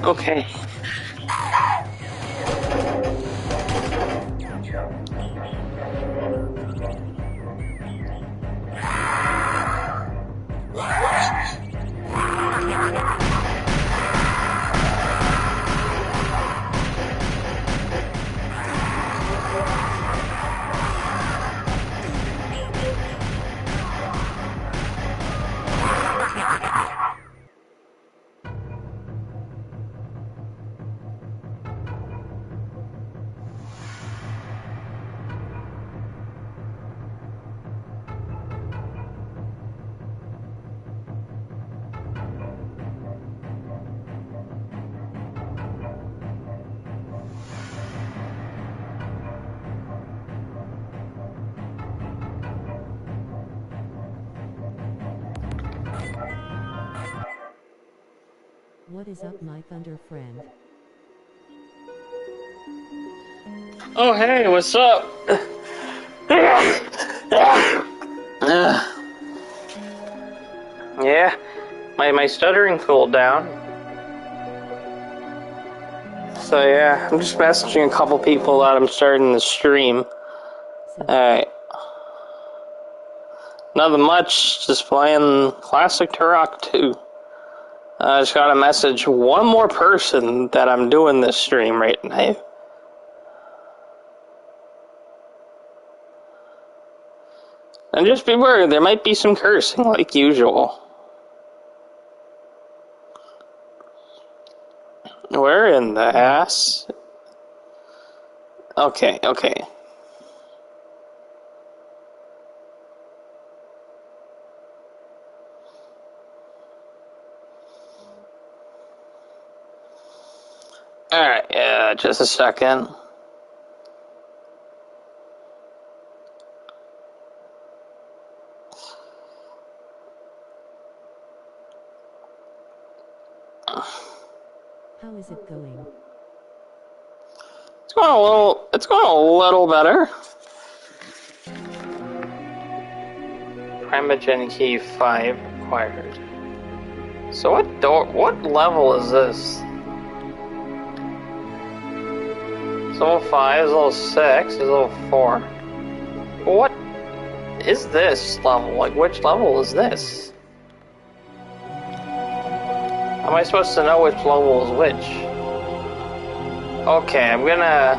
Okay. What is up, my thunder friend? Oh, hey, what's up? Yeah, my stuttering cooled down. So yeah, I'm just messaging a couple people that I'm starting the stream. Alright. Nothing much, just playing Classic Turok 2. I just got a message, one more person that I'm doing this stream right now. And just beware, there might be some cursing like usual. Where in the ass? Okay. Alright, yeah, just a second. How is it going? It's going a little better. Primogen key 5 acquired. So what level is this? It's level 5, it's level 6, it's level 4. What is this level? Like, which level is this? How am I supposed to know which level is which? Okay, I'm gonna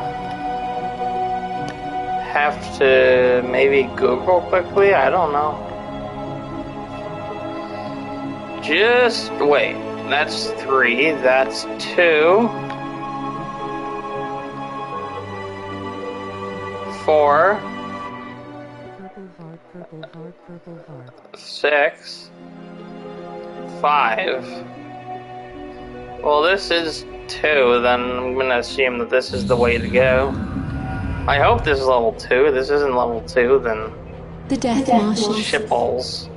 have to maybe Google quickly, I don't know. Just wait, that's 3, that's 2. 4. Purple heart. 6. 5. Well, this is 2, then I'm gonna assume that this is the way to go. I hope this is level 2. This isn't level 2, then... The Death Marshals. Shitballs.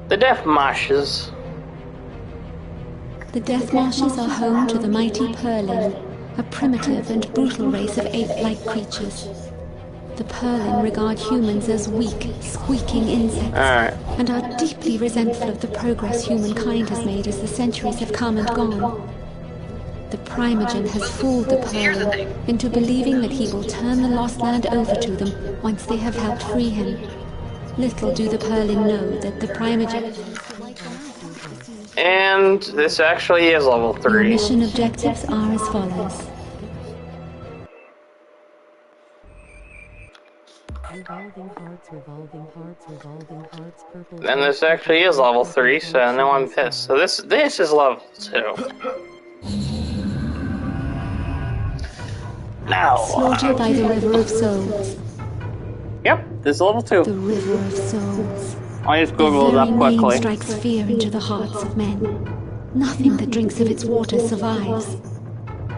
The Death Marshes. The Death Marshals are home to the mighty Purlin, a primitive and brutal race of ape-like creatures. The Purlin regard humans as weak, squeaking insects, and are deeply resentful of the progress humankind has made as the centuries have come and gone. The Primogen has fooled the Purlin into believing that he will turn the Lost Land over to them once they have helped free him. Little do the Purlin know that the Primogen... And this actually is level 3. Your mission objectives are as follows. Revolving hearts, purple... And this actually is level 3, so now I'm pissed. So this is level 2. Now... Slaughter by the River of Souls. Yep, this is level 2. The River of Souls. I just googled it up The very name quickly. strikes fear into the hearts of men. Nothing that drinks of its water survives.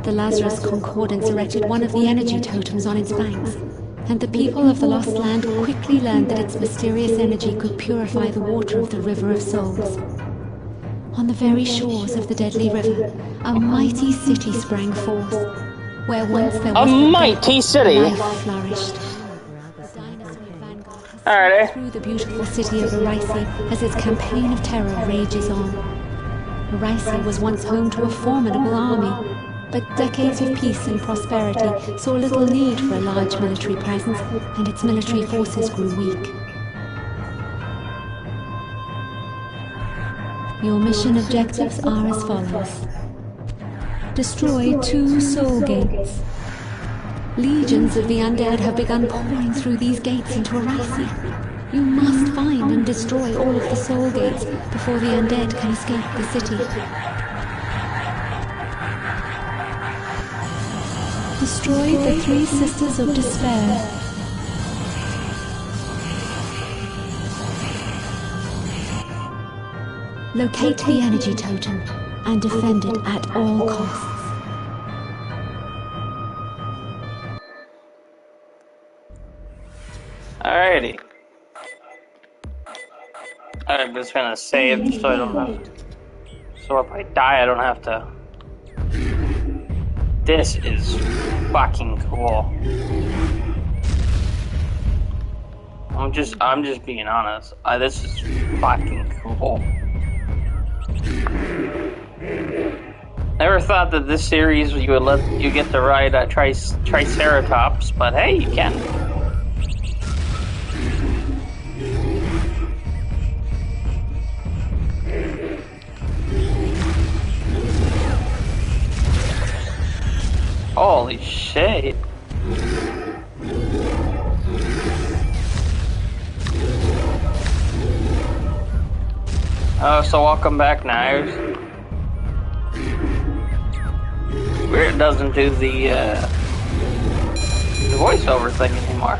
The Lazarus Concordance erected one of the energy totems on its banks, and the people of the Lost Land quickly learned that its mysterious energy could purify the water of the River of Souls. On the very shores of the deadly river, a mighty city sprang forth. Where once there was mighty city. Life flourished. Alrighty. Through the beautiful city of Araisi as its campaign of terror rages on. Araisi was once home to a formidable army, but decades of peace and prosperity saw little need for a large military presence, and its military forces grew weak. Your mission objectives are as follows. Destroy 2 soul gates. Legions of the undead have begun pouring through these gates into Araisi. You must find and destroy all of the soul gates before the undead can escape the city. Destroy the 3 Sisters of Despair. Locate the energy totem and defend it at all costs. Alrighty. I'm just gonna save so I don't have to. So if I die, I don't have to. This is fucking cool. I'm just being honest. This is fucking cool. Never thought that this series you get to ride a Triceratops, but hey, you can. Holy shit. So welcome back, Knives. Weird, it doesn't do the voiceover thing anymore.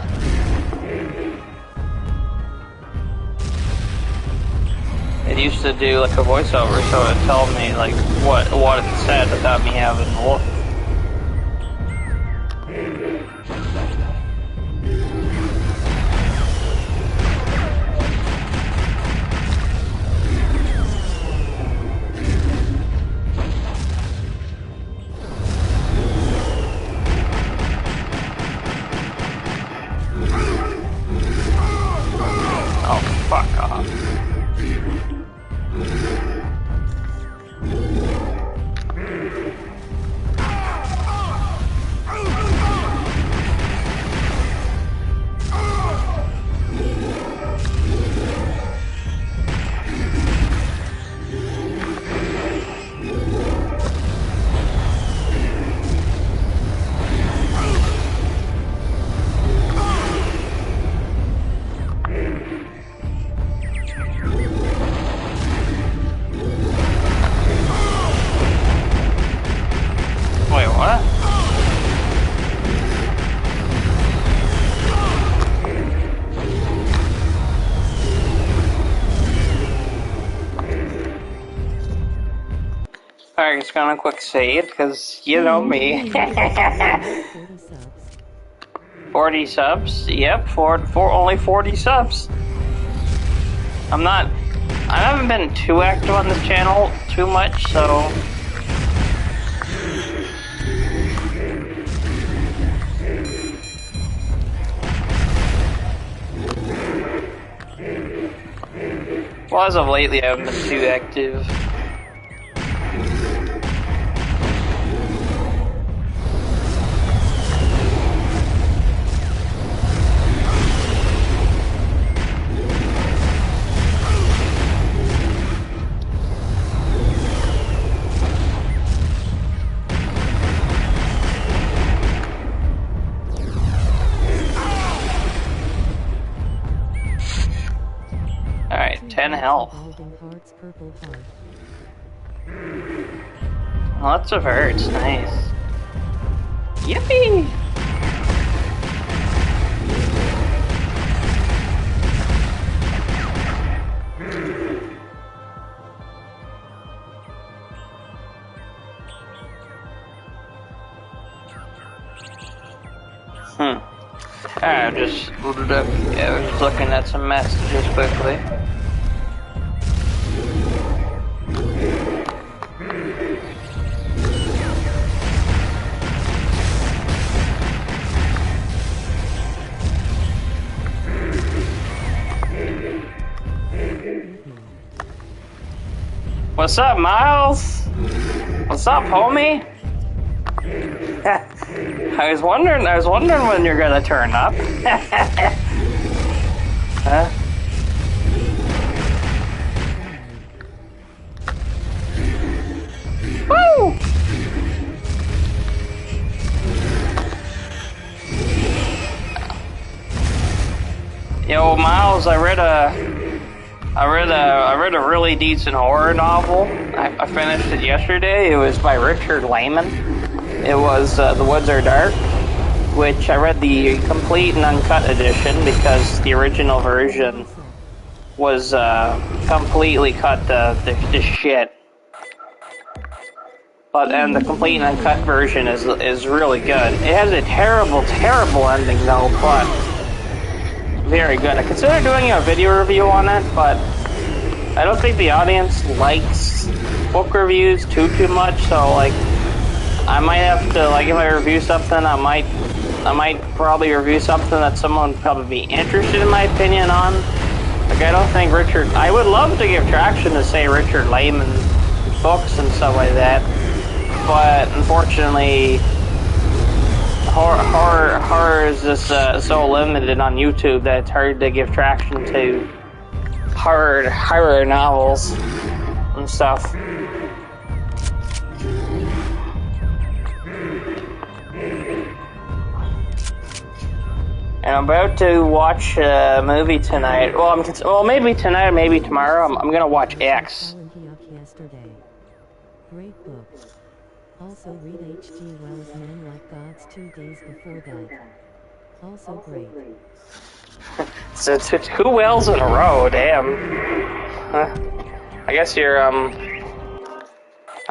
It used to do like a voiceover, so it tell me like what it said without me having to look. Alright, just gonna quick save, because you know me. 40 subs? Yep, only 40 subs. I haven't been too active on this channel too much, so... Well, as of lately, I haven't been too active. Alright, 10 health. Lots of hearts, nice. Yippee! Alright, I just booted up. Yeah, I was just looking at some messages quickly. What's up, Miles? What's up, homie? I was wondering when you're gonna turn up. Huh? Woo! Yo, Miles, I read a really decent horror novel. I finished it yesterday. It was by Richard Lehman. It was The Woods Are Dark, which I read the complete and uncut edition because the original version was completely cut to shit. And the complete and uncut version is really good. It has a terrible ending though, but very good. I considered doing a video review on it, but I don't think the audience likes book reviews too much, so like I might have to, like, if I review something, I might probably review something that someone would probably be interested in my opinion on. Like, I don't think I would love to give traction to, say, Richard Lehman books and stuff like that, but unfortunately, horror is just so limited on YouTube that it's hard to give traction to horror novels and stuff. And I'm about to watch a movie tonight. Well, maybe tonight or maybe tomorrow. I'm gonna watch X. Yesterday. Great book. Also read H.G. Wells' Men Like Gods 2 days before that. Also great. So it's 2 Wells in a row, damn. I guess you're, I'm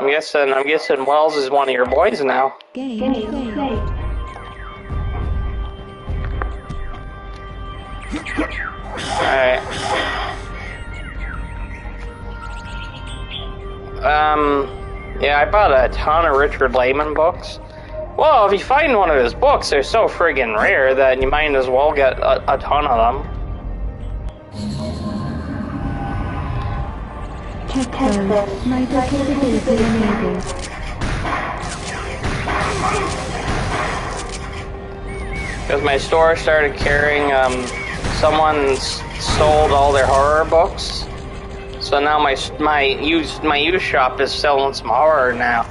guessing Wells is one of your boys now. Alright. Yeah, I bought a ton of Richard Lehman books. Well, if you find one of his books, they're so friggin' rare that you might as well get a ton of them. Check code. My capability enabled. Because my store started carrying, someone sold all their horror books. So now my used shop is selling some horror now.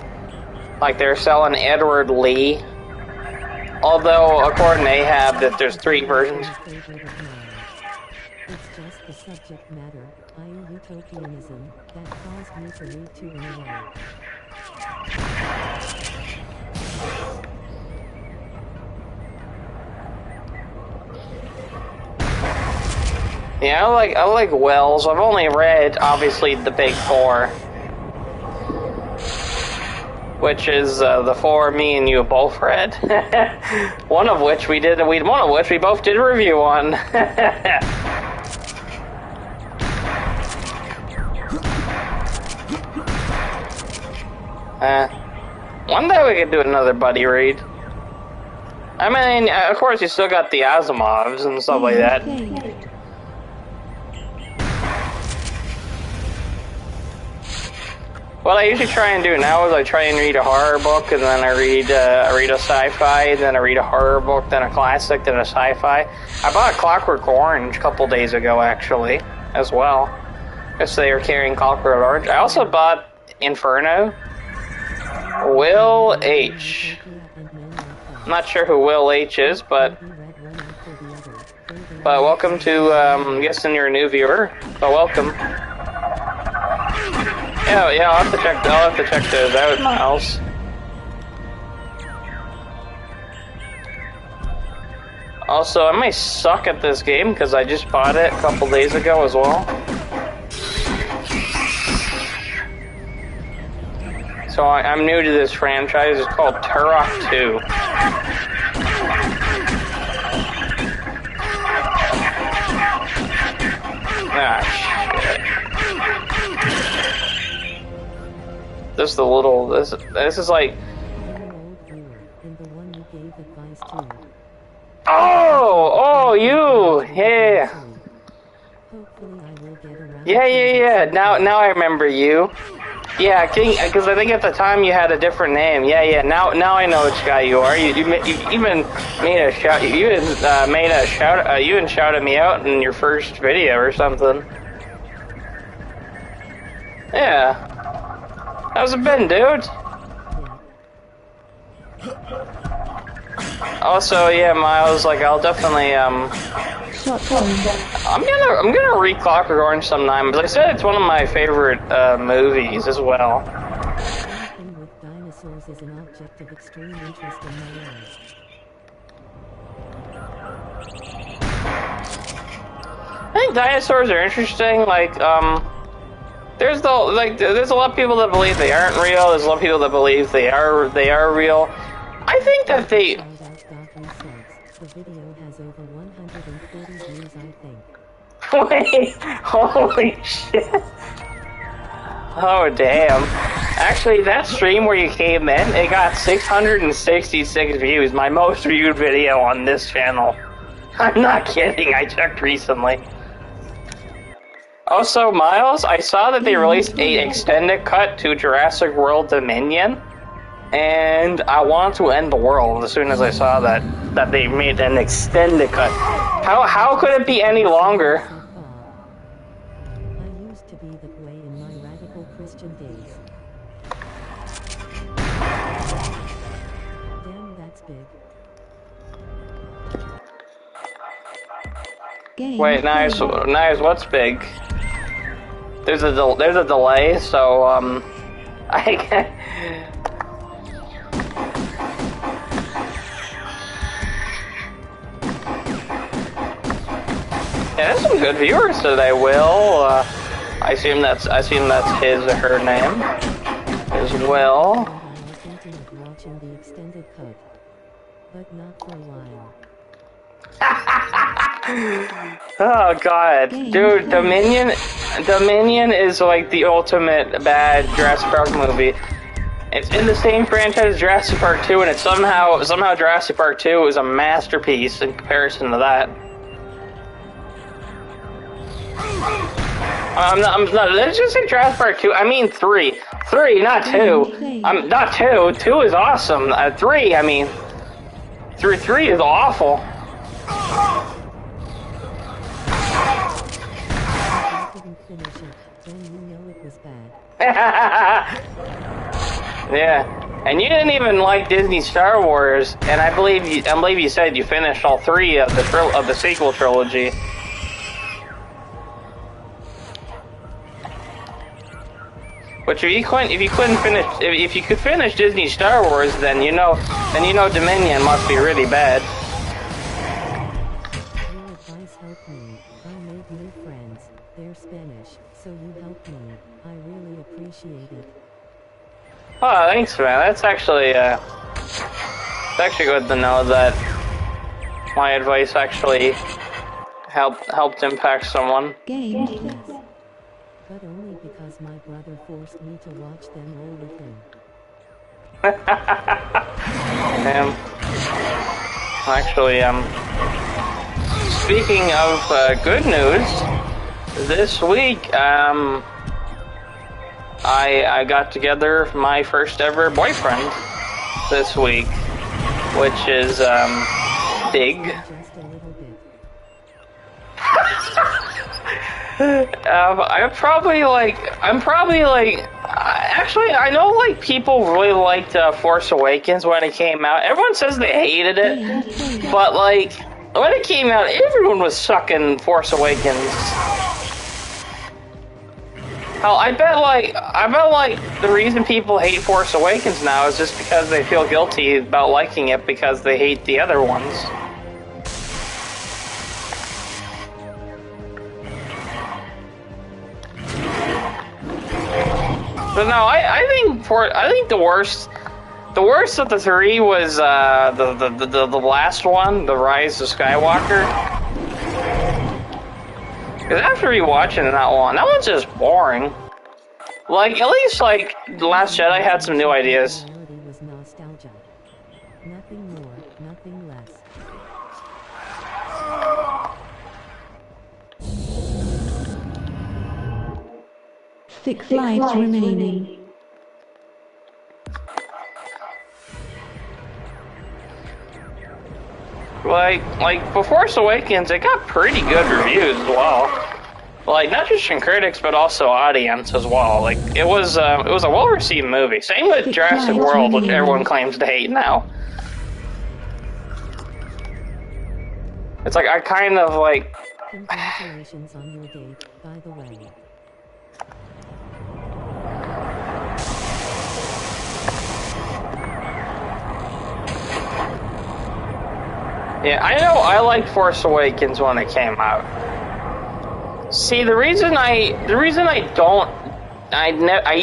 Like, they're selling Edward Lee. Although, according to Ahab, that there's 3 versions. It's just the subject matter, utopianism, that caused me to read 2 in a row. Yeah, I like Wells. I've only read, obviously, the big 4. Which is the 4 me and you both read. one of which we both did a review on. One day we could do another buddy read. I mean, of course, you still got the Asimovs and stuff like that. What I usually try and do now is I try and read a horror book, and then I read a sci-fi, then I read a horror book, then a classic, then a sci-fi. I bought Clockwork Orange a couple days ago, actually, as well. Because they were carrying Clockwork Orange. I also bought Inferno. Will H. I'm not sure who Will H is, but welcome to, I'm guessing you're a new viewer, but welcome. Yeah, I'll have to check those out, Miles. Also, I may suck at this game because I just bought it a couple days ago as well. So I'm new to this franchise. It's called Turok 2. Ah, shit. This is like... Oh, you! Yeah! Yeah. Now I remember you. Yeah, because I think at the time you had a different name. Yeah. Now I know which guy you are. You even made a shout. You even made a shout. You even shouted me out in your first video or something. Yeah. How's it been, dude? Also, yeah, Miles. Like, I'll definitely I'm gonna read Clockwork Orange sometime. But like I said, it's one of my favorite movies as well. Anything with dinosaurs is an object of extreme interest in my life. I think dinosaurs are interesting. Like, there's a lot of people that believe they aren't real. There's a lot of people that believe they are real. I think that they. Shout out Doc Resorts. The video has over 140 views, I think. Wait, holy shit. Oh, damn. Actually, that stream where you came in, it got 666 views, my most viewed video on this channel. I'm not kidding, I checked recently. Also, Miles, I saw that they released an extended cut to Jurassic World Dominion, and I want to end the world as soon as I saw that they made an extended cut. How could it be any longer? I used to be that way in my radical Christian days. Damn, that's big. Wait, nice. What's big? There's a delay, so I can't. Yeah, there's some good viewers today, Will. I assume that's his or her name as well. I was thinking of watching the extended cut, but not for a while. Oh god, dude, Dominion is like the ultimate bad Jurassic Park movie. It's in the same franchise as Jurassic Park 2, and it's somehow Jurassic Park 2 is a masterpiece in comparison to that. I'm not. Let's just say Jurassic Park 2. I mean 3. 3, not 2. I'm not 2. 2 is awesome. 3. I mean, 3 is awful. I didn't finish it, then you know it was bad. Yeah, and you didn't even like Disney Star Wars, and I believe you said you finished all 3 of the sequel trilogy. Which if you could finish Disney Star Wars, then you know Dominion must be really bad. Your advice helped me. I made new friends. They're Spanish, so you helped me. I really appreciate it. Oh, thanks, man. That's actually good to know that my advice actually helped impact someone. Game. Yes. But only because my brother forced me to watch them all with him. Actually, speaking of good news, this week, I got together my first ever boyfriend this week, which is big. Just a little bit. Actually, I know, like, people really liked Force Awakens when it came out. Everyone says they hated it, but, like, when it came out, everyone was sucking Force Awakens. Hell, I bet the reason people hate Force Awakens now is just because they feel guilty about liking it because they hate the other ones. But no, I think the worst of the 3 was the last one, The Rise of Skywalker. Because after rewatching that one's just boring. Like, at least, like, The Last Jedi had some new ideas. Reality was nostalgia. Nothing more, nothing less. 6 lives remaining. Like for Force Awakens, it got pretty good reviews as well. Like, not just from critics, but also audience as well. Like, it was a well-received movie. Same with Jurassic World, which everyone claims to hate now. It's like, I kind of, like... Congratulations on your date, by the way. Yeah, I know I liked Force Awakens when it came out. See, the reason I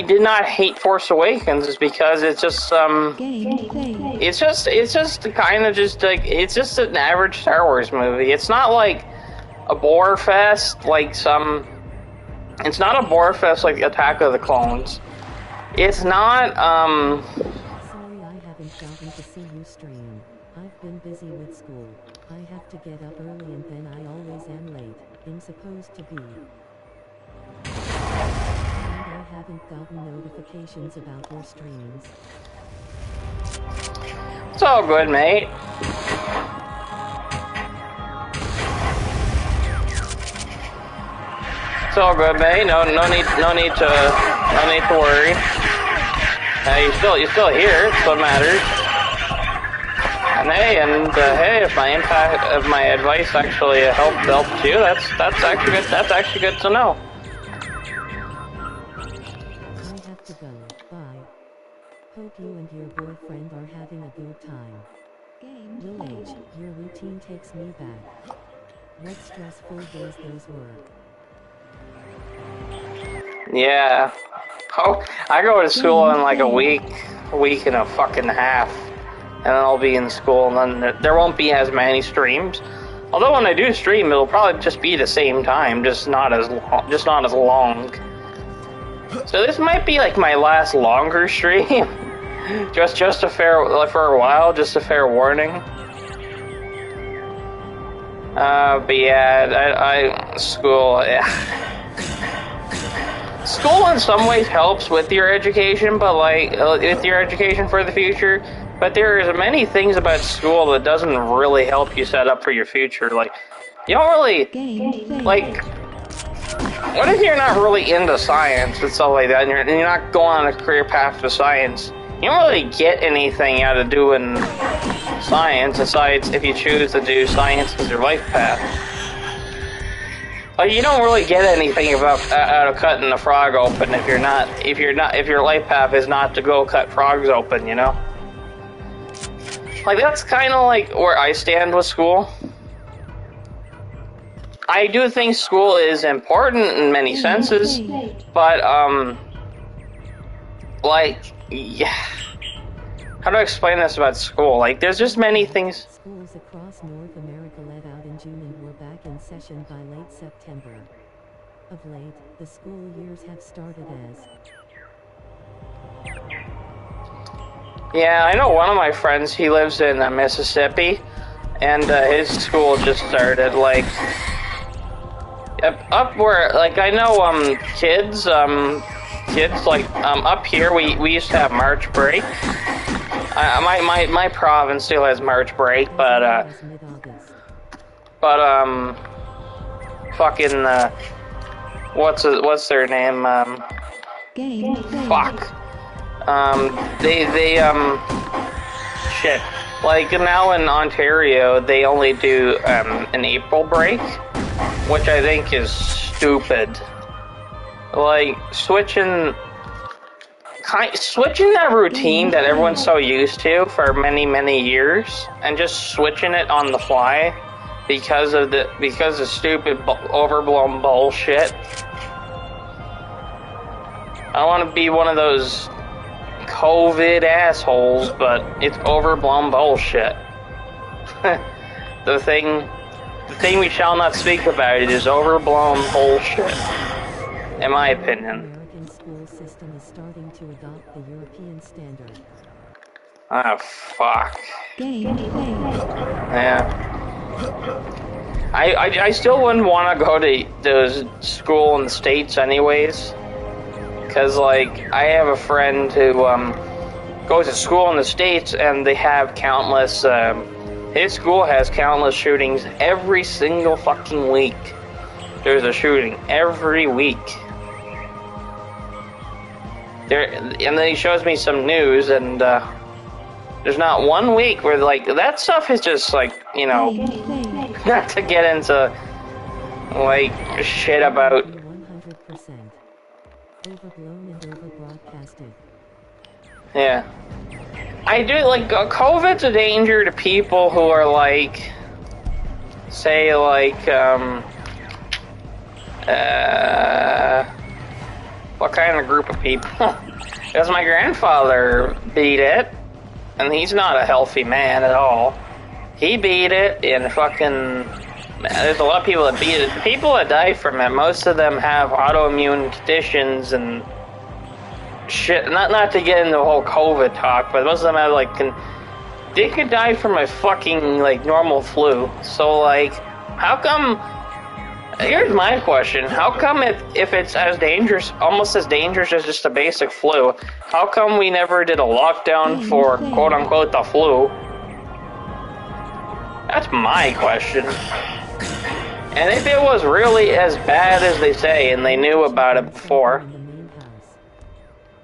did not hate Force Awakens is because it's just it's just kind of just like, it's just an average Star Wars movie. It's not like a bore fest like some. It's not a bore fest like Attack of the Clones. It's not Sorry I haven't gotten to see you stream. I've been busy with school. I have to get up early and then I always am late. I'm supposed to be. And I haven't gotten notifications about your streams. It's all good, mate. It's all good, mate. No need to worry. You're still here. It's what matters. And hey, if my advice actually helped you, that's actually good to know. I have to go. Bye. Hope you and your boyfriend are having a good time. Will H, your routine takes me back. What stressful days those were. Yeah. Oh, I go to school in like a week and a fucking half. And then I'll be in school, and then there won't be as many streams. Although when I do stream, it'll probably just be the same time, just not as long. So this might be like my last longer stream, just for a while, just a fair warning. But yeah, school. Yeah. School in some ways helps with your education, but like with your education for the future. But there's many things about school that doesn't really help you set up for your future. Like, you don't really, like, what if you're not really into science and stuff like that, and you're not going on a career path to science? You don't really get anything out of doing science, besides if you choose to do science as your life path. Like, you don't really get anything out of cutting a frog open if your life path is not to go cut frogs open, you know? Like, that's kind of like where I stand with school. I do think school is important in many senses, but, like, yeah. How do I explain this about school? Like, there's just many things. Schools across North America let out in June and were back in session by late September. Of late, the school years have started as... Yeah, I know one of my friends, he lives in Mississippi, and his school just started, like, up where, like, I know, kids, like, up here, we used to have March break. My province still has March break, but, fucking, what's their name, fuck. Shit. Like, now in Ontario, they only do, an April break, which I think is stupid. Like, switching that routine that everyone's so used to for many, many years, and just switching it on the fly because of stupid, overblown bullshit. I don't want to be one of those COVID assholes, but it's overblown bullshit. The thing we shall not speak about it is overblown bullshit, in my opinion. The American school system is starting to adopt the European standard. Ah, fuck. Yeah. I still wouldn't want to go to those school in the States anyways. because, like, I have a friend who goes to school in the States, and they have countless, his school has countless shootings every single fucking week. There's a shooting every week. And then he shows me some news, and there's not one week where, like, that stuff is just, like, you know, not to get into, like, shit about. 100%. Overblown and overbroadcasted. Yeah. I do, like, COVID's a danger to people who are, like, say, like, what kind of group of people? Because my grandfather beat it, and he's not a healthy man at all. He beat it, and fucking, there's a lot of people that beat it. The people that die from it, most of them have autoimmune conditions and shit. Not to get into the whole COVID talk, but most of them have, like, they could die from a fucking, like, normal flu. So, like, how come? Here's my question. How come if it's as dangerous, almost as dangerous as just a basic flu, how come we never did a lockdown for quote-unquote the flu? That's my question. And if it was really as bad as they say and they knew about it before.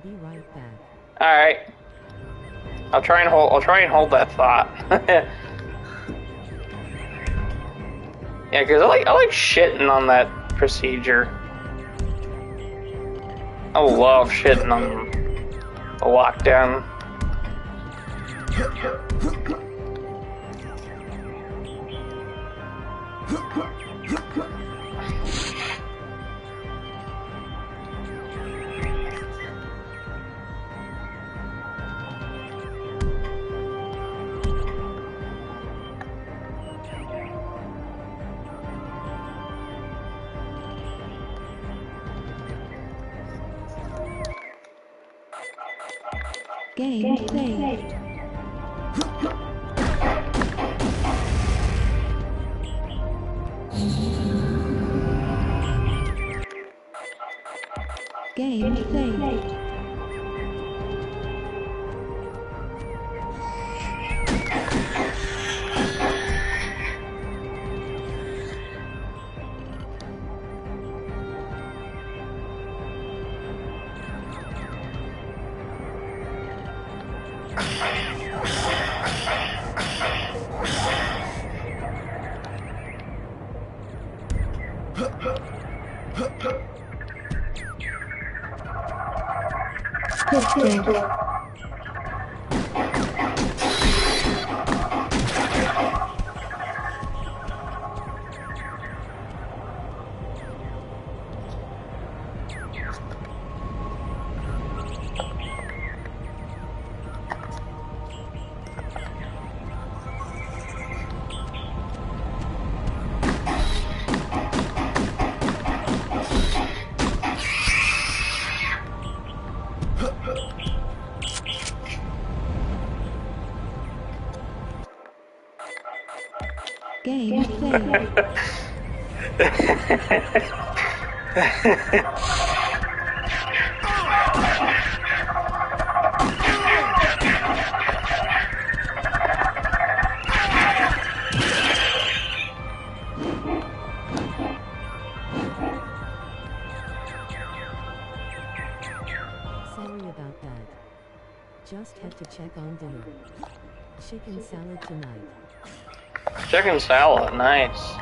Be right back. Alright. I'll try and hold that thought. Yeah, because I like shitting on that procedure. I love shitting on the lockdown. Gameplay. Gameplay. Sorry about that. Just had to check on dinner. Chicken salad tonight. Chicken salad, nice.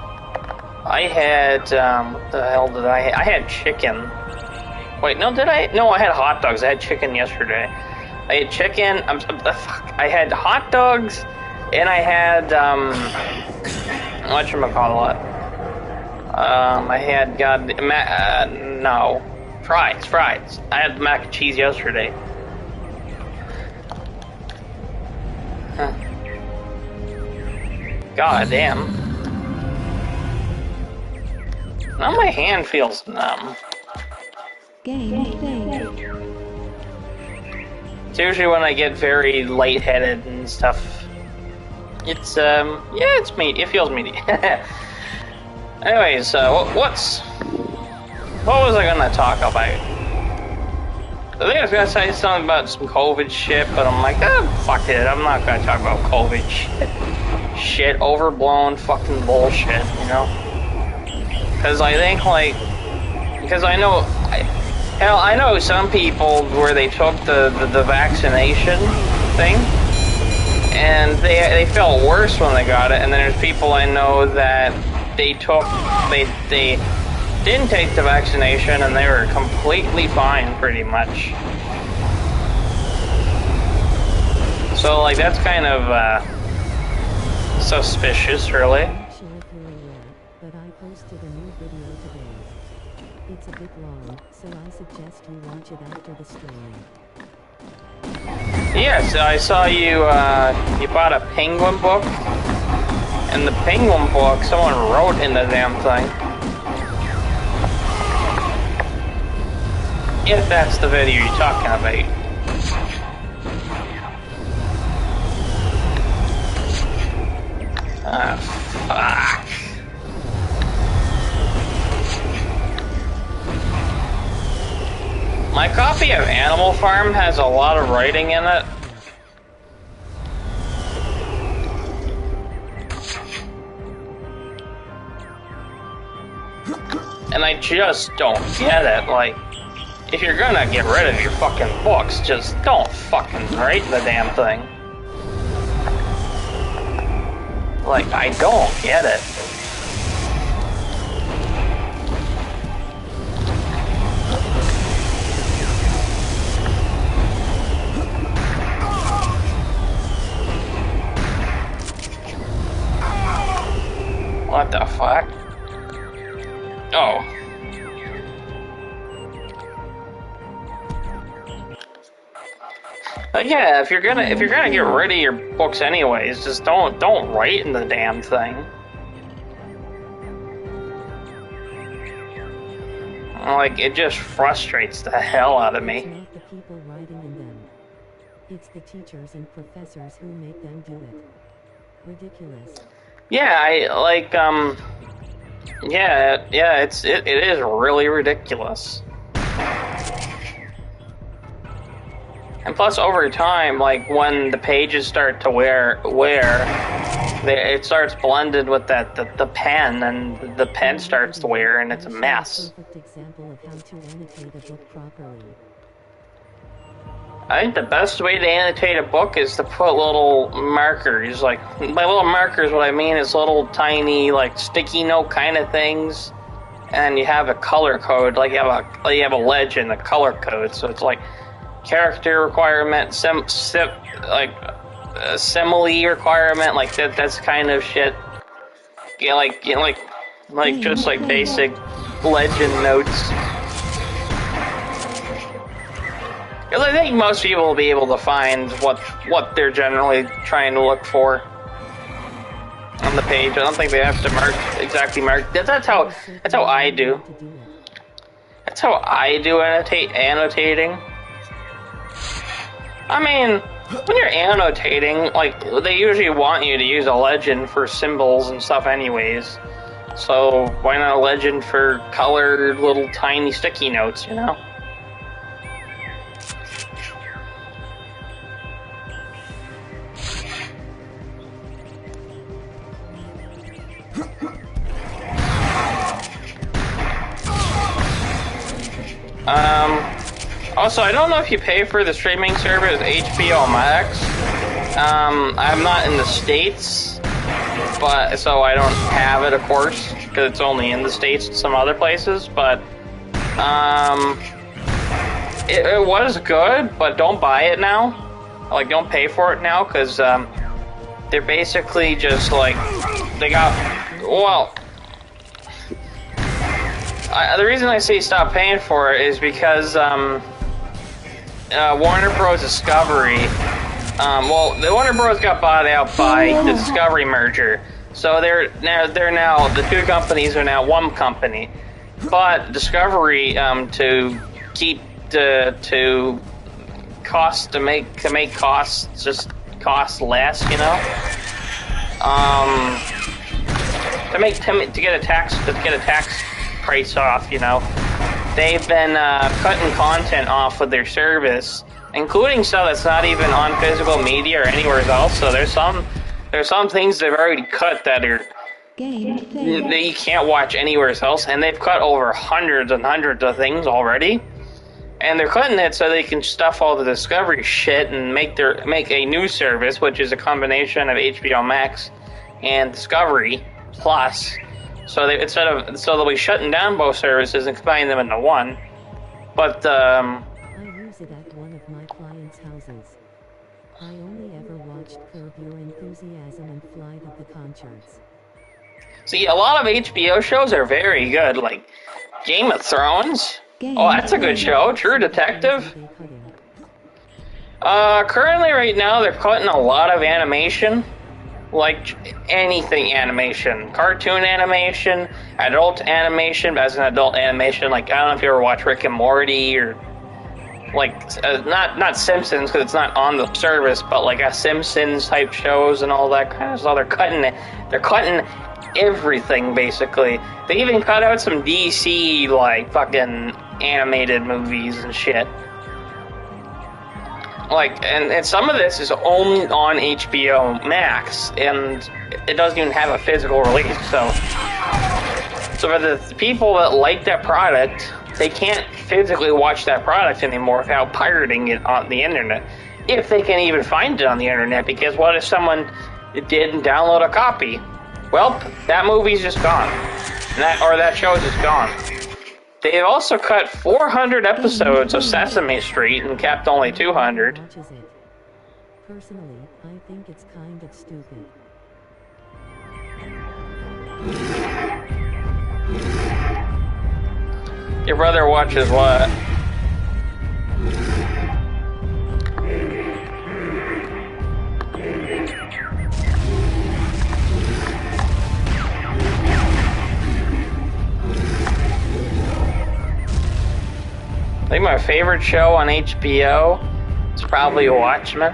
I had, what the hell did I had chicken. Wait, no, did I? No, I had hot dogs. I had chicken yesterday. I had chicken, I had hot dogs, and I had, whatchamacallit? I had, no, fries. I had mac and cheese yesterday. Huh. God damn. Now my hand feels numb. It's usually when I get very lightheaded and stuff. It's, yeah, it's meaty. It feels meaty. Anyways, what was I gonna talk about? think I was gonna say something about some COVID shit, but I'm like, fuck it. I'm not gonna talk about COVID shit. Shit, overblown fucking bullshit, you know? Because I think, like, because I know, hell, I know some people where they took the vaccination thing, and they felt worse when they got it, and then there's people I know that they didn't take the vaccination and they were completely fine, pretty much. So, like, that's kind of, suspicious, really. Not sure if you're aware, but I posted a new video today. It's a bit long, so I suggest you watch it after the stream. Yes, I saw you, you bought a Penguin book, and the Penguin book, someone wrote in the damn thing. If that's the video you're talking about. Ah, fuck. My copy of Animal Farm has a lot of writing in it. And I just don't get it. Like, if you're gonna get rid of your fucking books, just don't fucking write the damn thing. Like, I don't get it. What the fuck? Oh. But yeah, if you're gonna get rid of your books anyways, just don't write in the damn thing. Like, it just frustrates the hell out of me. It's not the people writing in them. It's the teachers and professors who make them do it. Ridiculous. Yeah, it is really ridiculous. And plus, over time, like, when the pages start to wear, it starts blended with the pen, and the pen starts to wear, and it's a mess. Perfect example of how to annotate a book properly. I think the best way to annotate a book is to put little markers. Like, by little markers, what I mean is little tiny, like, sticky note kind of things, and you have a color code. Like, you have a legend, a color code. So it's like character requirement, simile requirement, like that. That's kind of shit. Yeah, like just like basic legend notes. Because I think most people will be able to find what they're generally trying to look for on the page. I don't think they have to exactly mark. That's how I do. That's how I do annotating. I mean, when you're annotating, like, they usually want you to use a legend for symbols and stuff anyways. So why not a legend for colored little tiny sticky notes, you know? Also, I don't know if you pay for the streaming service HBO Max. I'm not in the States, but so I don't have it, of course, because it's only in the States and some other places, but it was good, but don't buy it now. Like, don't pay for it now, because they're basically just like, they got, well, the reason I say stop paying for it is because Warner Bros. Discovery, the Warner Bros. Got bought out by the Discovery merger, so they're now the two companies are now one company. But Discovery, to keep to make costs just cost less, you know, to get a tax price off, you know, they've been cutting content off of their service, including stuff that's not even on physical media or anywhere else. So there's some things they've already cut that are that you can't watch anywhere else, and they've cut over hundreds and hundreds of things already. And they're cutting it so they can stuff all the Discovery shit and make a new service, which is a combination of HBO Max and Discovery Plus. So they'll be shutting down both services and combining them into one. But I use it at one of my clients' houses. I only ever watched Curb Your Enthusiasm and Flight of the Conchords. See, a lot of HBO shows are very good, like Game of Thrones. Oh, that's a good show. True Detective. Currently right now they're cutting a lot of animation. Like anything animation. Cartoon animation, adult animation, as an adult animation, like I don't know if you ever watch Rick and Morty or like not Simpsons because it's not on the service, but like a Simpsons type shows and all that kind of stuff. They're cutting everything basically. They even cut out some DC like fucking animated movies and shit. Like, and some of this is only on HBO Max, and it doesn't even have a physical release, so for the people that like that product, they can't physically watch that product anymore without pirating it on the internet. If they can even find it on the internet, because what if someone didn't download a copy? Well, that movie's just gone. That show's just gone. They've also cut 400 episodes of Sesame Street and kept only 200. Personally, I think it's kind of stupid. Your brother watches what? I think my favorite show on HBO is probably Watchmen.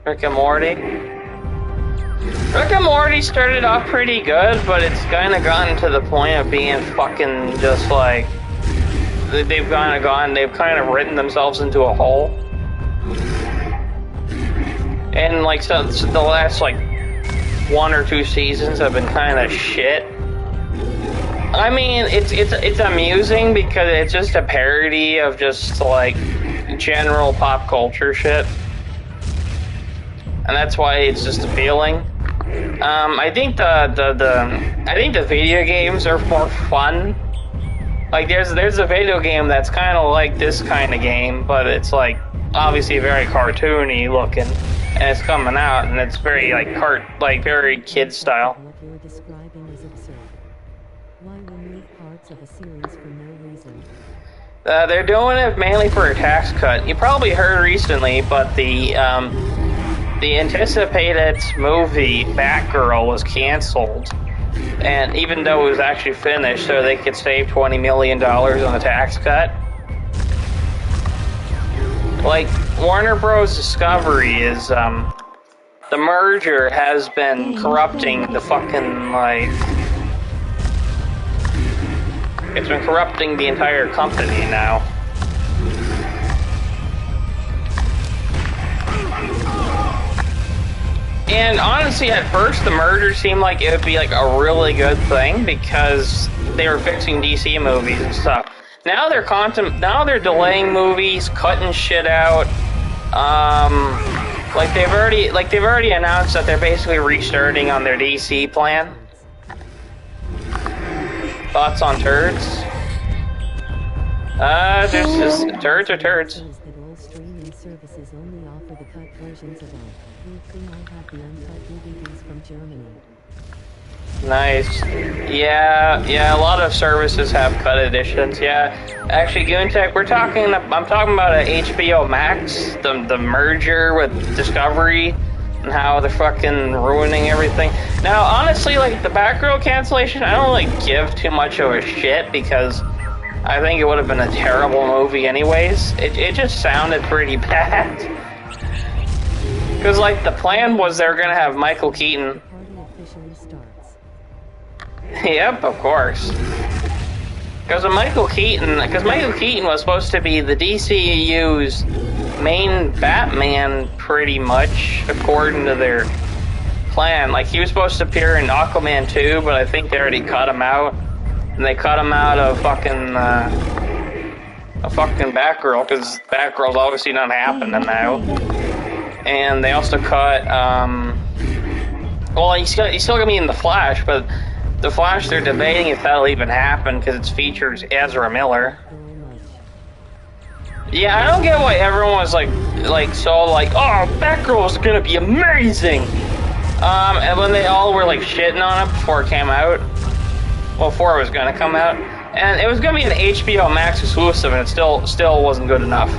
Rick and Morty. Rick and Morty started off pretty good, but it's kind of gotten to the point of being fucking just like they've kind of written themselves into a hole. And like so the last like 1 or 2 seasons have been kind of shit. I mean, it's amusing because it's just a parody of just like general pop culture shit, and that's why it's just appealing. I think the video games are more fun. Like there's a video game that's kind of like this kind of game, but it's like obviously very cartoony looking, and it's coming out, and it's very like very kid style. What you're describing is absurd. Why remove parts of a series for no reason? They're doing it mainly for a tax cut. You probably heard recently, but the anticipated movie Batgirl was canceled, and even though it was actually finished, so they could save $20 million on the tax cut. Like Warner Bros. Discovery is the merger has been corrupting the fucking like. It's been corrupting the entire company now. And honestly, at first, the merger seemed like it would be like a really good thing because they were fixing DC movies and stuff. Now they're delaying movies, cutting shit out. Like they've already announced that they're basically restarting on their DC plan. Thoughts on turds? There's just turds or turds. That all streaming services only offer the cut versions of all. I have the uncut DVDs from Germany. Nice. Yeah, a lot of services have cut editions. Yeah, actually, Goontech, I'm talking about a HBO Max, the merger with Discovery, and how they're fucking ruining everything. Now, honestly, like the Batgirl cancellation, I don't like give too much of a shit because I think it would have been a terrible movie anyways. It just sounded pretty bad. Because like the plan was they were gonna have Michael Keaton. Party officially starts. Yep, of course. Because Michael Keaton was supposed to be the DCEU's main Batman, pretty much, according to their plan. Like, he was supposed to appear in Aquaman 2, but I think they already cut him out. And they cut him out of fucking Batgirl, because Batgirl's obviously not happening now. And they also cut, well, he's still gonna be in The Flash, but The Flash, they're debating if that'll even happen, because it features Ezra Miller. Yeah, I don't get why everyone was oh, Batgirl is gonna be amazing! And when they all were, like, shitting on it before it came out, well, before it was gonna come out, and it was gonna be an HBO Max exclusive, and it still wasn't good enough.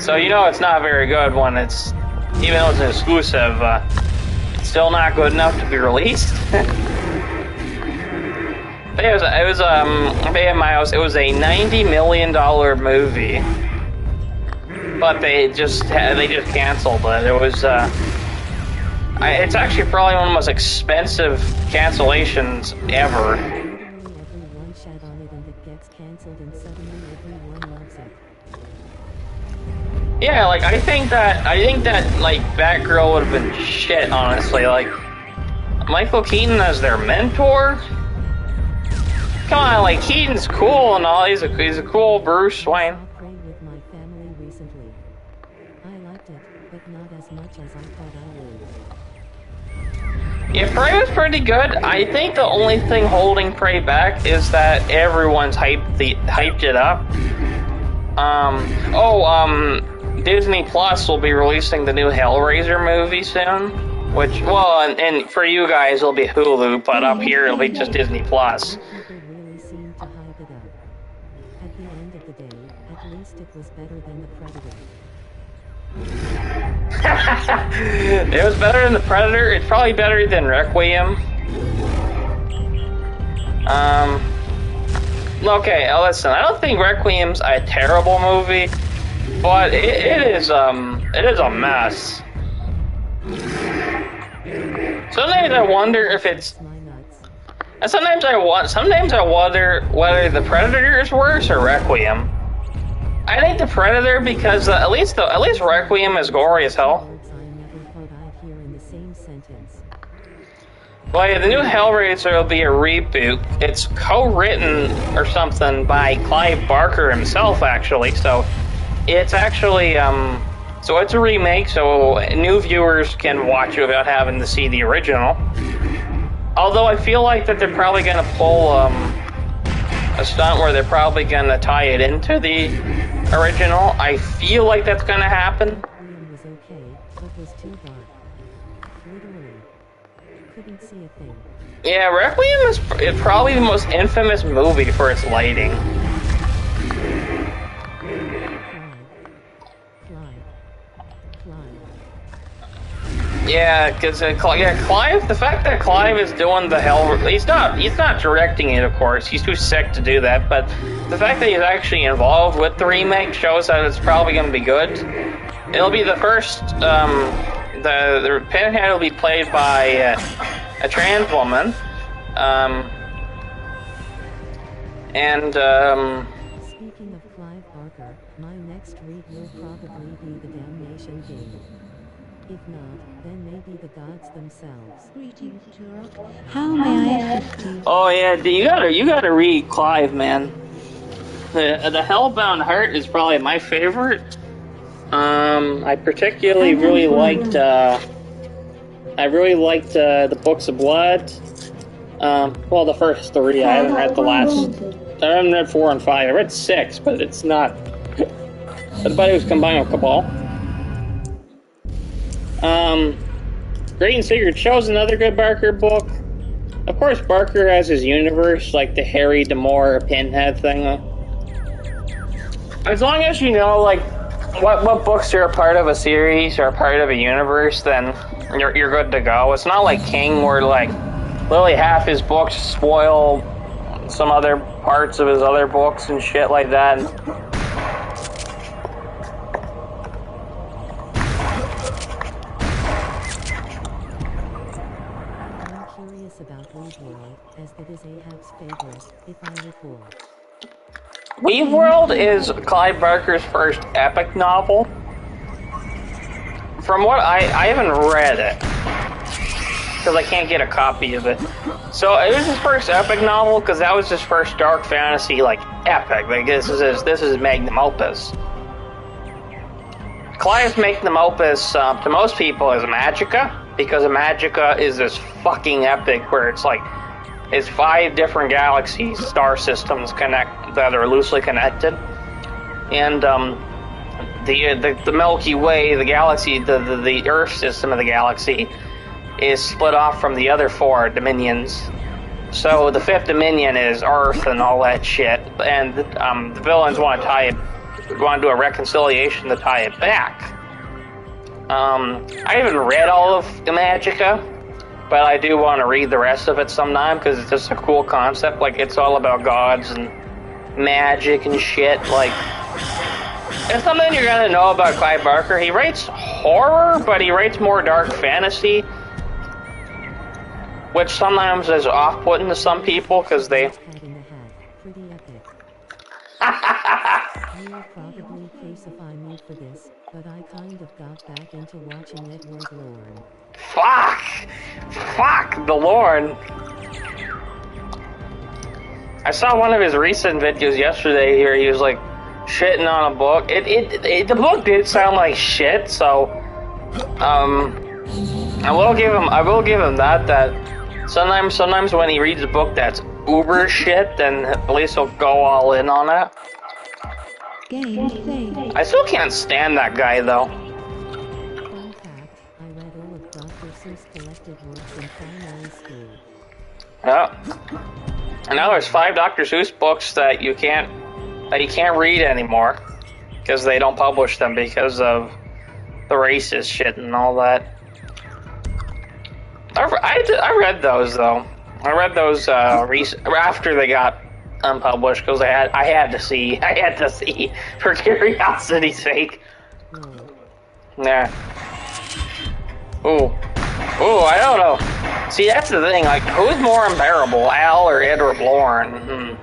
So, you know it's not very good when it's, even though it's an exclusive, it's still not good enough to be released. It was a $90 million movie, but they just canceled it. It was it's actually probably one of the most expensive cancellations ever. Everyone shat on it and it gets cancelled and suddenly everyone loves it. Yeah, like I think that like Batgirl would have been shit, honestly. Like Michael Keaton as their mentor. Come on, like Keaton's cool and all. He's a cool Bruce Wayne. I prayed with my family recently. I liked it, but not as much as I thought I would. Yeah, Prey was pretty good. I think the only thing holding Prey back is that everyone's hyped it up. Disney Plus will be releasing the new Hellraiser movie soon. Which, well, and for you guys it'll be Hulu, but up here it'll be just Disney Plus. Seemed to hype it up. At the end of the day, at least it was better than The Predator. It was better than The Predator. It's probably better than Requiem. Okay, listen, I don't think Requiem's a terrible movie, but it is a mess. Sometimes I wonder if it's... And sometimes I wonder whether The Predator is worse or Requiem. I think The Predator because at least Requiem is gory as hell. Well, yeah, the new Hellraiser will be a reboot. It's co-written or something by Clive Barker himself, actually. So it's actually so it's a remake, so new viewers can watch it without having to see the original. Although I feel like that they're probably going to pull a stunt where they're probably going to tie it into the original. I feel like that's going to happen. Requiem was okay, but was too dark. Literally. Couldn't see a thing. Yeah, Requiem is probably the most infamous movie for its lighting. Yeah, because Clive, the fact that Clive is doing the he's not directing it, of course. He's too sick to do that. But the fact that he's actually involved with the remake shows that it's probably going to be good. It'll be the first. The Pinhead will be played by a trans woman. Speaking of Clive Barker, my next read will probably be the Damnation game. If not, then maybe the gods themselves. Greetings, Turok. How may I assist you? Oh yeah, you gotta read Clive, man. The Hellbound Heart is probably my favorite. I particularly really liked. The Books of Blood. Well, the first 3. I haven't read the last. I haven't read 4 and 5. I read 6, but it's not. But it was combined with Cabal. Great and Secret Shows, another good Barker book. Of course, Barker has his universe, like the Harry D'Amour Pinhead thing. As long as you know, like, what books are a part of a series or a part of a universe, then you're good to go. It's not like King, where, like, literally half his books spoil some other parts of his other books and shit like that. About Wayne's World, as it is Ahab's favorite, if I recall. Weaveworld is Clive Barker's first epic novel. From what I haven't read it because I can't get a copy of it. So it was his first epic novel because that was his first dark fantasy like epic. Like this is magnum opus. Clive's magnum opus to most people is Magica, because Magica is this fucking epic where it's like it's 5 different galaxies, star systems that are loosely connected, and the Milky Way, the galaxy, the Earth system of the galaxy is split off from the other 4 dominions. So the 5th dominion is Earth and all that shit, and the villains want to do a reconciliation to tie it back. I haven't read all of Magica, but I do want to read the rest of it sometime because it's just a cool concept. Like, it's all about gods and magic and shit. Like, it's something you're gonna know about Clive Barker. He writes horror, but he writes more dark fantasy, which sometimes is off-putting to some people because they. Pretty epic. You'll probably crucify me for this, but I kind of got back into watching Edward Lorne. Fuck the Lorne. I saw one of his recent videos yesterday here. He was like shitting on a book. The book did sound like shit, so I will give him that sometimes when he reads a book that's uber shit, then at least he'll go all in on it. I still can't stand that guy though. Fun fact, I read all of Dr. Seuss collected works in primary school. Yeah. And now there's 5 Dr. Seuss books that you can't read anymore because they don't publish them because of the racist shit and all that. I read those though. I read those after they got unpublished because I had to see for curiosity's sake. Nah. Ooh, I don't know. See, that's the thing. Like, who's more unbearable, Al or Edward Lorne?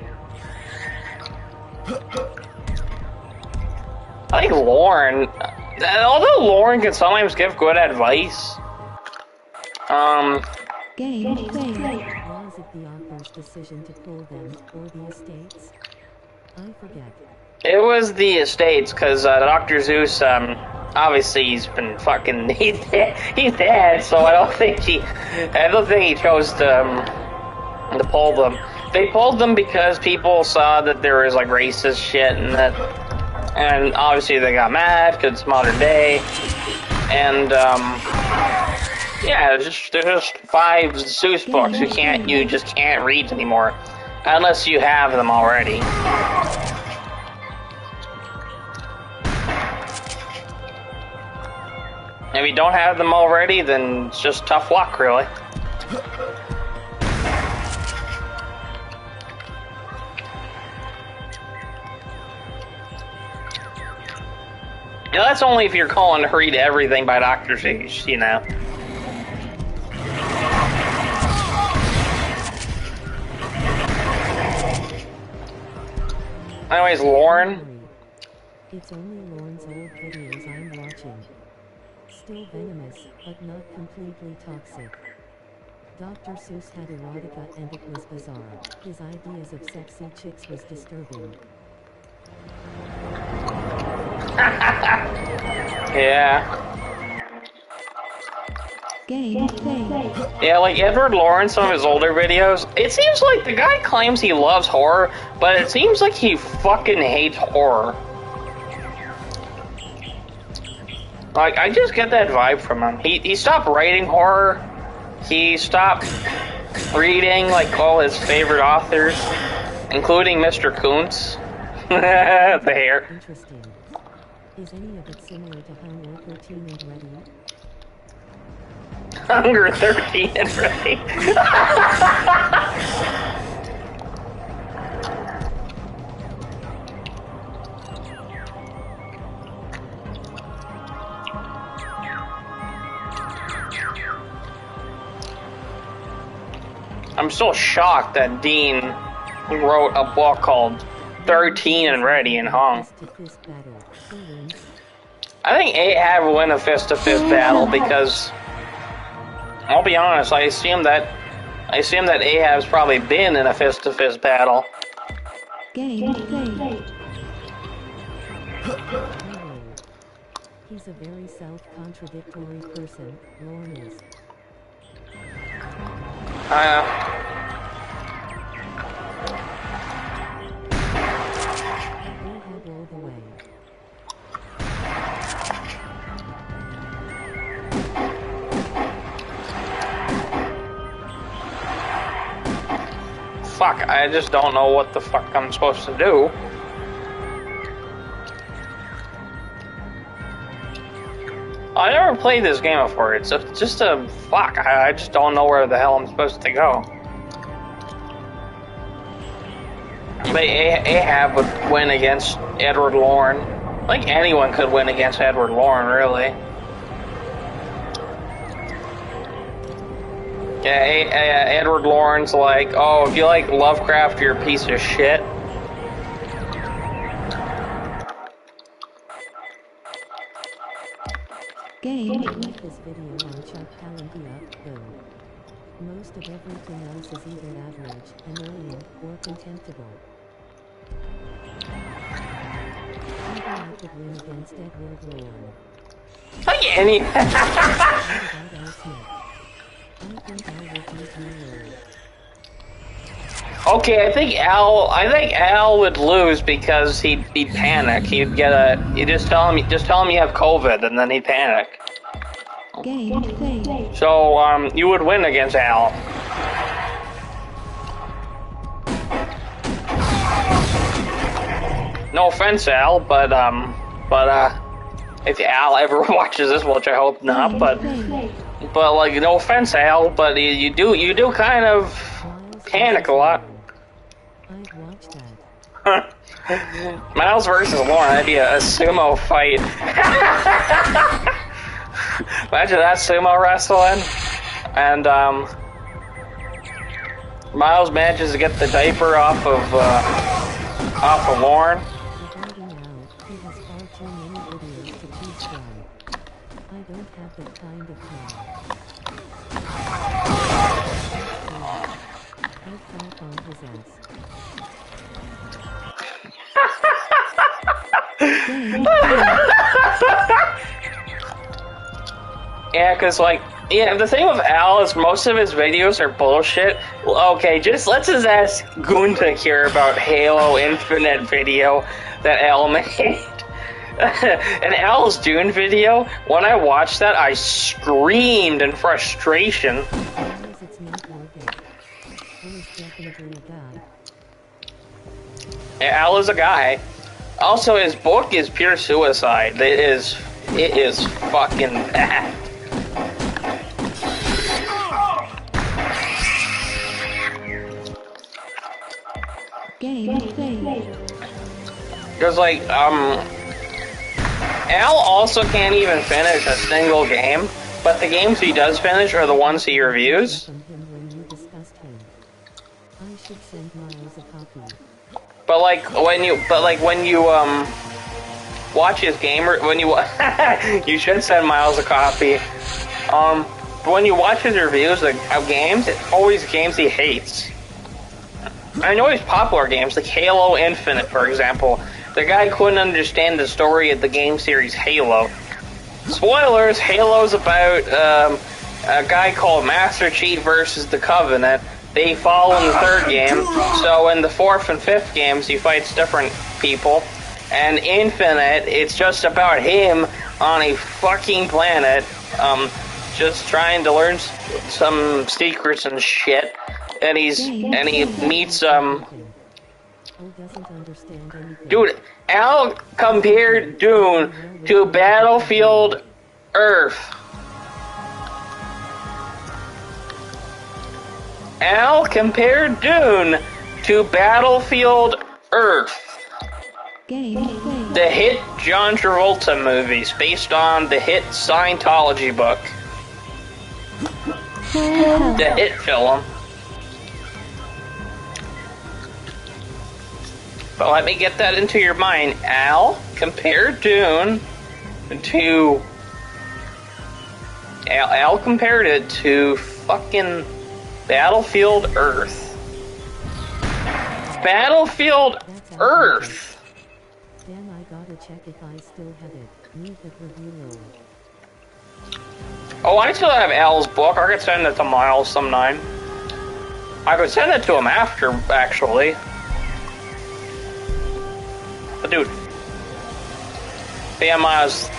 I think Lorne. Although Lorne can sometimes give good advice. Was it the author's decision to pull them, or the estates? I forget. It was the estates, because Dr. Seuss, obviously he's been fucking, he's dead, so I don't think he chose to pull them. They pulled them because people saw that there was like racist shit and obviously they got mad because it's modern day, and yeah, there's just 5 Seuss books you just can't read anymore unless you have them already. If you don't have them already, then it's just tough luck, really. Now, that's only if you're calling to read everything by Dr. Seuss, you know. Anyways, Lorne. It's only Lorne's old videos I'm watching. Still venomous, but not completely toxic. Dr. Seuss had erotica and it was bizarre. His ideas of sexy chicks was disturbing. Yeah. Yeah, like Edward Lorne, some of his older videos, it seems like the guy claims he loves horror, but it seems like he fucking hates horror. Like, I just get that vibe from him. He stopped writing horror. He stopped reading, like, all his favorite authors, including Mr. Kuntz. The hair. Interesting. Is any of it similar to Hunger 13 and Ready? Hunger 13 and Ready. I'm still shocked that Dean wrote a book called 13 and ready and hung. I think Ahab will win a fist-to-fist battle because, I'll be honest, I assume that Ahab's probably been in a fist-to-fist battle. Game played. He's a very self-contradictory person, Lorne is. Ahab all the way. Fuck, I just don't know what the fuck I'm supposed to do. I never played this game before. It's just a fuck. I just don't know where the hell I'm supposed to go. But Ahab would win against Edward Lorne. I think anyone could win against Edward Lorne, really. Yeah, Edward Lorne's like, oh, if you like Lovecraft, you're a piece of shit. Game. Leave this video on Chuck Palahniuk, though. Most of everything else is either average, annoying, or contemptible. Maybe I could win against Edward Lorne. Like any. What about Al Smith? I think Al would beat me low. Okay, I think Al would lose because he'd panic. He'd get you just tell him you have COVID and then he'd panic. Game played. So you would win against Al. No offense, Al, but if Al ever watches this, which I hope not, but like no offense, Al, but you do kind of panic a lot. I'd watch that. Miles versus Lorne, that'd be a sumo fight. Imagine that, sumo wrestling. And Miles manages to get the diaper off of Lorne. Regarding Al, he has far too many videos to choose from. I don't have that kind of time. I'd stomp on his ass. Yeah, cause like, yeah, the thing with Al is most of his videos are bullshit. Well, okay, just let's just ask Gunta here about Halo Infinite video that Al made. And Al's Dune video, when I watched that, I screamed in frustration. Realize it's not working. Al is definitely a guy. Yeah, Al is a guy. Also, his book is pure suicide. It is fucking bad. Game played. Because, like, Al also can't even finish a single game, but the games he does finish are the ones he reviews. From him when you discussed him. I should send Miles a copy. But when you watch his game, you should send Miles a copy. But when you watch his reviews of games, it's always games he hates. I know he's popular games, like Halo Infinite, for example. The guy couldn't understand the story of the game series Halo. Spoilers, Halo's about a guy called Master Chief versus the Covenant. They fall in the third game, so in the fourth and fifth games he fights different people. And Infinite, it's just about him on a fucking planet, just trying to learn some secrets and shit. And he meets Al doesn't understand anything. dude, Al compared Dune to Battlefield Earth. Al compared Dune to Battlefield Earth. Game played. The hit John Travolta movies based on the hit Scientology book. The hit film. But let me get that into your mind. Al compared Dune to... Al compared it to fucking Battlefield Earth. Battlefield Earth! Damn, I gotta check if I still have it. Leave it review low. Oh, I still have Al's book. I could send it to Miles sometime. I could send it to him after, actually. But dude, Miles,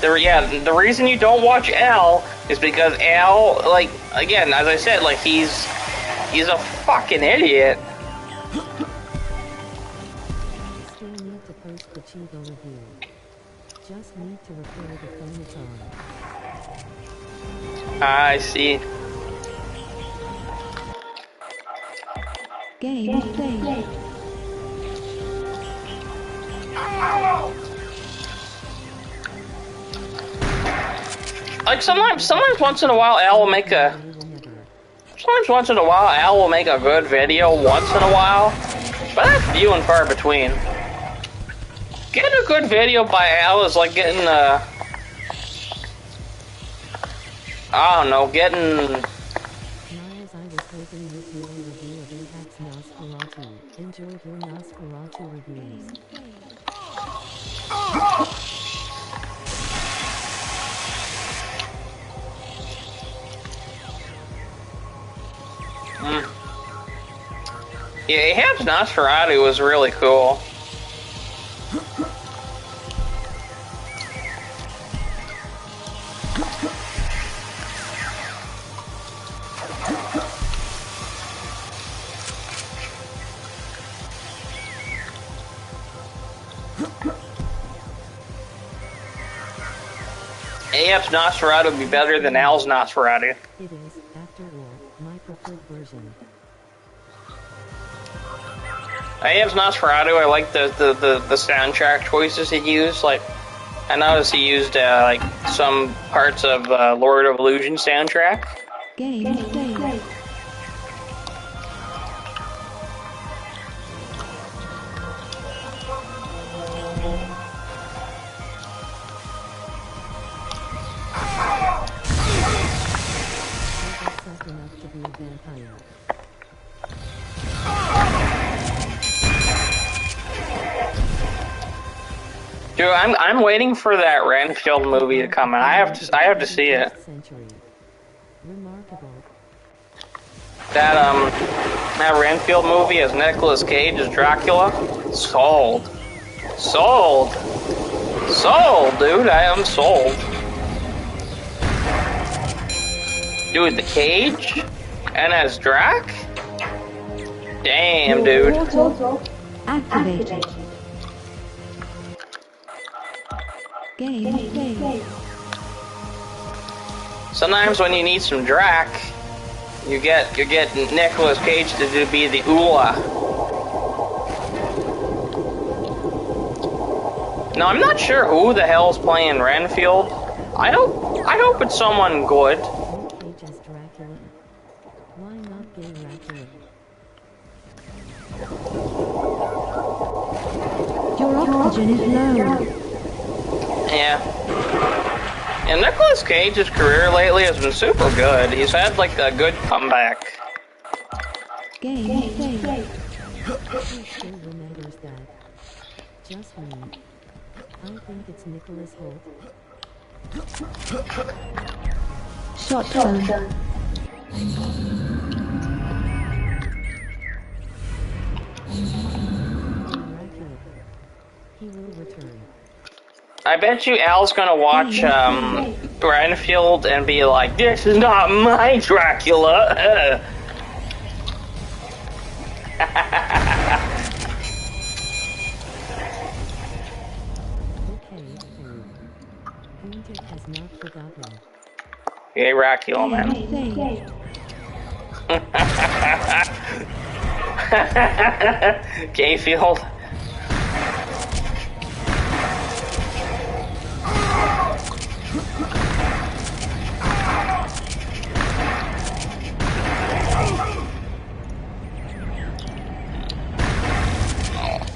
the reason you don't watch Al is because Al, like, again, as I said, like, he's a fucking idiot. Still need to post the Chivo review. Just need to repair the phone it's on. I see. Game played. Like sometimes once in a while Al will make a good video once in a while, but that's few and far between. Getting a good video by Al is like getting I don't know, getting... Miles, I was hoping you'd do a review of Apex Nosferatu. Enjoyed your Nosferatu reviews. Yeah, Ahab's Nosferatu was really cool. Ahab's Nosferatu would be better than Al's Nosferatu. It is, after all, my preferred version. Ahab's Nosferatu, I like the soundtrack choices he used. Like, I noticed he used like some parts of Lord of Illusion soundtrack. Game played. Suck enough to be a vampire. Dude, I'm waiting for that Renfield movie to come out. I have to see it. Century. Remarkable. That Renfield movie as Nicolas Cage as Dracula. Sold, dude. I am sold. Dude, the Cage and as Drac. Damn, dude. Activated. Game played. Sometimes when you need some Drac, you get Nicolas Cage to be the Ula. Now I'm not sure who the hell's playing Renfield. I hope it's someone good. Cage as Dracula. Why not gay Dracula? Your oxygen is low. Yeah. And Nicolas Cage's career lately has been super good. He's had like a good comeback. Game played. Who still remembers that? Just me. I think it's Nicholas Hoult. Shotgun. Dracula. He will return. I bet you Al's gonna watch Renfield and be like, "This is not my Dracula." Okay, food. Boontic has not forgotten. Hey, Dracula, man. Gayfield.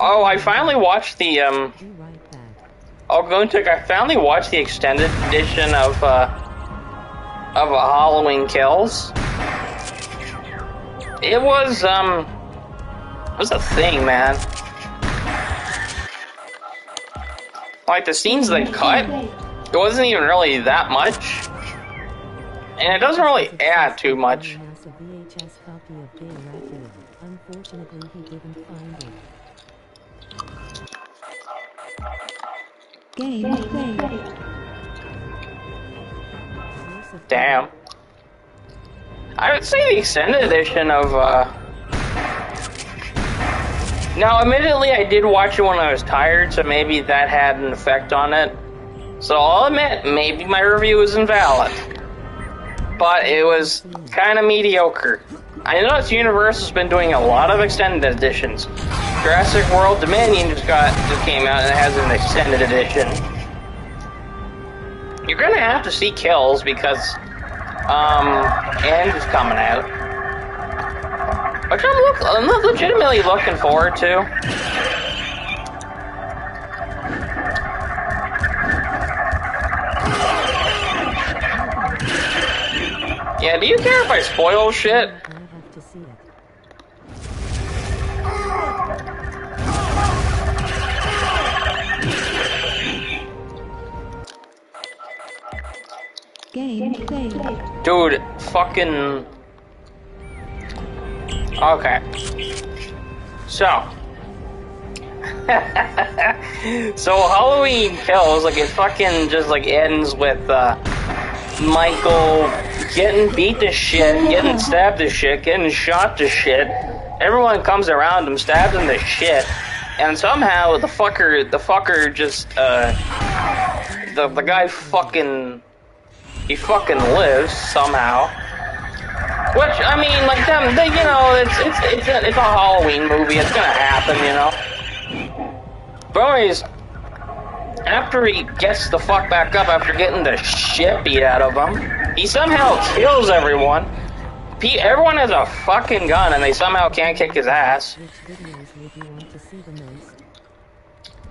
Oh, I I finally watched the, Be right back. I finally watched the extended edition of Halloween Kills. It was a thing, man. Like, the scenes they cut, it wasn't even really that much. And it doesn't really add too much. A VHS copy of Gay Racket. Unfortunately, he didn't find it. Gameplay. Damn. I would say the extended edition of, Now, admittedly, I did watch it when I was tired, so maybe that had an effect on it. So I'll admit, maybe my review is invalid. But it was kind of mediocre. I noticed Universal's been doing a lot of extended editions. Jurassic World Dominion just came out and it has an extended edition. You're gonna have to see Kills because End is coming out, which I'm legitimately looking forward to. Yeah, do you care if I spoil shit? I have to see it. Gameplay. Dude, fucking... Okay. So. So Halloween Kills, like, it fucking just, like, ends with, Michael getting beat to shit, getting stabbed to shit, getting shot to shit. Everyone comes around him, stabs him to shit. And somehow the fucker just, the guy fucking... He fucking lives somehow, which I mean, like them, you know, it's a Halloween movie. It's gonna happen, you know. But anyways, after he gets the fuck back up after getting the shit beat out of him, he somehow kills everyone. Everyone has a fucking gun, and they somehow can't kick his ass. Which videos would you want to see the most?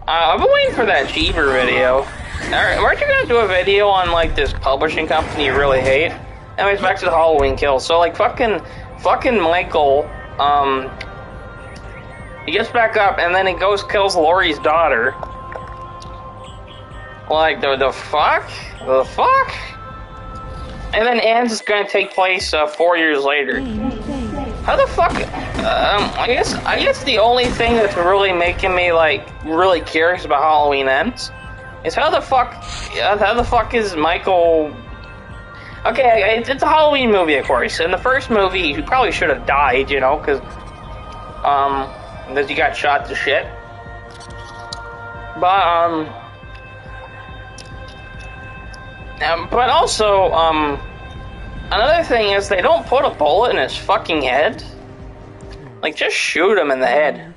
I've been waiting for that Jeeber video. Weren't you gonna do a video on, like, this publishing company you really hate? Anyways, back to the Halloween Kills. So, like, fucking Michael, he gets back up, and then he kills Laurie's daughter. Like, the fuck? The fuck? And then End's is gonna take place, 4 years later. How the fuck? I guess the only thing that's really making me, like, really curious about Halloween Ends is how the fuck is Michael... Okay, it's a Halloween movie, of course. In the first movie, he probably should have died, you know, because he got shot to shit. But also, another thing is they don't put a bullet in his fucking head. Like, just shoot him in the head.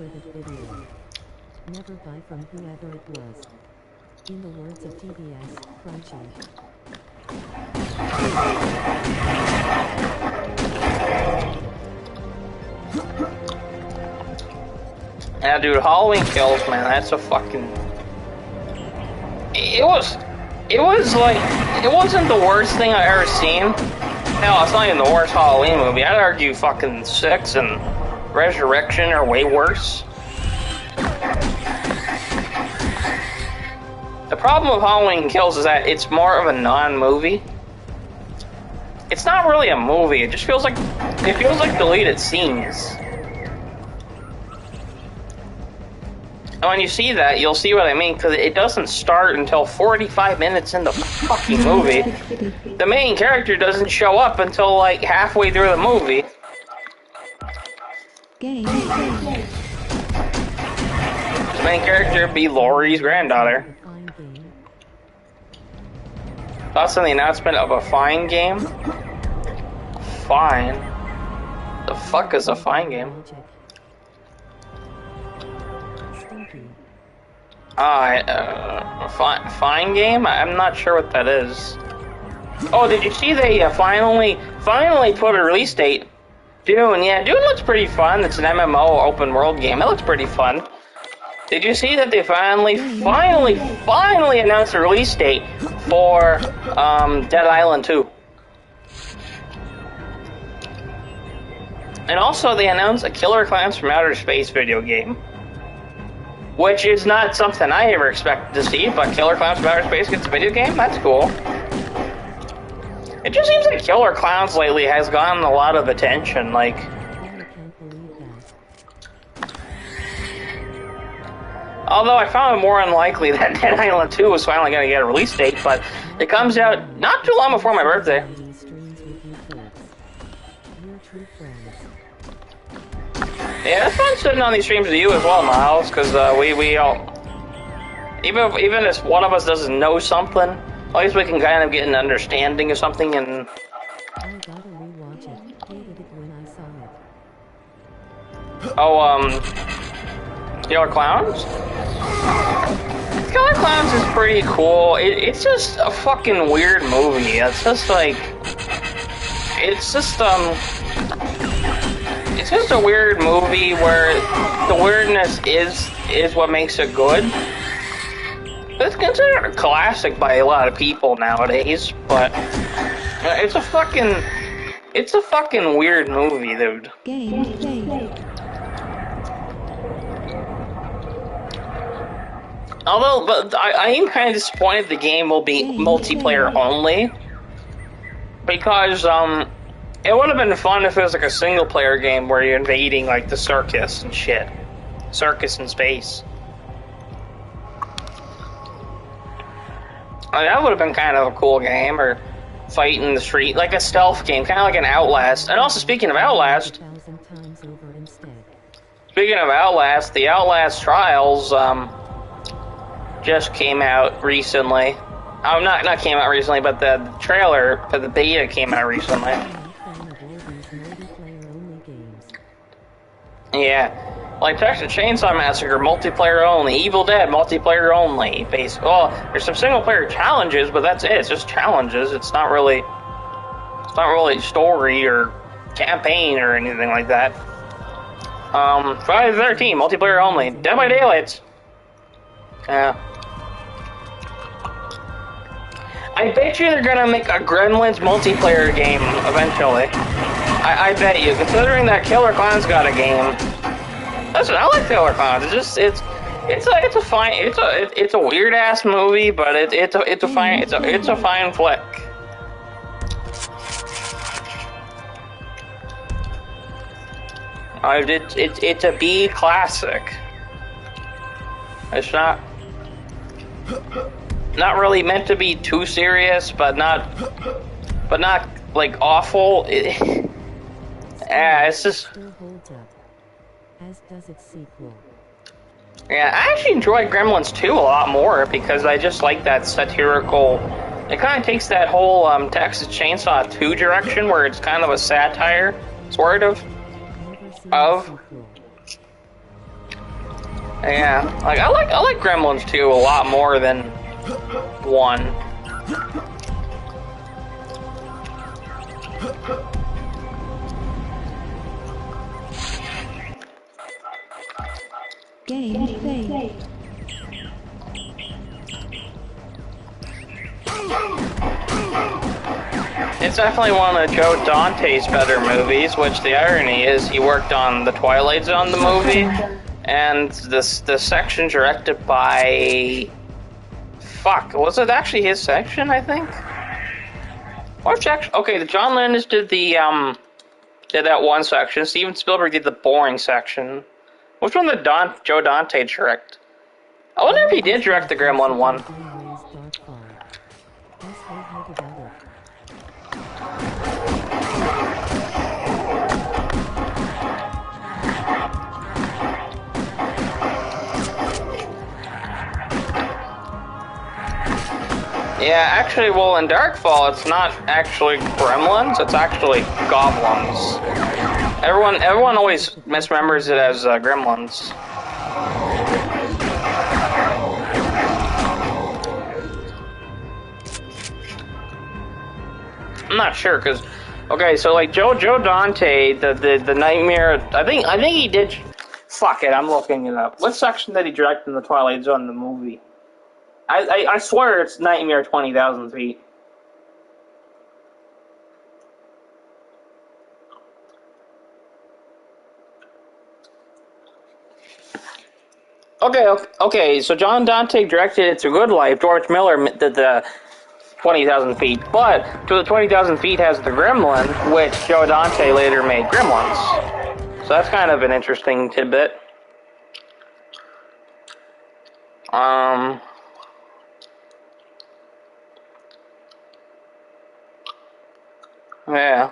Never buy from whoever it was. In the words of TBS, crunchy. Yeah, dude, Halloween Kills, man, that's a fucking... It wasn't the worst thing I've ever seen. Hell, it's not even the worst Halloween movie. I'd argue fucking 6 and Resurrection are way worse. The problem with Halloween Kills is that it's more of a non-movie. It's not really a movie. It just feels like deleted scenes. And when you see that, you'll see what I mean, because it doesn't start until 45 minutes in the fucking movie. The main character doesn't show up until, like, halfway through the movie. Game. The main character be Laurie's granddaughter. Thoughts on the announcement of a Fine game? Fine? The fuck is a Fine game? Fine game? I'm not sure what that is. Oh, did you see they finally put a release date? Dune, yeah, Dune looks pretty fun. It's an MMO open world game. It looks pretty fun. Did you see that they finally announced a release date for Dead Island 2? And also they announced a Killer Clowns from Outer Space video game. Which is not something I ever expected to see, but Killer Clowns from Outer Space gets a video game? That's cool. It just seems like Killer Clowns lately has gotten a lot of attention, like... Although I found it more unlikely that Dead Island 2 was finally going to get a release date, but it comes out not too long before my birthday. Yeah, it's fun sitting on these streams with you as well, Miles, because we all... Even if one of us doesn't know something, at least we can kind of get an understanding of something and... I gotta rewatch it. Hated it when I saw it. Oh, Killer Clowns? Killer Clowns is pretty cool. It's just a fucking weird movie. It's just like... It's just a weird movie where the weirdness is what makes it good. It's considered a classic by a lot of people nowadays, but it's a fucking weird movie, dude. Although, but I am kind of disappointed the game will be multiplayer only, because it would have been fun if it was like a single player game where you're invading like the circus and shit. Circus in space. I mean, that would have been kind of a cool game, or fight in the street, like a stealth game, kind of like an Outlast. And also, speaking of Outlast, the Outlast Trials just came out recently. Oh, not came out recently, but the trailer for the beta came out recently. Yeah, like Texas Chainsaw Massacre, multiplayer only. Evil Dead, multiplayer only. Well, there's some single player challenges, but that's it. It's just challenges. It's not really story or campaign or anything like that. Friday the 13th, multiplayer only. Dead by Daylight. Yeah. I bet you they're gonna make a Gremlins multiplayer game eventually. I bet you, considering that Killer Clowns got a game. Listen, I like Killer Clowns. It's a weird ass movie, but it's a fine flick. It's a B classic. It's not really meant to be too serious, but not like awful. Yeah, it's just. Still holds up, as does its sequel. Yeah, I actually enjoy Gremlins 2 a lot more because I just like that satirical. It kind of takes that whole Texas Chainsaw 2 direction where it's kind of a satire, sort of. Yeah, like I like Gremlins 2 a lot more than 1. Gameplay. It's definitely one of Joe Dante's better movies, which the irony is he worked on the Twilight Zone, the movie, and the section directed by... Fuck, was it actually his section, I think? Okay, the John Landis did the, did that one section, Steven Spielberg did the boring section. Which one did Joe Dante direct? I wonder if he did direct the Gremlin one. Yeah, actually, well, in Darkfall, it's not actually gremlins, it's actually goblins. Everyone always misremembers it as gremlins. I'm not sure, because... Okay, so, like, Joe Dante, the Nightmare... I think he did Fuck it, I'm looking it up. What section did he direct in the Twilight Zone, the movie? I swear it's Nightmare 20,000 Feet. Okay, so John Dante directed It's a Good Life, George Miller did the 20,000 Feet, but to the 20,000 Feet has The Gremlin, which Joe Dante later made Gremlins. So that's kind of an interesting tidbit. Yeah.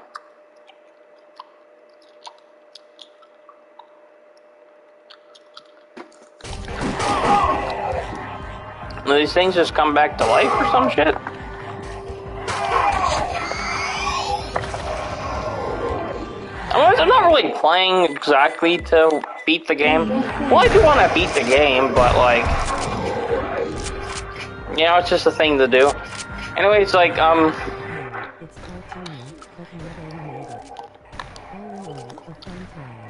Do these things just come back to life or some shit? I'm not really playing exactly to beat the game. Well, I do want to beat the game, but like, you know, it's just a thing to do. Anyway, it's like, It's cartoony, but not animated. All in all, a fun time.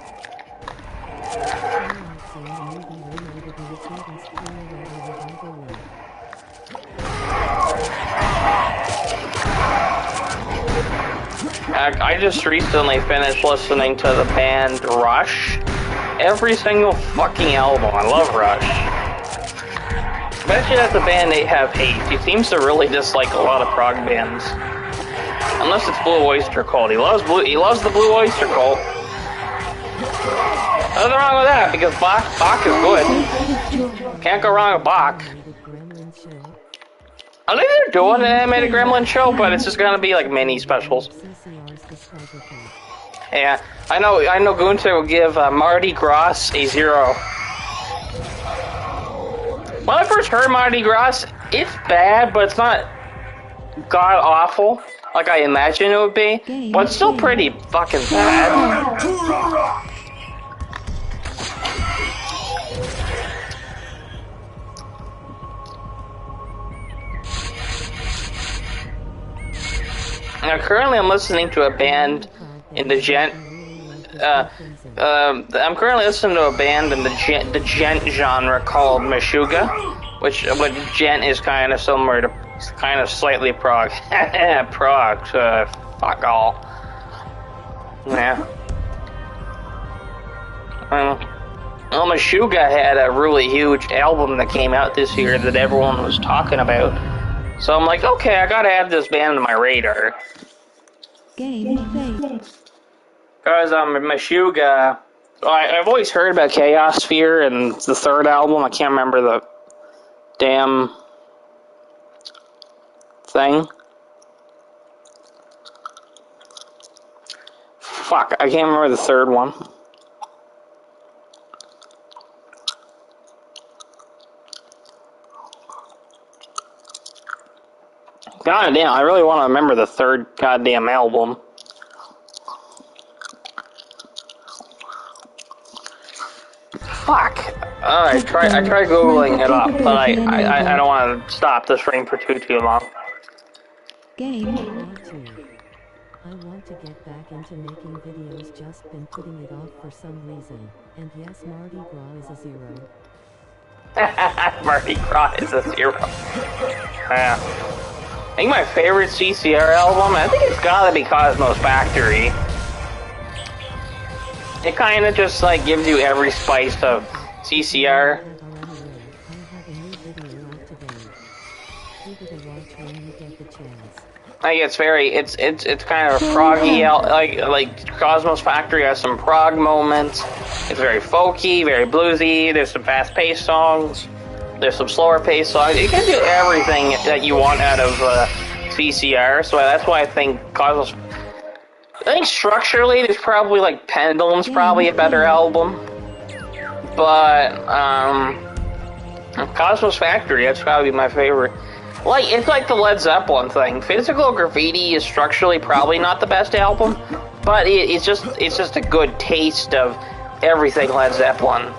Twilight Zone movie reminded me of David's Colorado Revival Link. I just recently finished listening to the band Rush. Every single fucking album. I love Rush. Especially as a band they have hate. He seems to really dislike a lot of prog bands. Unless it's Blue Oyster Cult. He loves the Blue Oyster Cult. Nothing wrong with that, because Bach is good. Can't go wrong with Bach. I think they're doing an animated Gremlin show, but it's just gonna be like mini specials. Yeah, I know Gunther will give Mardi Gras a 0. When I first heard Mardi Gras, it's bad, but it's not god awful like I imagined it would be. But it's still pretty fucking bad. Now, currently I'm listening to a band in the gent. I'm currently listening to a band in the gent genre called Meshuggah, which gent is kind of similar to, kind of slightly prog. Prog, fuck all. Yeah. Well, Meshuggah had a really huge album that came out this year that everyone was talking about. So I'm like, okay, I gotta add this band to my radar. Game. Because Meshuggah, I've always heard about Chaosphere and the third album. I can't remember the damn thing. Fuck, I can't remember the third one. God damn, I really want to remember the third goddamn album. Fuck. I tried googling it up, but I don't want to stop the stream for too long. Game. I want to get back into making videos, just been putting it off for some reason. And yes, Mardi Gras is a 0. Mardi Gras is a 0. Yeah. I think my favorite CCR album, I think it's gotta be Cosmos Factory. It kind of just like gives you every spice of CCR. Like it's kind of proggy, like Cosmos Factory has some prog moments. It's very folky, very bluesy. There's some fast-paced songs. There's some slower-paced songs. You can do everything that you want out of CCR. So that's why I think Cosmos. I think structurally, there's probably like Pendulum's probably a better album, but Cosmos Factory, that's probably my favorite. Like it's like the Led Zeppelin thing. Physical Graffiti is structurally probably not the best album, but it's just a good taste of everything Led Zeppelin.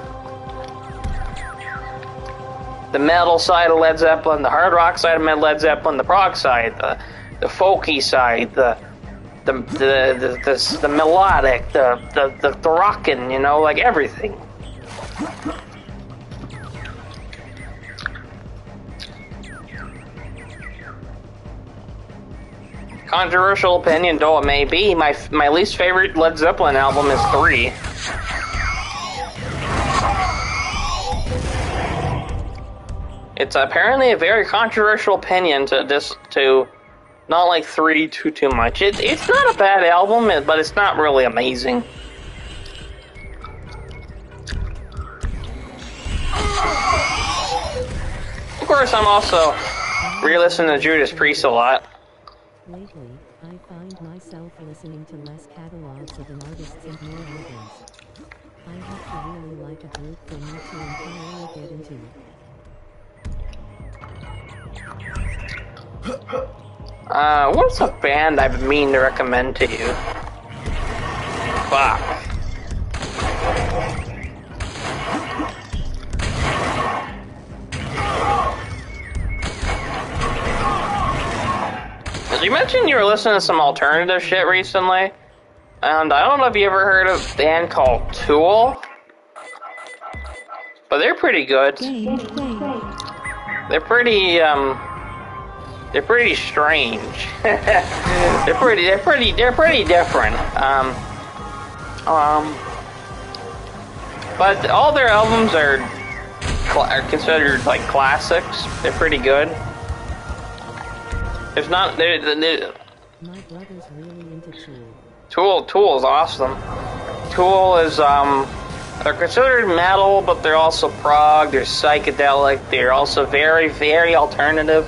The metal side of Led Zeppelin, the hard rock side of Led Zeppelin, the prog side, the folky side, the melodic, the rockin', you know, like everything. Controversial opinion though it may be, my least favorite Led Zeppelin album is 3. It's apparently a very controversial opinion to not like 3 too much. It's not a bad album, but it's not really amazing. Of course, I'm also re-listening to Judas Priest a lot. Lately, I find myself listening to less catalogs of an artist and more albums. I have to really like a group for me to entirely get into. What's a band I've been meaning to recommend to you? Fuck. You mentioned you were listening to some alternative shit recently, and I don't know if you ever heard of a band called Tool, but they're pretty good. They're pretty strange. they're pretty different. But all their albums are considered like classics. They're pretty good. There's not. My brother's really into Tool. Tool is awesome. Tool is they're considered metal, but they're also prog. They're psychedelic. They're also very alternative.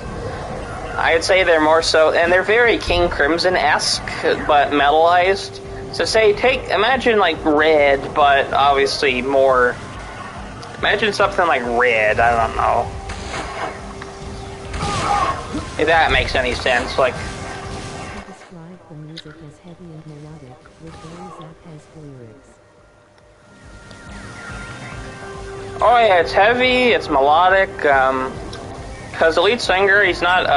I'd say they're more so, and they're very King Crimson-esque, but metalized. So imagine like Red, but obviously more. Imagine something like Red. I don't know. If that makes any sense, like. He described the music as heavy and melodic, with very Zappa-esque lyrics. Oh yeah, it's heavy, it's melodic, cause the lead singer, he's not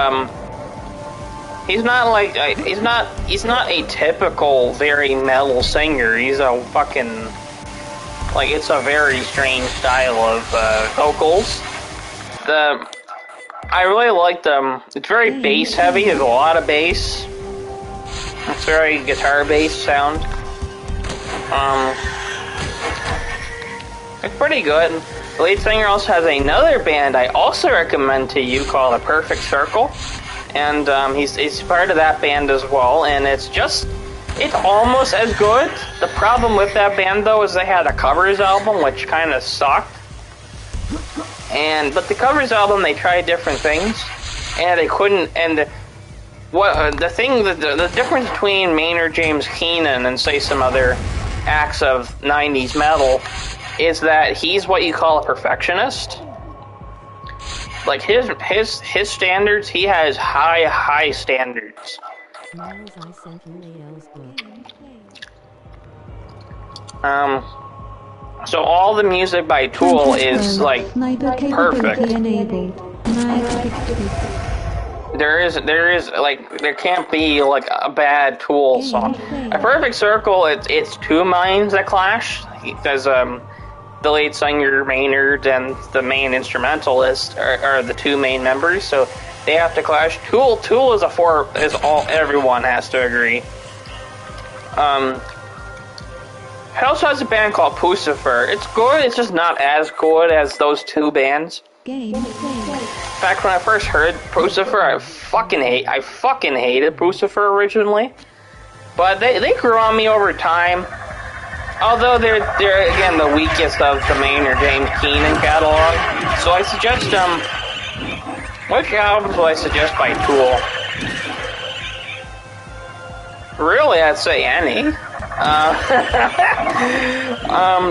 a typical very metal singer. He's a fucking, like, it's a very strange style of, vocals. I really like them. It's very bass heavy. There's a lot of bass. It's very guitar bass sound. It's pretty good. The lead singer also has another band I also recommend to you called The Perfect Circle, and he's part of that band as well. And it's almost as good. The problem with that band though is they had a covers album which kind of sucked. But the covers album, they tried different things, and they couldn't. And the difference between Maynard James Keenan and say some other acts of '90s metal is that he's what you call a perfectionist. Like his standards, he has high standards. Miles, I sent you AL's book. So all the music by Tool is like perfect. There can't be like a bad Tool song. A Perfect Circle, it's two minds that clash, because the lead singer Maynard and the main instrumentalist are the two main members, so they have to clash. Tool is everyone has to agree. It also has a band called Pucifer. It's good, it's just not as good as those two bands. In fact, when I first heard Pucifer, I fucking hated Pucifer originally. But they grew on me over time. Although they're again the weakest of the Maynard James Keenan catalog. So I suggest which albums will I suggest by Tool? Really, I'd say any.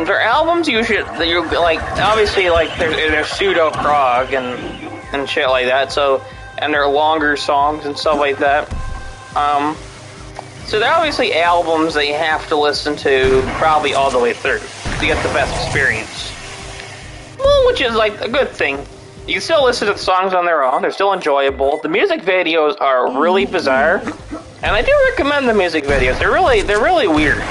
Their albums usually, obviously, like, they're pseudo prog and shit like that, so, and they're longer songs and stuff like that. So they're obviously albums that you have to listen to probably all the way through to get the best experience. Well, which is like a good thing. You can still listen to the songs on their own, they're still enjoyable. The music videos are really bizarre. And I do recommend the music videos. They're really weird.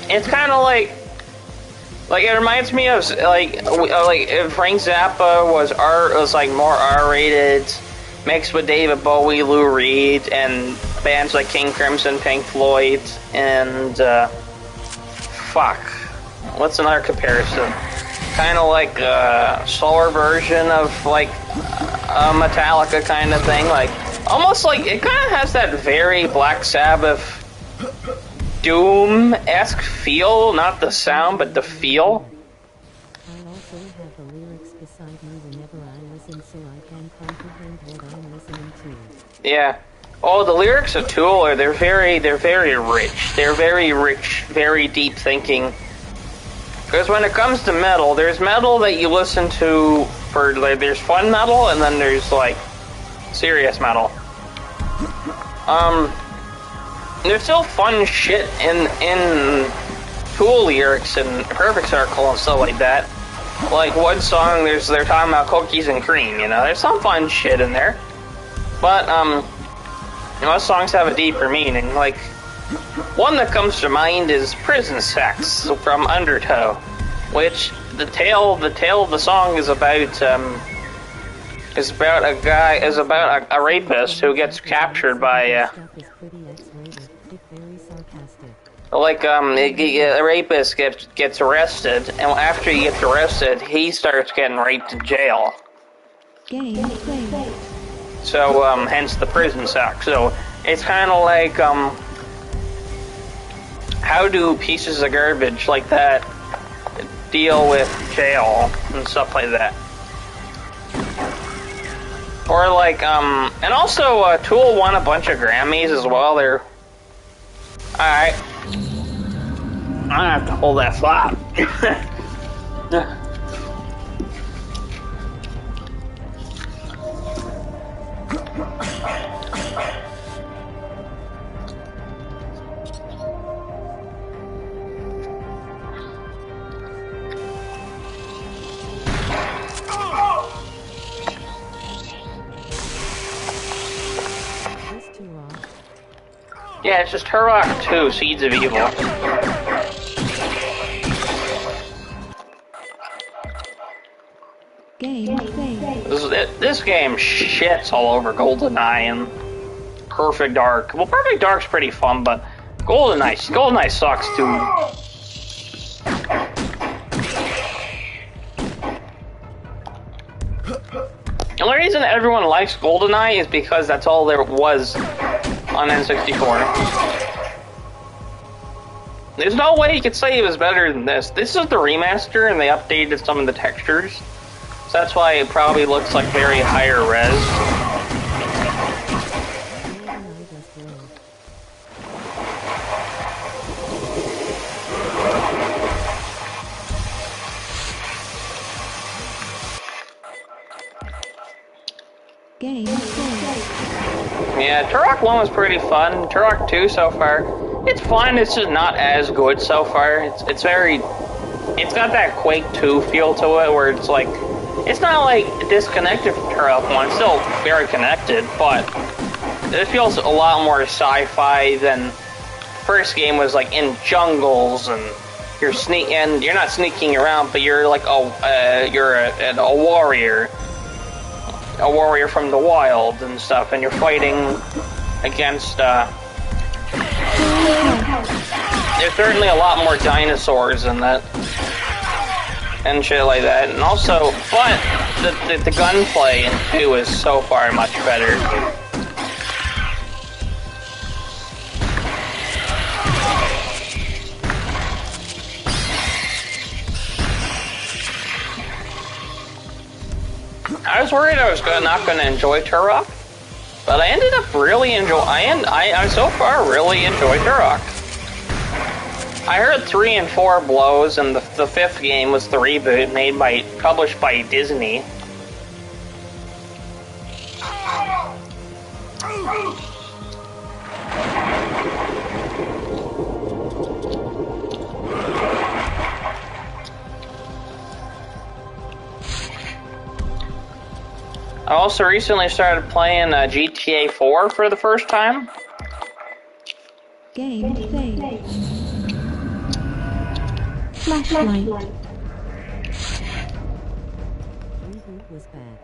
it's kind of like it reminds me of like if Frank Zappa was like more R-rated, mixed with David Bowie, Lou Reed, and bands like King Crimson, Pink Floyd, and fuck, what's another comparison? Kind of like a slower version of like a Metallica kind of thing, like almost like it kind of has that very Black Sabbath Doom-esque feel, not the sound, but the feel. I also have the lyrics beside me whenever I listen so I can comprehend what I'm listening to. Yeah. Oh, the lyrics of Tool they're very rich. They're very rich, very deep thinking. Because when it comes to metal, there's metal that you listen to for, like, there's fun metal, and then there's, like, serious metal. There's still fun shit in Tool lyrics and Perfect Circle and stuff like that. Like, one song, they're talking about cookies and cream, you know? There's some fun shit in there. But, most songs have a deeper meaning. Like, one that comes to mind is Prison Sex from Undertow, which the tale of the song is about a rapist who gets captured by a rapist gets arrested, and after he gets arrested, he starts getting raped in jail. So hence the prison sex. So it's kind of like how do pieces of garbage like that deal with jail and stuff like that? Or like, and also Tool won a bunch of Grammys as well. They're alright. I'm gonna have to hold that flap. Yeah, it's just Turok 2, Seeds of Evil. This game shits all over GoldenEye and Perfect Dark. Well, Perfect Dark's pretty fun, but GoldenEye sucks too. The only reason everyone likes GoldenEye is because that's all there was on N64. There's no way you could say it was better than this. This is the remaster, and they updated some of the textures. So that's why it probably looks like very higher res. Yeah, Turok 1 was pretty fun. Turok 2 so far, it's fun, it's just not as good so far. It's got that Quake 2 feel to it, where it's like, it's not like disconnected from Turok 1, it's still very connected, but it feels a lot more sci-fi than first game was, like in jungles, and you're not sneaking around, but you're like you're a warrior. A warrior from the wild and stuff, and you're fighting against, there's certainly a lot more dinosaurs in that, and shit like that, and also, but the gunplay in 2 is so far much better. I was worried I was not going to enjoy Turok, but I ended up really I so far really enjoy Turok. I heard 3 and 4 blows, and the 5th game was the reboot published by Disney. I also recently started playing GTA 4 for the first time. Flashlight. Reboot was bad.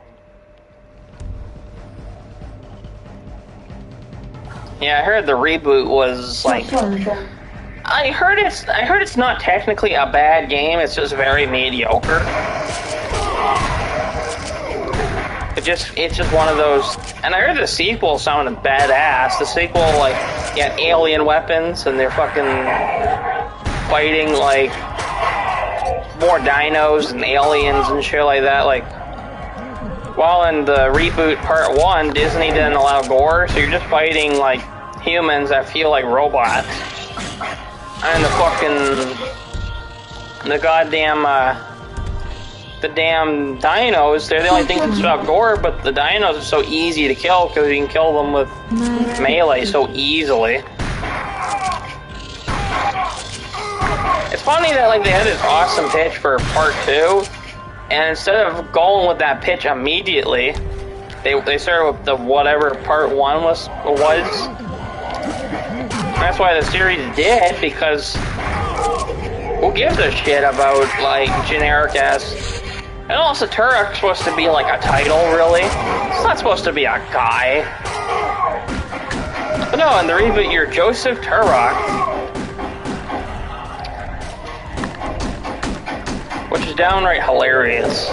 Yeah, I heard the reboot was like. I heard it's not technically a bad game. It's just very mediocre. It's just one of those. And I heard the sequel sounded badass. The sequel, like, you had alien weapons and they're fucking fighting like more dinos and aliens and shit like that. Like, while in the reboot part 1, Disney didn't allow gore, so you're just fighting like humans that feel like robots. And the damn dinos, they're the only things that stop gore, but the dinos are so easy to kill because you can kill them with melee so easily. It's funny that like they had this awesome pitch for part 2, and instead of going with that pitch immediately, they started with the whatever part 1 was. That's why the series did, because who gives a shit about like generic ass. And also Turok's supposed to be like a title, really. It's not supposed to be a guy. But no, in the reboot you're Joseph Turok, which is downright hilarious.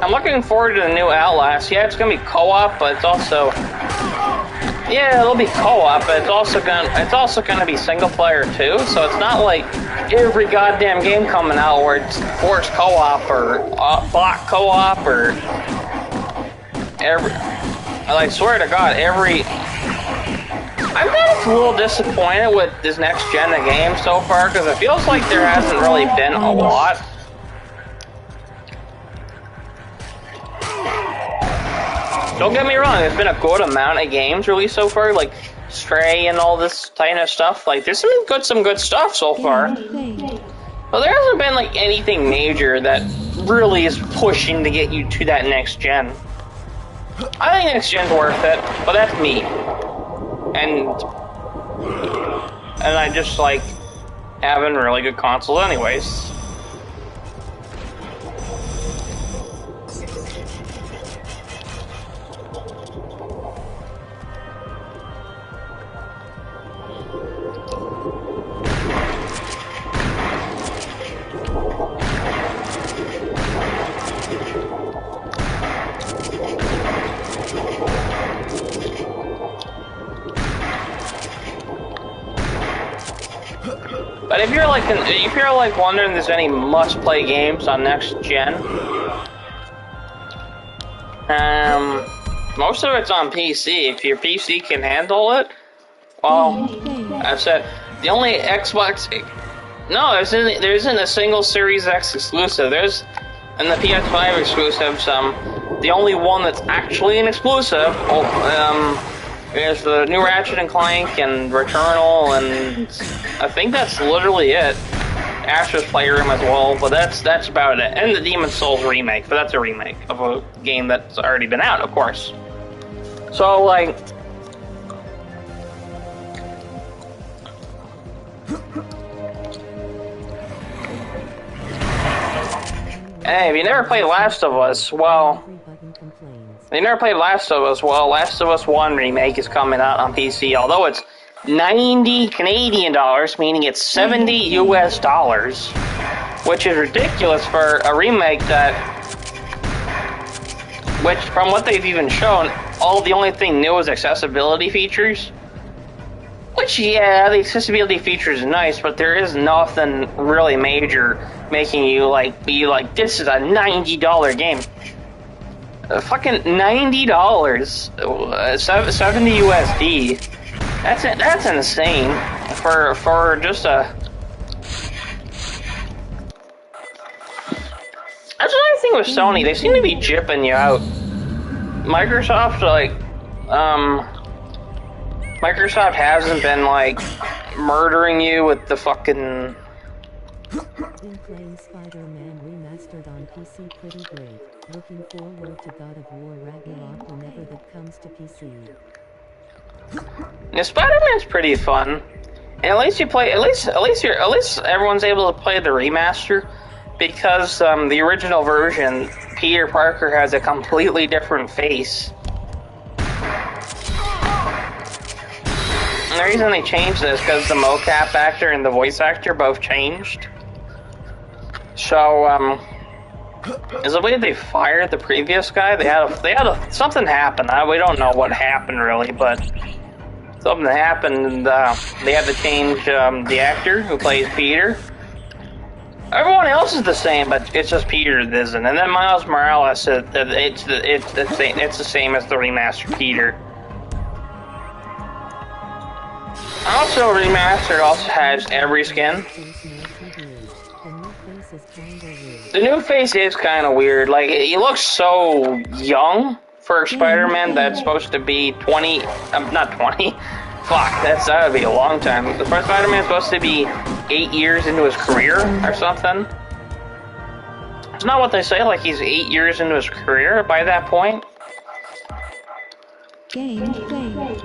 I'm looking forward to the new Outlast. Yeah, it's gonna be co-op, but it's also it'll be co-op, but it's also gonna be single player too. So it's not like every goddamn game coming out where it's forced co-op or bot co-op or every. I swear to God, every. I'm kind of a little disappointed with this next gen of games so far because it feels like there hasn't really been a lot. Don't get me wrong, there's been a good amount of games released so far, like Stray and all this kind of stuff. Like, there's some good stuff so far. But there hasn't been, like, anything major that really is pushing to get you to that next gen. I think next gen's worth it, but that's me. And I just, like, having really good consoles anyways. But if you're like wondering if there's any must-play games on next gen, most of it's on PC. If your PC can handle it, well, I've said the only Xbox. No, there isn't a single Series X exclusive. There's and the PS5 exclusives. The only one that's actually an exclusive. There's the new Ratchet and Clank and Returnal, and I think that's literally it. Astro's Playroom as well, but that's about it. And the Demon's Souls remake, but that's a remake of a game that's already been out, of course. So, like... Hey, if you never played Last of Us, well... If you never played Last of Us, well, Last of Us 1 remake is coming out on PC, although it's 90 Canadian dollars, meaning it's 70 US dollars, which is ridiculous for a remake which, from what they've even shown, the only thing new is accessibility features. Which, yeah, the accessibility features are nice, but there is nothing really major making you, be like, this is a $90 game. Fucking $90, 70 USD. That's insane for just a. That's another thing with Sony. They seem to be jipping you out. Microsoft, Microsoft hasn't been, like, murdering you with the fucking... Been playing Spider-Man Remastered on PC pretty great. Looking forward to God of War Ragnarok whenever that comes to PC. Yeah, Spider-Man's pretty fun. And at least you play, at least everyone's able to play the remaster, because the original version, Peter Parker has a completely different face. And the reason they changed this is because the mocap actor and the voice actor both changed. So, is the way they fired the previous guy? Something happened. We don't know what happened really, but something happened, and they had to change the actor who plays Peter. Everyone else is the same, but it's just Peter that isn't. And then Miles Morales, it's the same as the remastered Peter. Also, remastered also has every skin. The new face is kind of weird. Like, he looks so young for Spider-Man that's supposed to be 20. Not 20. Fuck, that's gotta be a long time. The first Spider-Man's supposed to be 8 years into his career or something. It's not what they say, like he's 8 years into his career by that point. Game played.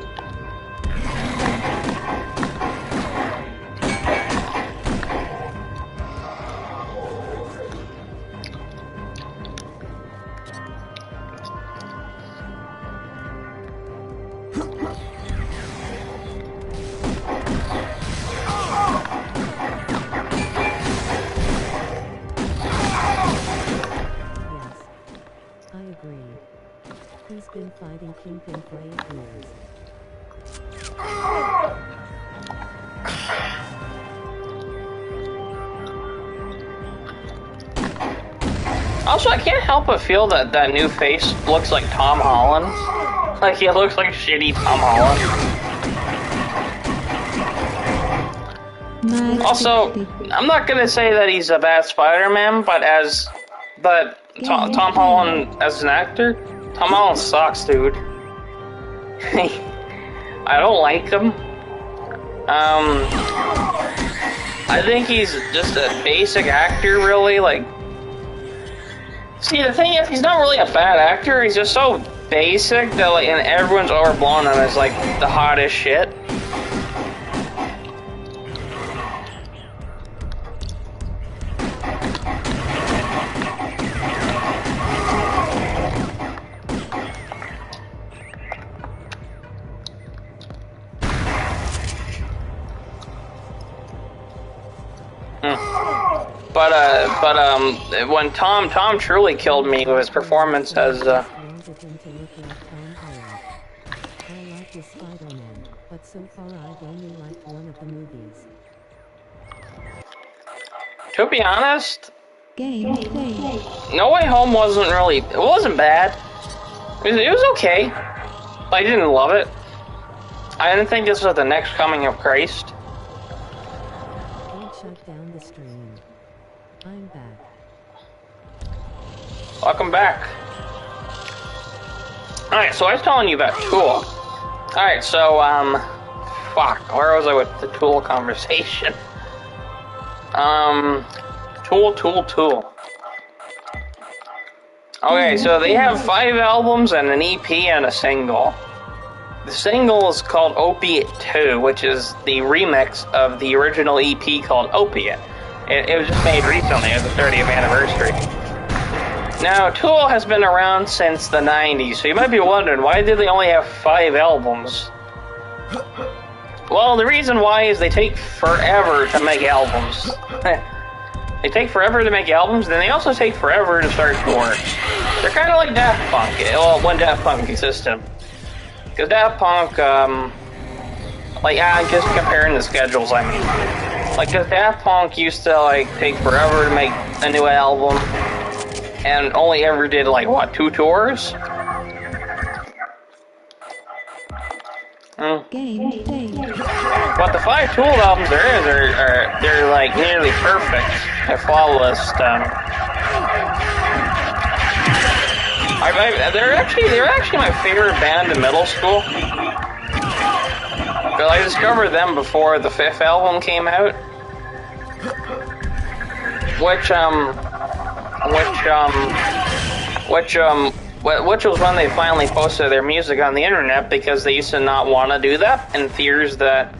He's been fighting Kingpin for 8 years. Also, I can't help but feel that that new face looks like Tom Holland. Like, he looks like shitty Tom Holland. Also, I'm not gonna say that he's a bad Spider-Man, but Tom Holland as an actor, Tom Holland sucks, dude. I don't like him. I think he's just a basic actor, really. Like, see, the thing is, he's not really a bad actor. He's just so basic that, like, and everyone's overblown him as like the hottest shit. But when Tom truly killed me with his performance as I like his Spider-Man, but so far I've only liked one of the movies. To be honest, Game played. No Way Home wasn't bad. It was okay. I didn't love it. I didn't think this was the next coming of Christ. Don't shut down the stream. I'm back. Welcome back. Alright, so I was telling you about Tool. Alright, so, fuck, where was I with the Tool conversation? Tool. Okay, so they have 5 albums and an EP and a single. The single is called Opiate 2, which is the remix of the original EP called Opiate. It was just made recently, it was the 30th anniversary. Now, Tool has been around since the 90s, so you might be wondering, why did they only have 5 albums? Well, the reason why is they take forever to make albums. They take forever to make albums, then they also take forever to start touring. They're kind of like Daft Punk, well, when Daft Punk existed. Because Daft Punk, like, just comparing the schedules, I mean. Like, because Daft Punk used to, like, take forever to make a new album, and only ever did, like, what, 2 tours? Game played. But the 5 Tool albums there is, they're, like, nearly perfect. They're flawless, they're actually my favorite band in middle school. But I discovered them before the 5th album came out. Which was when they finally posted their music on the internet, because they used to not want to do that in fears that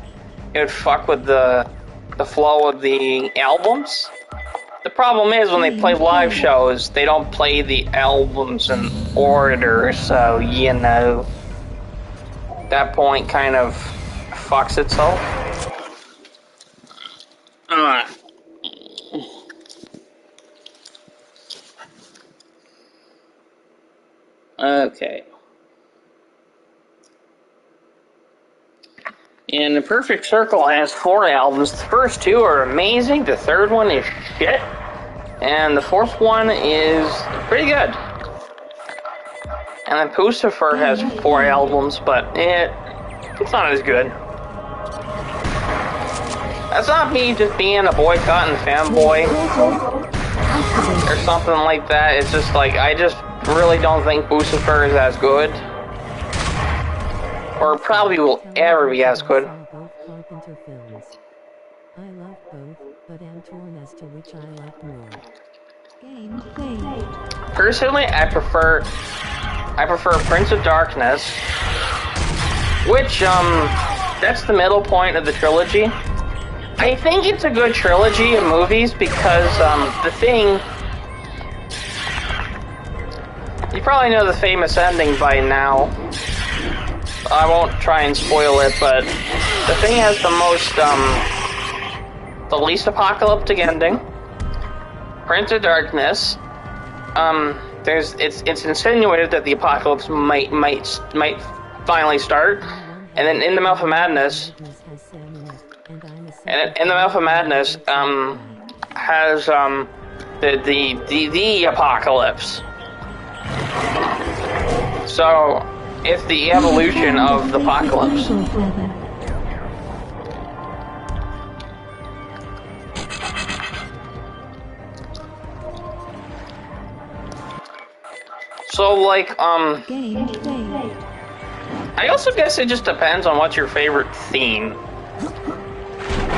it would fuck with the flow of the albums. The problem is when they play live shows, they don't play the albums in order, so you know, that point kind of fucks itself. Okay. And The Perfect Circle has 4 albums. The first 2 are amazing, the 3rd one is shit, and the 4th one is pretty good. And then Puscifer has 4 albums, but it's not as good. That's not me just being a boycotting fanboy or something like that. It's just like, I just really don't think Puscifer is as good. Or probably will ever be as good. Both Carpenter films. I love both, but am torn as to which I like more. Personally, I prefer Prince of Darkness, which that's the middle point of the trilogy. I think it's a good trilogy of movies because The Thing. You probably know the famous ending by now. I won't try and spoil it, but The Thing has the least apocalyptic ending. Prince of Darkness. It's insinuated that the apocalypse might finally start, and then In the Mouth of Madness. And In the Mouth of Madness has the apocalypse. So it's the evolution of the apocalypse. So, like, I also guess it just depends on what's your favorite theme.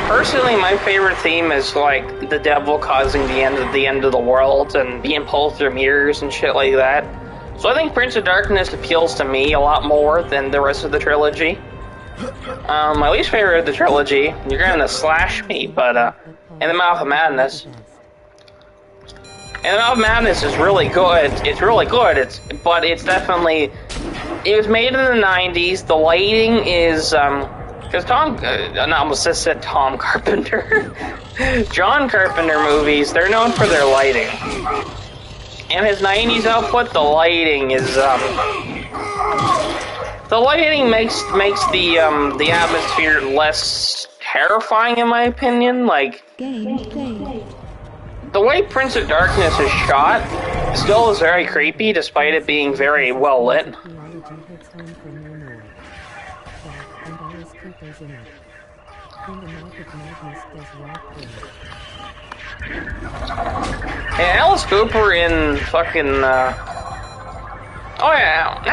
Personally, my favorite theme is, like, the devil causing the end of the world and being pulled through mirrors and shit like that. So I think Prince of Darkness appeals to me a lot more than the rest of the trilogy. My least favorite of the trilogy, you're gonna slash me, but, In the Mouth of Madness. In the Mouth of Madness is really good. It's really good. But it's definitely... It was made in the 90s. The lighting is, because I almost just said Tom Carpenter. John Carpenter movies, they're known for their lighting. In his 90s output, the lighting is, the lighting makes the atmosphere less terrifying, in my opinion. Like, the way Prince of Darkness is shot still is very creepy, despite it being very well lit. And Alice Cooper in fucking, oh yeah,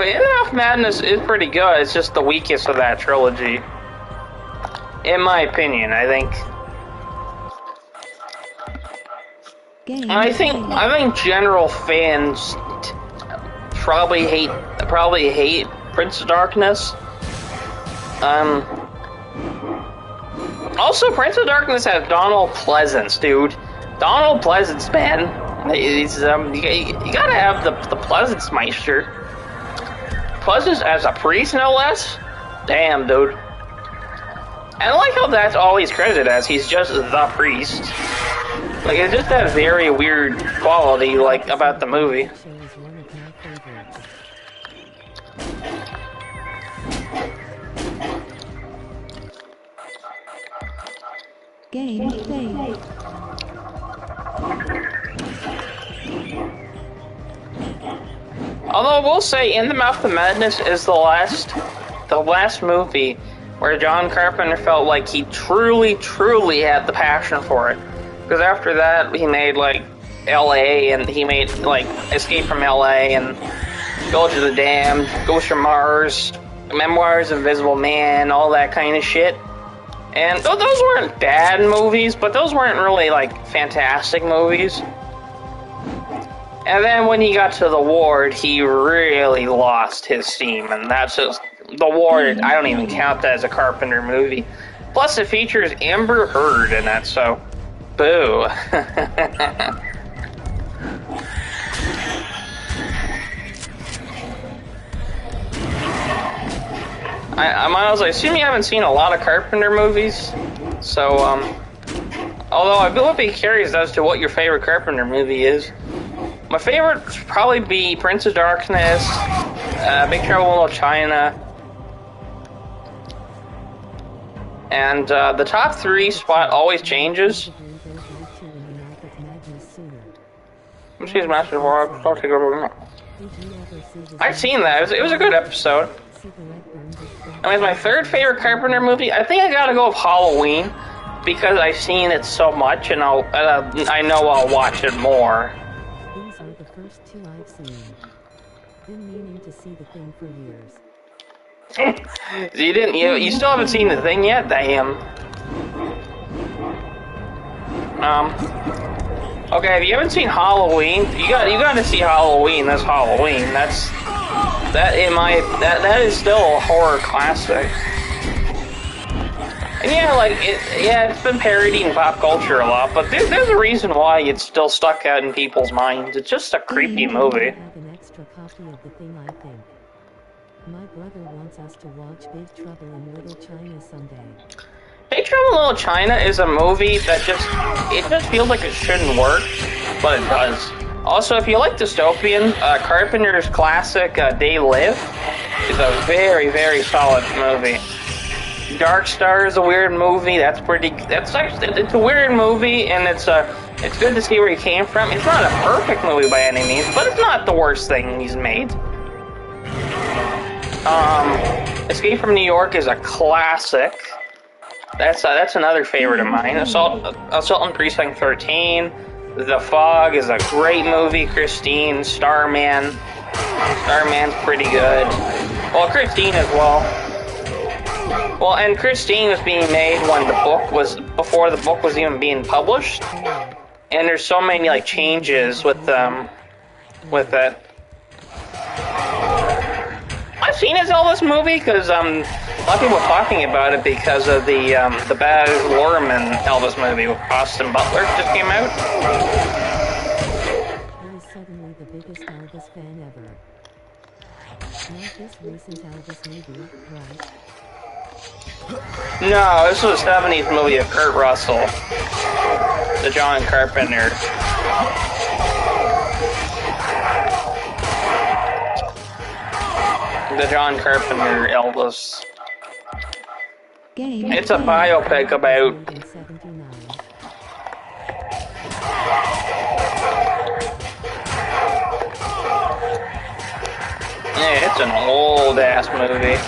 In the Mouth of Madness is pretty good, it's just the weakest of that trilogy. In my opinion, I think. And I think general fans probably hate Prince of Darkness. Also, Prince of Darkness has Donald Pleasence, dude. Donald Pleasence, man. He's, you gotta have the Pleasence Meister. Pleasence as a priest, no less? Damn, dude. And I like how that's all he's credited as. He's just the priest. Like, it's just that very weird quality, like, about the movie. Although I will say, In the Mouth of Madness is the last movie where John Carpenter felt like he truly had the passion for it. Because after that, he made, like, L.A., and he made, like, Escape from L.A., and Village of the Damned, Ghost from Mars, Memoirs of Invisible Man, all that kind of shit. And those weren't bad movies, but those weren't really, like, fantastic movies. And then when he got to The Ward, he really lost his steam, and that's just... The Ward, I don't even count that as a Carpenter movie. Plus, it features Amber Heard in it, so... Boo. I might also assume you haven't seen a lot of Carpenter movies, so, although I would be curious as to what your favorite Carpenter movie is. My favorite would probably be Prince of Darkness, Big Trouble in Little China, and the top 3 spot always changes. She's Master of War. I've seen that. It was a good episode. I mean, my third favorite Carpenter movie, I think I gotta go with Halloween, because I've seen it so much, and I know I'll watch it more. These are the first 2 I've seen. Been meaning to see The Thing for years. You still haven't seen The Thing yet? Damn. Okay, if you haven't seen Halloween, you gotta see Halloween. That's Halloween. That is still a horror classic. And yeah, it's been parodied in pop culture a lot, but there's a reason why it's still stuck out in people's minds. It's just a creepy movie. I have an extra copy of The Thing, I think. My brother wants us to watch Big Trouble in Little China someday. Big Trouble in Little China is a movie that just feels like it shouldn't work, but it does. Also, if you like dystopian, Carpenter's classic They Live is a very, very solid movie. Dark Star is a weird movie. It's a weird movie, and it's good to see where he came from. It's not a perfect movie by any means, but it's not the worst thing he's made. Escape from New York is a classic. That's another favorite of mine. Assault on Precinct 13. The Fog is a great movie. Christine, Starman. Starman's pretty good. Well, Christine as well. Well, and Christine was being made before the book was even being published. And there's so many, like, changes with it. I've seen his Elvis movie because a lot of people are talking about it because of the Baz Luhrmann Elvis movie with Austin Butler just came out. I was suddenly the biggest Elvis fan ever. Not this recent Elvis movie, right? No, this was a 70s movie of Kurt Russell, the John Carpenter. The John Carpenter Elvis. It's a biopic about... Yeah, it's an old-ass movie.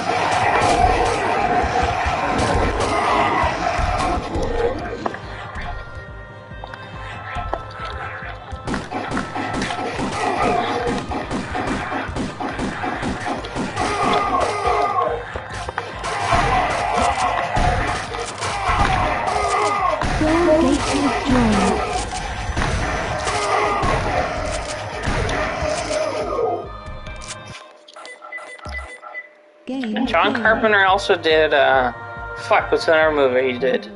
John Carpenter also did, what's another movie he did?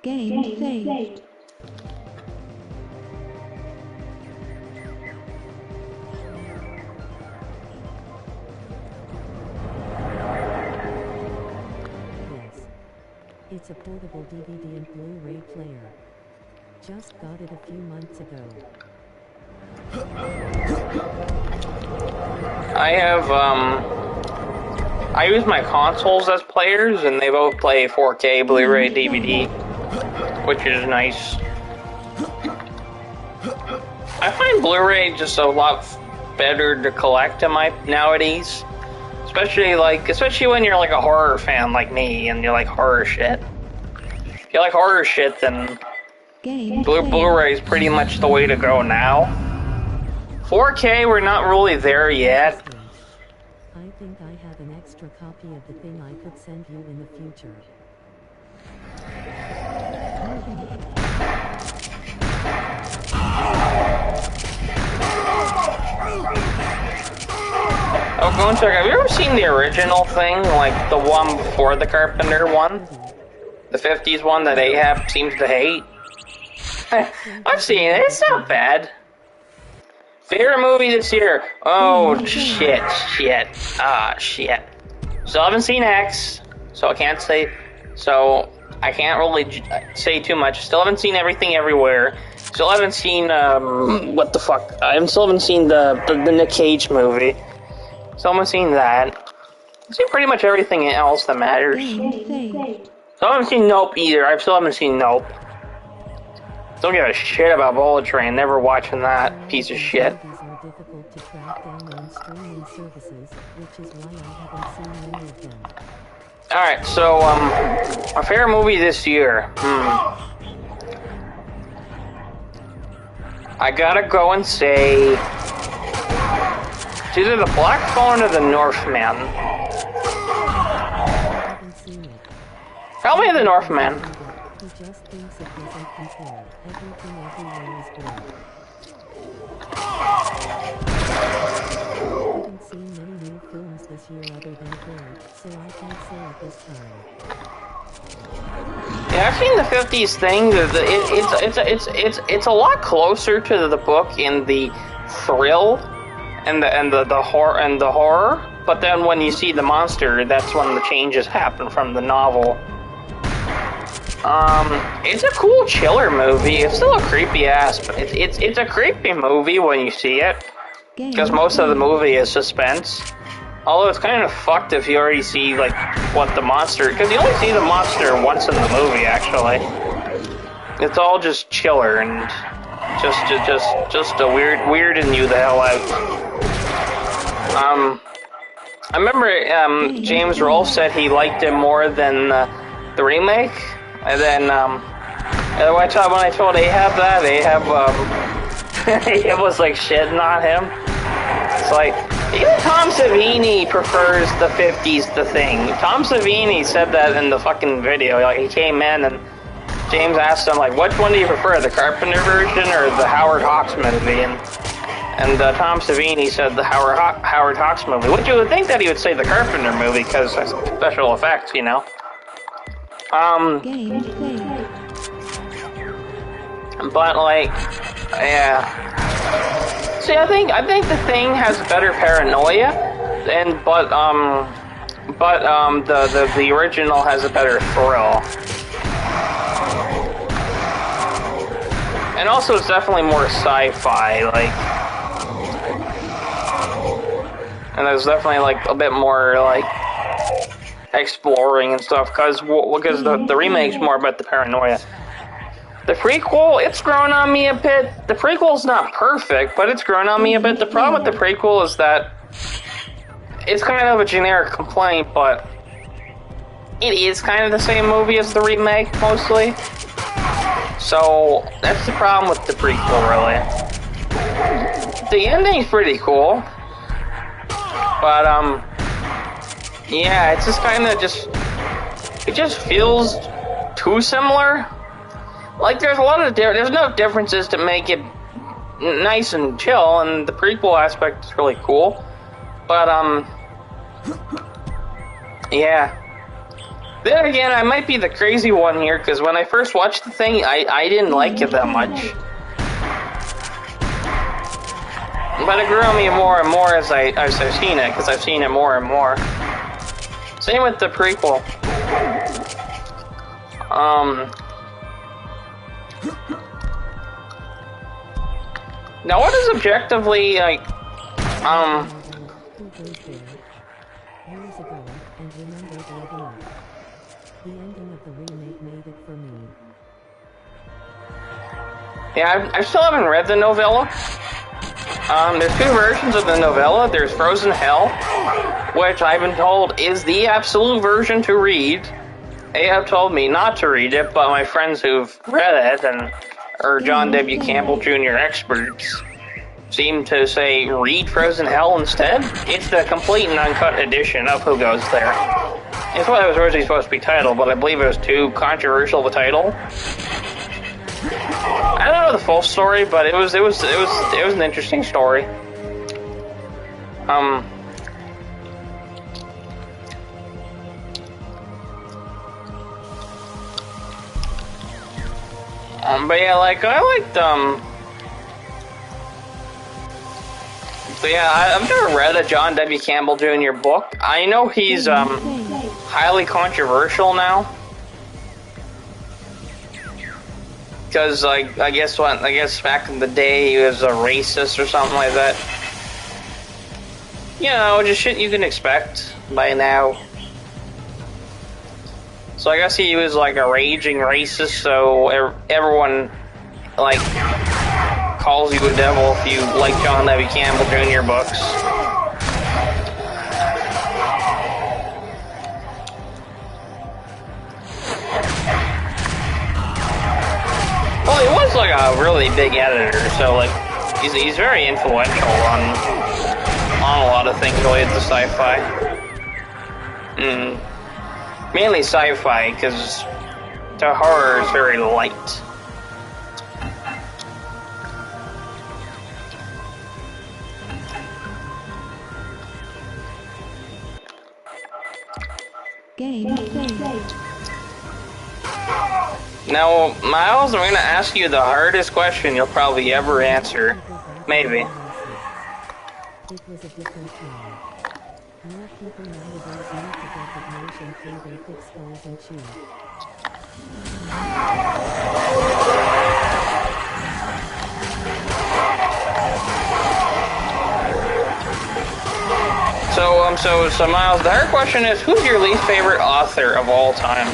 Game saved. It's a portable DVD and Blu-ray player. Just got it a few months ago. I use my consoles as players, and they both play 4K Blu-ray DVD, which is nice. I find Blu-ray just a lot better to collect nowadays. especially when you're like a horror fan like me and you like horror shit. If you like horror shit, then Blu-ray is pretty much the way to go now. 4K, we're not really there yet. I think I have an extra copy of the thing I could send you in the future. Oh, go and check. Have you ever seen the original thing? Like the one before the Carpenter one? The 50s one that Ahab seems to hate? I've seen it. It's not bad. Favorite movie this year? Oh, shit. Still haven't seen X, so I can't say... So, I can't really say too much. Still haven't seen Everything Everywhere. Still haven't seen, what the fuck? I still haven't seen the Nick Cage movie. Still haven't seen that. I've seen pretty much everything else that matters. Still haven't seen Nope either. I still haven't seen Nope. Don't give a shit about Bullet Train. Never watching that piece of shit. Movies are difficult to track down on streaming services, which is why I haven't seen many of them. Alright, so, my favorite movie this year. I gotta go and say... It's either The Black Phone or The Northman. I haven't seen it. Probably The Northman. He just thinks it doesn't compare. Everything everywhere is great. I haven't seen many new films this year other than great, so I can't say at this time. Yeah, I've seen the 50s thing. It's a lot closer to the book in the thrill and the horror. But then when you see the monster, that's when the changes happen from the novel. It's a cool chiller movie. It's still a creepy ass, but it's a creepy movie when you see it, because most of the movie is suspense. Although it's kind of fucked if you already see like what the monster, because you only see the monster once in the movie actually. It's all just chiller and just a weirding you the hell out. I remember James Rolfe said he liked it more than the remake. And then, when I told Ahab that, Ahab was like shitting on him. It's like, even Tom Savini prefers the 50s The Thing. Tom Savini said that in the fucking video. Like, he came in and James asked him, like, which one do you prefer, the Carpenter version or the Howard Hawks movie? And Tom Savini said the Howard Hawks movie. Which you would think that he would say the Carpenter movie, because special effects, you know. But like, yeah. See, I think The Thing has better paranoia, but the original has a better thrill. And also, it's definitely more sci-fi, like, and there's definitely like a bit more like exploring and stuff, because the remake's more about the paranoia. The prequel, it's grown on me a bit. The prequel's not perfect, but it's grown on me a bit. The problem with the prequel is that it's kind of a generic complaint, but it is kind of the same movie as the remake, mostly. So, that's the problem with the prequel, really. The ending's pretty cool. But, yeah, it's just kind of it just feels too similar. Like, there's a lot of there's enough differences to make it nice and chill, and the prequel aspect is really cool. But, yeah. Then again, I might be the crazy one here, because when I first watched the thing, I didn't like it that much. But it grew on me more and more as I've seen it, because I've seen it more and more. Same with the prequel. Now what is objectively, like, Who goes there? Years ago, and remember the ending. The ending of the remake made it for me. Yeah, I still haven't read the novella. There's two versions of the novella. There's Frozen Hell, which I've been told is the absolute version to read. They have told me not to read it, but my friends who've read it and are John W. Campbell Jr. experts seem to say read Frozen Hell instead. It's the complete and uncut edition of Who Goes There. It's what it was originally supposed to be titled, but I believe it was too controversial of a title. I don't know the full story, but it was an interesting story. But yeah, like I liked So yeah, I've never read a John W. Campbell Jr. book. I know he's highly controversial now. Because like I guess back in the day he was a racist or something like that. You know, just shit you can expect by now. So I guess he was like a raging racist, so everyone like calls you a devil if you like John W. Campbell Jr. books. Well, he was like a really big editor, so like he's very influential on a lot of things related to sci-fi. Mainly sci-fi, because the horror is very light. Game. Now, Miles, I'm going to ask you the hardest question you'll probably ever answer. Maybe. It was a different time. More people nowadays need to get recognition through their thick skulls and chew. So Miles, the hard question is, who's your least favorite author of all time?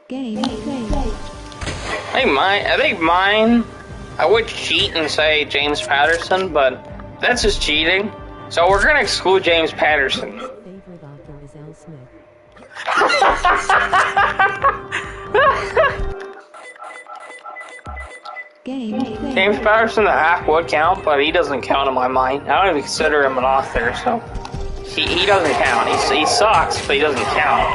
Game. I think mine, I would cheat and say James Patterson, but that's just cheating. So we're gonna exclude James Patterson. Favorite author is Al Smith. Game. James Patterson, the hack would count, but he doesn't count in my mind. I don't even consider him an author, so he doesn't count. He sucks, but he doesn't count.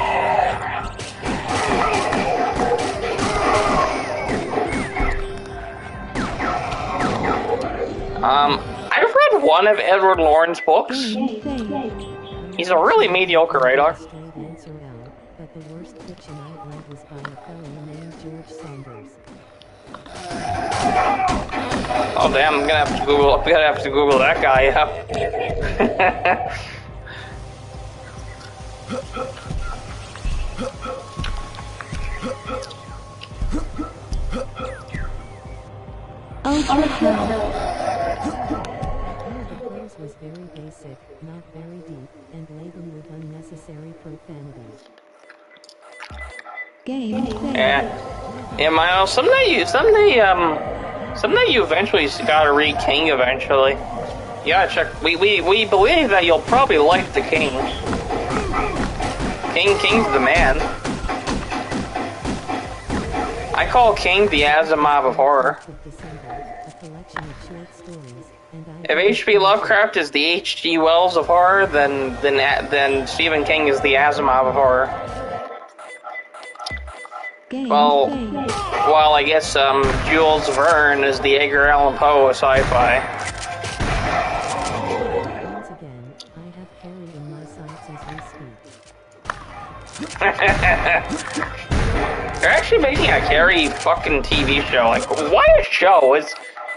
I've read one of Edward Loren's books. He's a really mediocre writer. Straight answer L, but the worst fiction I've read was by a fellow named George Saunders. Oh damn! I'm gonna have to Google that guy up. Oh, One of the prose was very basic, not very deep, and laden with unnecessary profanity. Game. Yeah, Miles. Someday you eventually gotta read King eventually. You gotta check. We believe that you'll probably like the King. King's the man. I call King the Asimov of horror. If H.P. Lovecraft is the H.G. Wells of horror, then Stephen King is the Asimov of horror. Well, I guess Jules Verne is the Edgar Allan Poe of sci-fi. Once again, I have Carrie in my sights as we speak. They're actually making a Carrie fucking TV show. Like, why a show?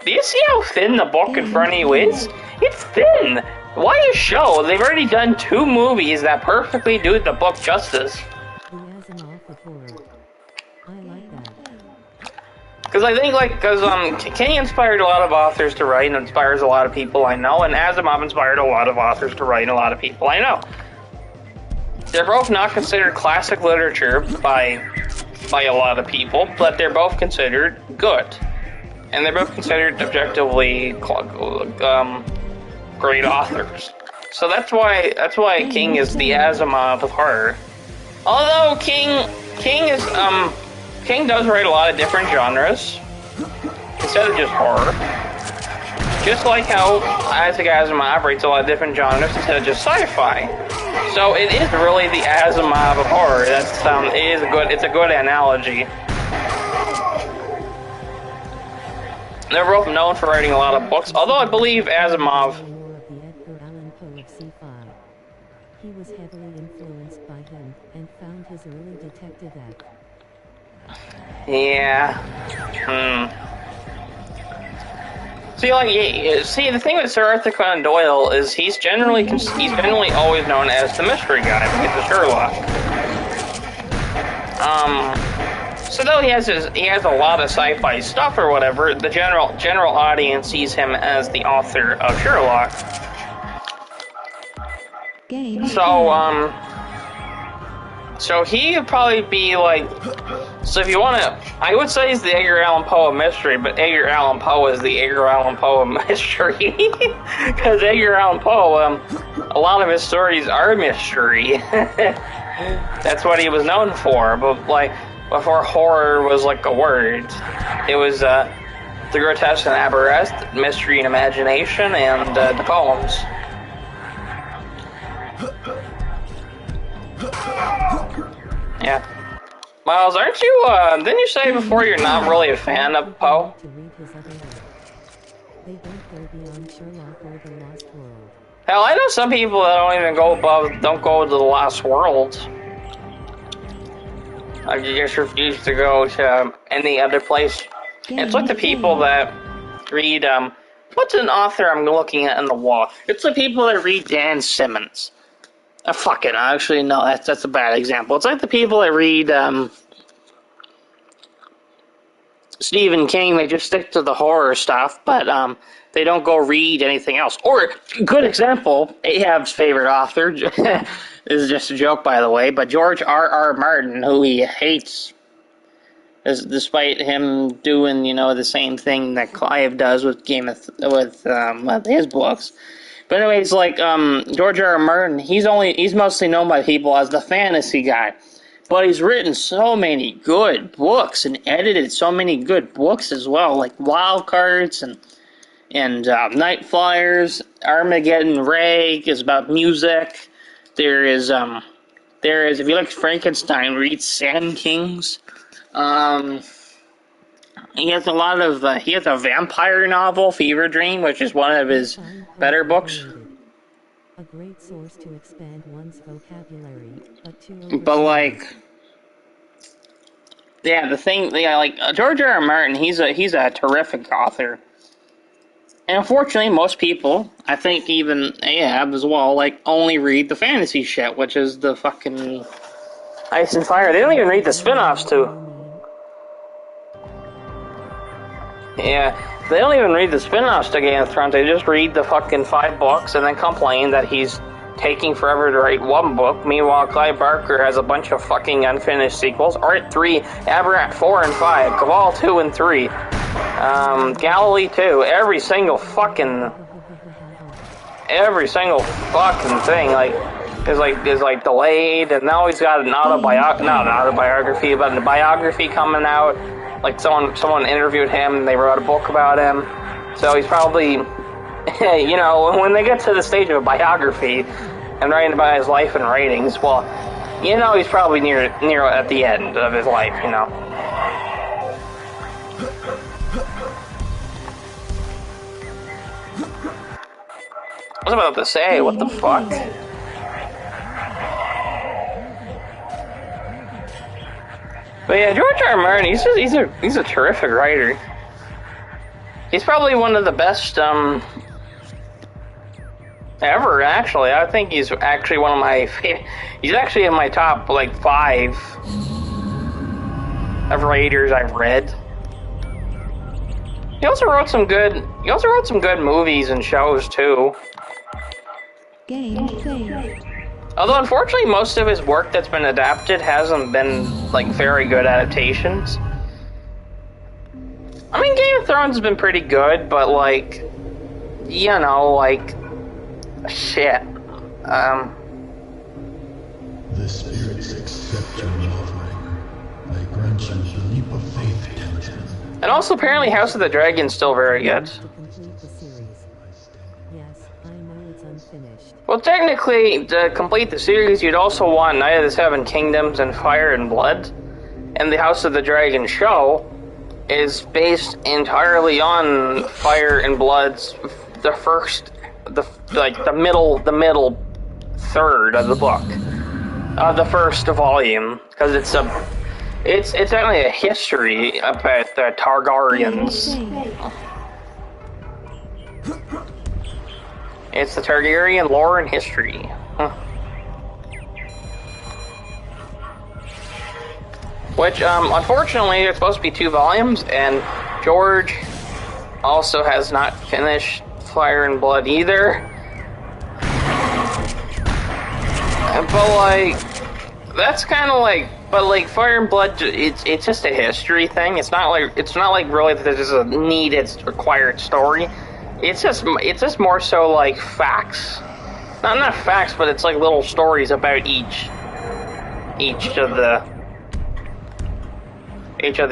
Do you see how thin the book in front of you is? It's thin! Why a show? They've already done 2 movies that perfectly do the book justice. The Asimov of horror. I like that. Because I think, King inspired a lot of authors to write and inspires a lot of people I know, and Asimov inspired a lot of authors to write and a lot of people I know. They're both not considered classic literature by a lot of people, but they're both considered good. And they're both considered objectively great authors. So that's why King is the Asimov of horror. Although King does write a lot of different genres instead of just horror. Just like how Isaac Asimov writes a lot of different genres instead of just sci-fi. So it is really the Asimov of horror. It's a good analogy. They're both known for writing a lot of books, although I believe Asimov. He was heavily influenced by him and found his early detective act. Yeah. See, the thing with Sir Arthur Conan Doyle is he's generally always known as the mystery guy, because of Sherlock. So though he has a lot of sci-fi stuff or whatever, the general audience sees him as the author of Sherlock. So he would probably be like, so if you want to, I would say he's the Edgar Allan Poe of mystery, but Edgar Allan Poe is the Edgar Allan Poe of mystery. Because Edgar Allan Poe, a lot of his stories are mystery. That's what he was known for, but like, before horror was like a word, it was the grotesque and arabesque, mystery and imagination, and the poems. Yeah. Miles, aren't you, didn't you say before you're not really a fan of Poe? Hell, I know some people that don't even go to the Lost World. I just refuse to go to any other place. It's like the people that read, what's an author I'm looking at on the wall? It's the people that read Dan Simmons. Fuck it, actually, no, that's a bad example. It's like the people that read, Stephen King, they just stick to the horror stuff, but, they don't go read anything else. Or, good example, Ahab's favorite author, this is just a joke, by the way, but George R.R. Martin, who he hates, despite him doing, the same thing that Clive does with his books. But anyways, like, George R.R. Martin, he's mostly known by people as the fantasy guy. But he's written so many good books and edited so many good books as well, like Wild Cards and Night Flyers. Armageddon Rag is about music. There is, if you like Frankenstein, read Sand Kings. He has he has a vampire novel, Fever Dream, which is one of his better books. A great source to expand one's vocabulary, but like, yeah, like George R.R. Martin, he's a terrific author. And unfortunately, most people, I think even Ahab as well, like, only read the fantasy shit, which is the fucking Ice and Fire. They don't even read the spin-offs, too. Yeah, they don't even read the spin-offs to Game of Thrones. They just read the fucking 5 books and then complain that he's taking forever to write 1 book. Meanwhile, Clive Barker has a bunch of fucking unfinished sequels. Art 3, Aberrat 4 and 5, Cabal 2 and 3. Galilee 2, every single fucking thing, is delayed, and now he's got not an autobiography, but a biography coming out. Like someone interviewed him, and they wrote a book about him. So he's probably, when they get to the stage of a biography and writing about his life and writings, well, he's probably near at the end of his life, I was about to say, what the fuck? But yeah, George R. R. Martin, he's a terrific writer. He's probably one of the best ever. Actually, I think he's actually one of my he's actually in my top 5 of writers I've read. He also wrote some good movies and shows too. Although, unfortunately, most of his work that's been adapted hasn't been, like, very good adaptations. I mean, Game of Thrones has been pretty good, but, like, you know, like, shit. The spirits accept your offering. I grant you the leap of faith, Tempton. And also, apparently, House of the Dragon's still very good. To complete the series. Yes, I know it's unfinished. Well, technically, to complete the series, you'd also want Night of the Seven Kingdoms and Fire and Blood. And the House of the Dragon show is based entirely on Fire and Blood's the middle third of the book, the first volume, because it's actually a history about the Targaryens. It's the Targaryen lore and history. Huh. Which, unfortunately, there's supposed to be 2 volumes, and George also has not finished Fire and Blood either. But, like, that's kind of like, but, like, Fire and Blood, it's just a history thing. It's not like really that there's a needed, required story. It's just more so like facts. Not facts, but it's like little stories about each of the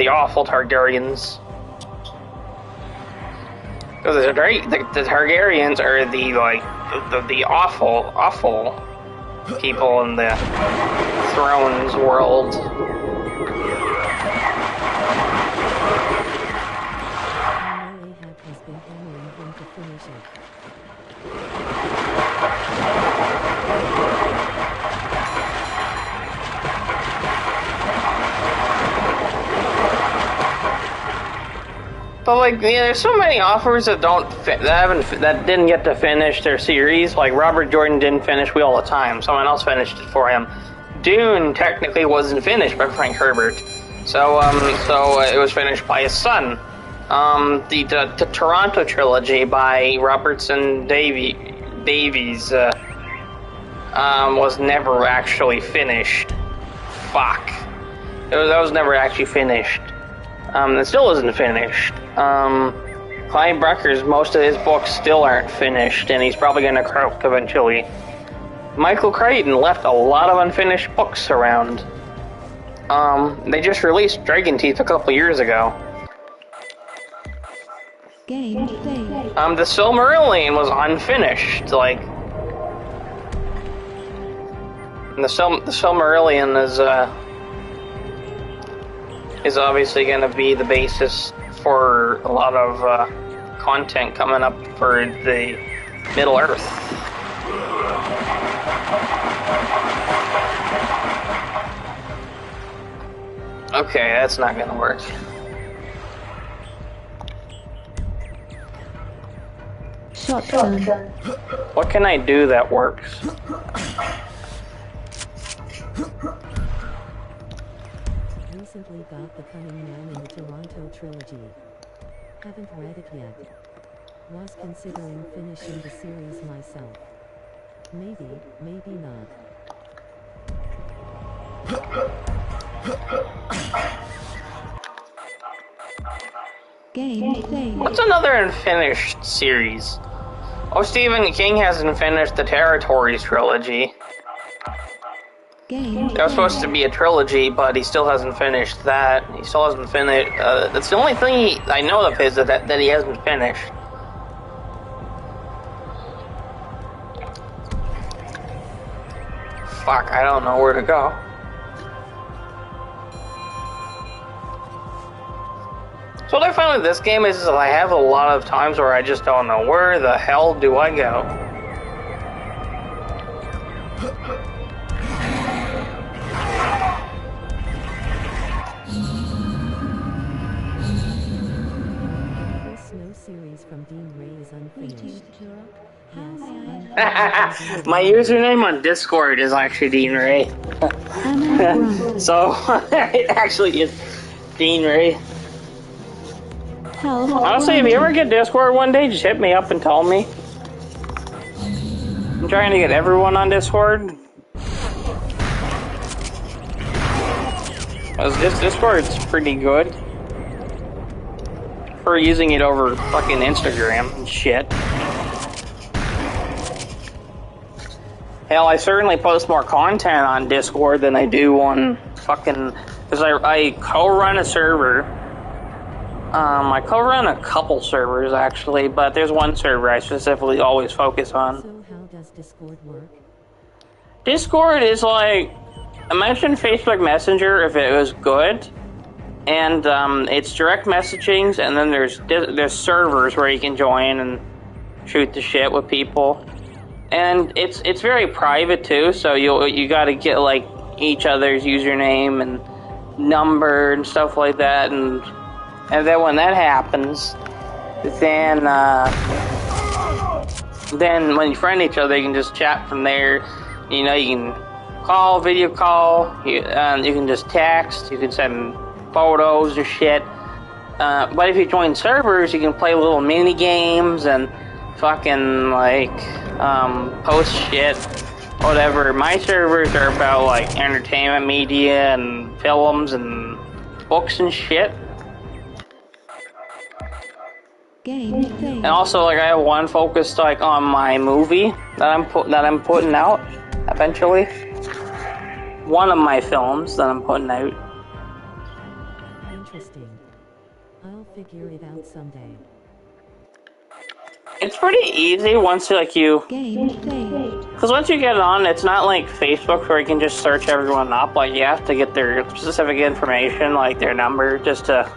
awful Targaryens. Because the Targaryens are the awful people in the Thrones world. Ahab has been hammering him to finish it. But like, yeah, there's so many authors that that didn't get to finish their series. Like Robert Jordan didn't finish Wheel of Time; someone else finished it for him. Dune technically wasn't finished by Frank Herbert, so it was finished by his son. The Toronto trilogy by Robertson Davies was never actually finished. Fuck, that was never actually finished. It still isn't finished. Clive Barker's, most of his books still aren't finished, and he's probably going to croak eventually. Michael Crichton left a lot of unfinished books around. They just released Dragon Teeth a couple years ago. Game played. The Silmarillion was unfinished, like... The Silmarillion is obviously going to be the basis for a lot of content coming up for the Middle Earth. Okay, that's not going to work. Shotgun. What can I do that works? Recently got The Cunning Man in the Toronto trilogy. Haven't read it yet. Was considering finishing the series myself. Maybe, maybe not. Game played. What's another unfinished series? Oh, Stephen King hasn't finished the Territories trilogy. Game That was supposed to be a trilogy, but he still hasn't finished that. He still hasn't finished. That's the only thing I know of his that he hasn't finished. Fuck, I don't know where to go. So what I found with this game is that I have a lot of times where I just don't know where the hell do I go. Snow series from Dean Ray is unfinished. Yes, My username on Discord is actually Dean Ray. So, it actually is Dean Ray. Honestly, if you ever get Discord one day, just hit me up and tell me. I'm trying to get everyone on Discord. This Discord's pretty good for using it over fucking Instagram and shit. Hell, I certainly post more content on Discord than I do on fucking... Because I co-run a server. I co-run a couple servers, actually, but there's one server I specifically always focus on. So how does Discord work? Discord is like... Imagine Facebook Messenger if it was good. And it's direct messagings, and then there's servers where you can join and shoot the shit with people. And it's very private too, so you got to get like each other's username and number and stuff like that, and then when that happens, then when you friend each other, you can just chat from there. You know, you can call, video call, you can just text, you can send photos or shit. But if you join servers, you can play little mini games and fucking like post shit, whatever. My servers are about like entertainment media and films and books and shit. And also, like, I have one focused like on my movie that I'm putting out eventually. One of my films that I'm putting out. Interesting. I'll figure it out someday. It's pretty easy once like you... Because once you get on, it's not like Facebook where you can just search everyone up. Like, you have to get their specific information, like their number, just to...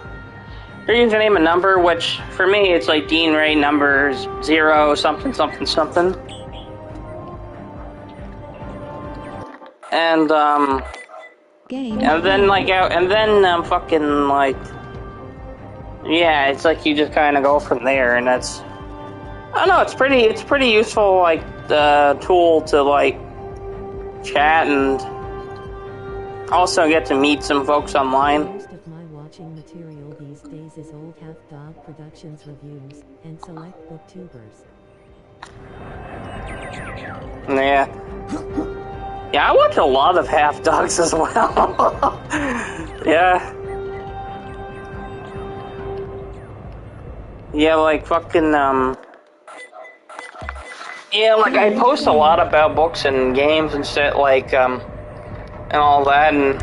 Their username and number, which, for me, it's like Dean Ray numbers 0 something something something. And, and then, like, fucking, like... Yeah, it's like you just kind of go from there, and that's... I don't know, it's pretty useful, like, tool to, like, chat and also get to meet some folks online. Most of my watching material these days is old Half Dog Productions reviews and select booktubers. Yeah. Yeah, I watch a lot of Half Dogs as well. Yeah. Yeah, like, fucking, yeah, like, I post a lot about books and games and shit, like, and all that, and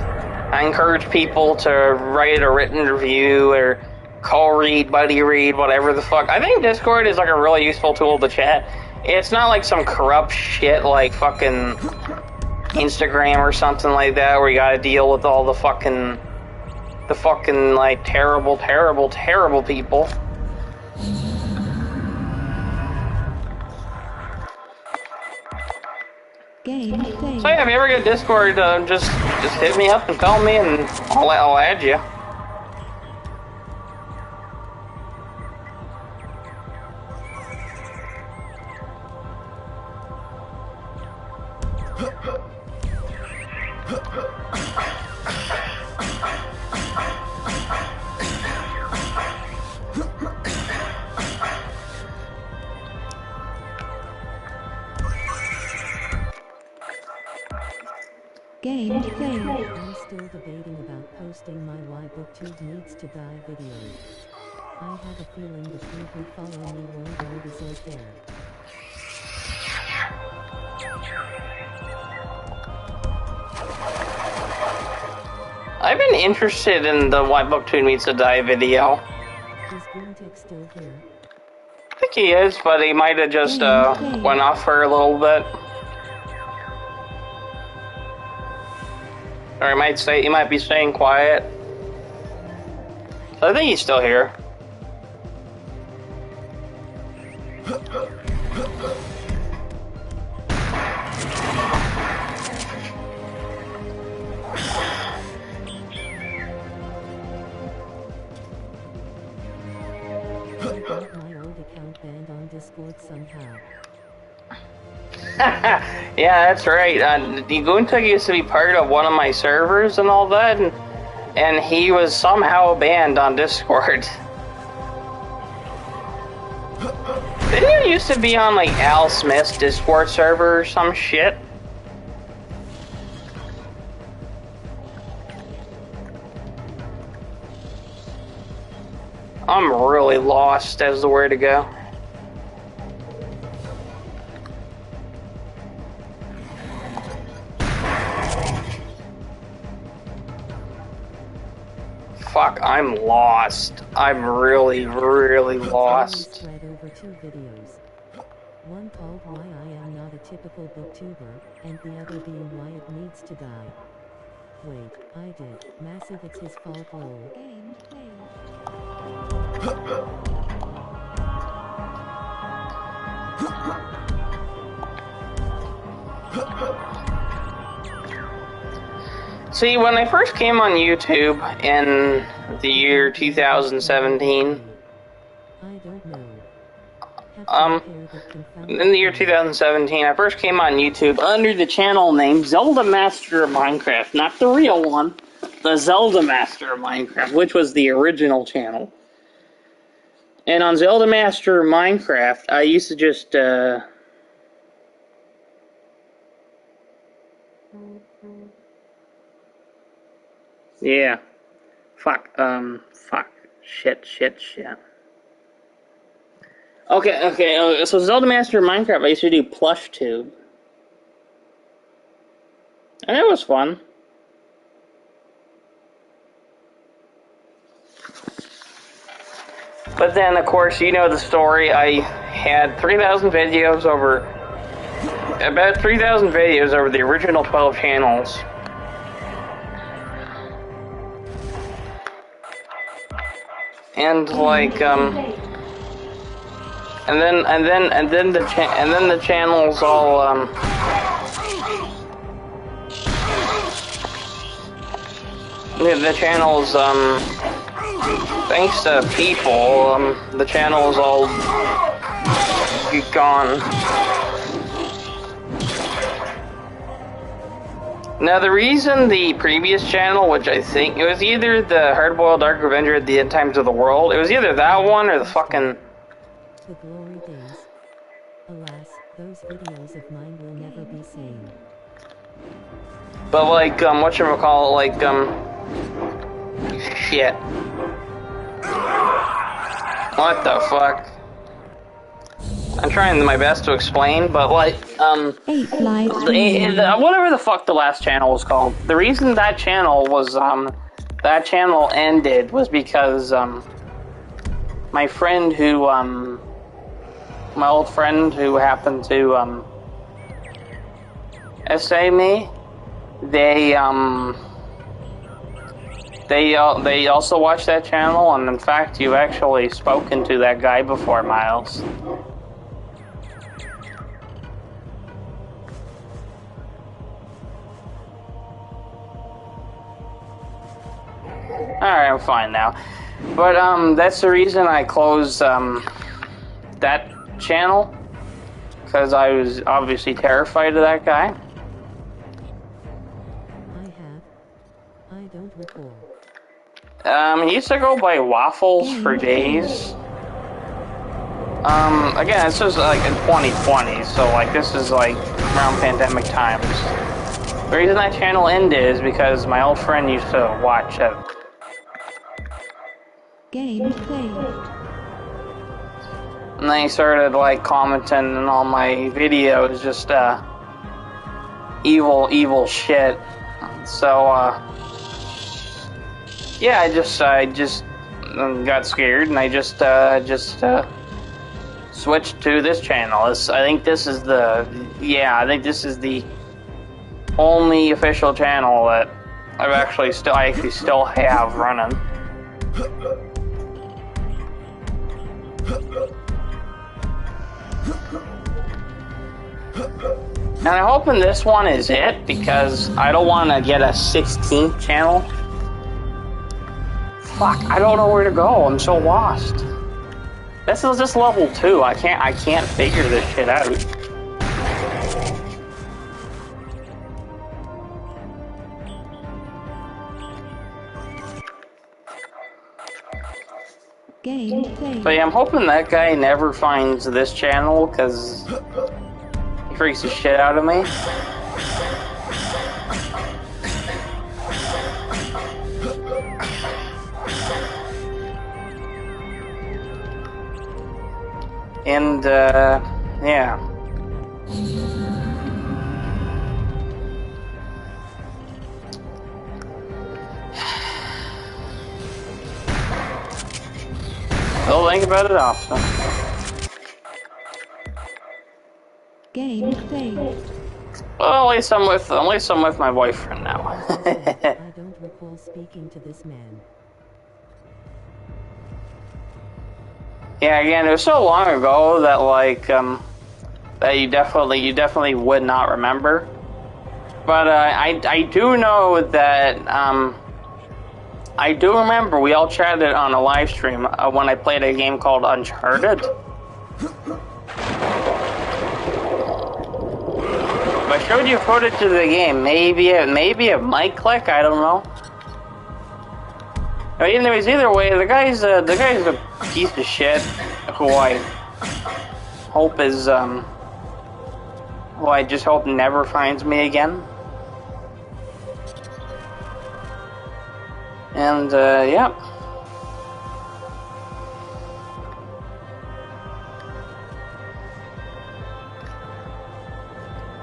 I encourage people to write a written review, or co-read, buddy read, whatever the fuck. I think Discord is, like, a really useful tool to chat. It's not, like, some corrupt shit, like, fucking Instagram or something like that, where you gotta deal with all the fucking, like, terrible, terrible, terrible people. So yeah, if you ever get Discord, just hit me up and tell me, and I'll add you. I'm still debating about posting my Why BookTube Needs to Die videos. I have a feeling the few who follow me won't go resort there. I've been interested in the Why BookTube Needs to Die video. Is Boomtech still here? I think he is, but he might have just went off for a little bit. Or he might be staying quiet. So I think he's still here. I got my old account banned on Discord somehow. Yeah, that's right. Goontuk used to be part of one of my servers and all that, and he was somehow banned on Discord. Didn't you used to be on, like, Al Smith's Discord server or some shit? I'm really lost as to where to go. Fuck, I'm lost. I'm really, really lost. Read over 2 videos. One called Why I Am Not a Typical Booktuber, and the other being Why It Needs to Die. Wait, I did. Massive it's his fault lol. Game See, when I first came on YouTube in the year 2017, I don't know. in the year 2017, I first came on YouTube under the channel name Zelda Master of Minecraft. Not the real one, the Zelda Master of Minecraft, which was the original channel. And on Zelda Master of Minecraft, I used to just, yeah. Fuck, shit. Okay, so Zelda Master of Minecraft, I used to do PlushTube. And it was fun. But then, of course, you know the story. I had 3,000 videos over... About 3,000 videos over the original 12 channels. And like and then the channels all the channels thanks to people the channels all gone. Now, the reason the previous channel, which I think, it was either the Hardboiled Dark Revenger at the End Times of the World, it was either that one or the fucking... The glory days. Alas, those videos of mine will never be seen. But like, whatchamacallit, like, shit. What the fuck? I'm trying my best to explain, but like, whatever the fuck the last channel was called, the reason that channel was, that channel ended was because, my friend who, my old friend who happened to, essay me, they also watched that channel, and in fact, you've actually spoken to that guy before, Miles. Alright, I'm fine now. But, that's the reason I closed, that channel. Because I was obviously terrified of that guy. I don't recall. He used to go by Waffles for days. Again, this was, like, in 2020, so, like, this is, like, around pandemic times. The reason that channel ended is because my old friend used to watch it. Gameplay. And then he started, like, commenting on all my videos, just, evil shit. So, yeah, I just got scared, and I just switched to this channel. I think this is the only official channel that I actually still have running. And I'm hoping this one is it, because I don't want to get a 16th channel. Fuck, I don't know where to go. I'm so lost. This is just level 2. I can't figure this shit out. Gameplay. But yeah, I'm hoping that guy never finds this channel, because he freaks the shit out of me. And, yeah. I'll think about it often. Game played. Well, at least I'm with my boyfriend now. I don't recall speaking to this man. Yeah, again, it was so long ago that like that you definitely would not remember. But I do know that I do remember we all chatted on a live stream when I played a game called Uncharted. If I showed you footage of the game, maybe it might click. I don't know. But anyways, either way, the guy's a piece of shit who I hope is who I just hope never finds me again. And yeah.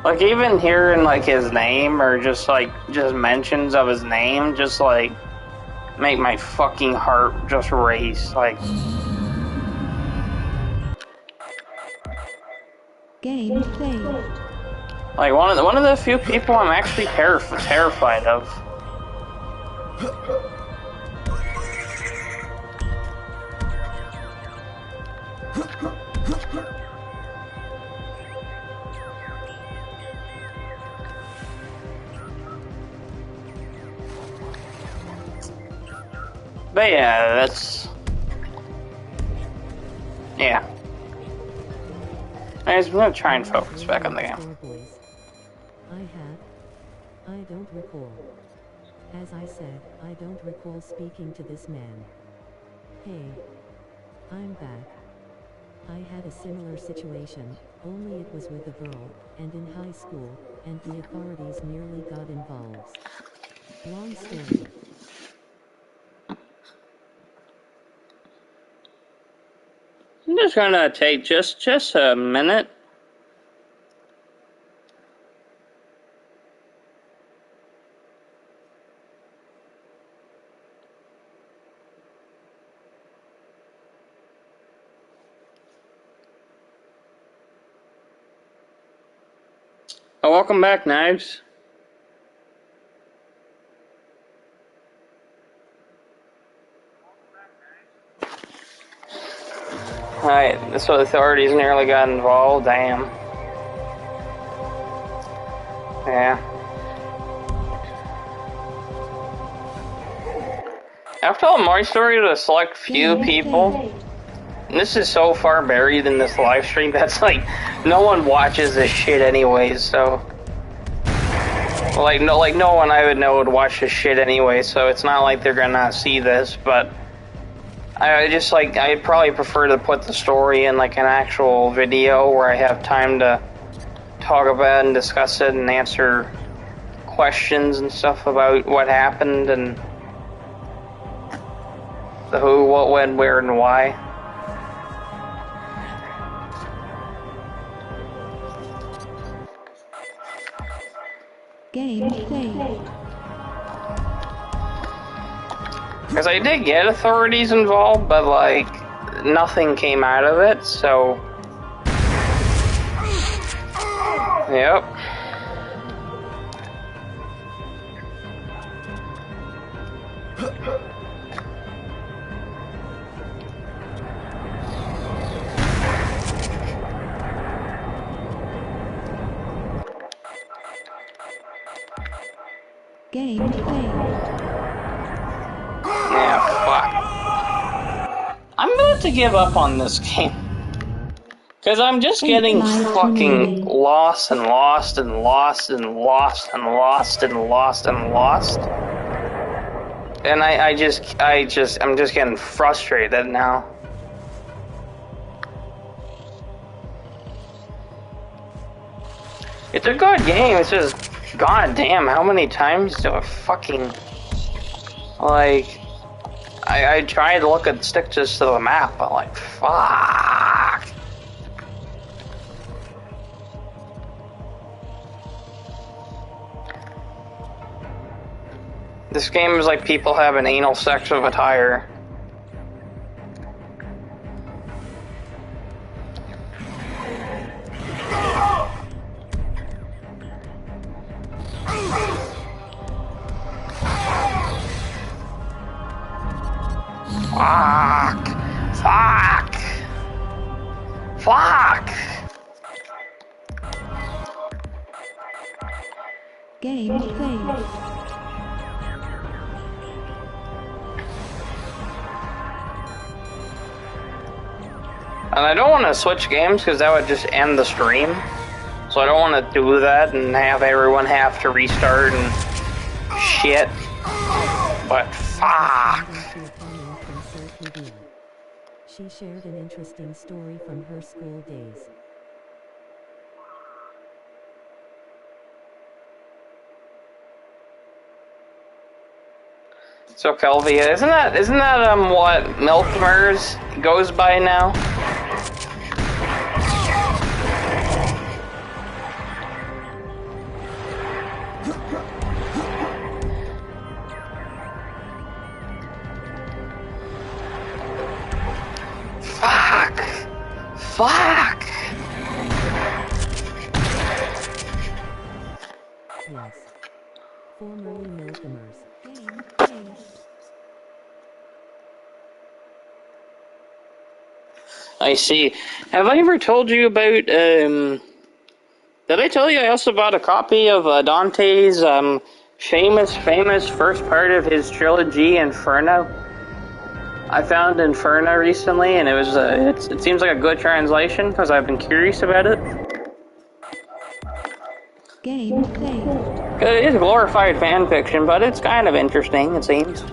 Like even hearing like his name or just mentions of his name just like make my fucking heart just race. Like Game played. like one of the few people I'm actually terrified of. But yeah, that's... Yeah. Anyways, I'm gonna try and focus back on the game. I don't recall. As I said, I don't recall speaking to this man. Hey. I'm back. I had a similar situation, only it was with a girl, and in high school, and the authorities nearly got involved. Long story. I'm just gonna take just a minute. Oh, welcome back, Knives. Alright, so the authorities nearly got involved, damn. Yeah. I've told my story to a select few people, and this is so far buried in this live stream that's like, no one watches this shit anyways, so... Like no one I would know would watch this shit anyway, so it's not like they're gonna see this, but... I'd probably prefer to put the story in like an actual video where I have time to talk about and discuss it and answer questions and stuff about what happened and the who, what, when, where, and why. Game played. Because I did get authorities involved, but like, nothing came out of it, so... Yep. Game played. Yeah, fuck. I'm about to give up on this game. Because I'm just getting fucking lost and lost and lost and lost and lost and lost and lost. And I'm just getting frustrated now. It's a good game, it's just, god damn, how many times do I fucking... Like, I tried to stick just to the map, but like, fuck. This game is like people having anal sex with a tire. Fuck! Fuck! Fuck! Game failed. And I don't want to switch games because that would just end the stream. So I don't want to do that and have everyone have to restart and shit. But fuck. She shared an interesting story from her school days. So Kelvia, isn't that what Milkmers goes by now? Fuck! Fuck! Yes. Formerly Milkmers. Game failed. I see. Have I ever told you about, did I tell you I also bought a copy of Dante's, famous first part of his trilogy, Inferno? I found Inferno recently, and it was, it seems like a good translation, because I've been curious about it. Game failed. It is glorified fan fiction, but it's kind of interesting, it seems. Is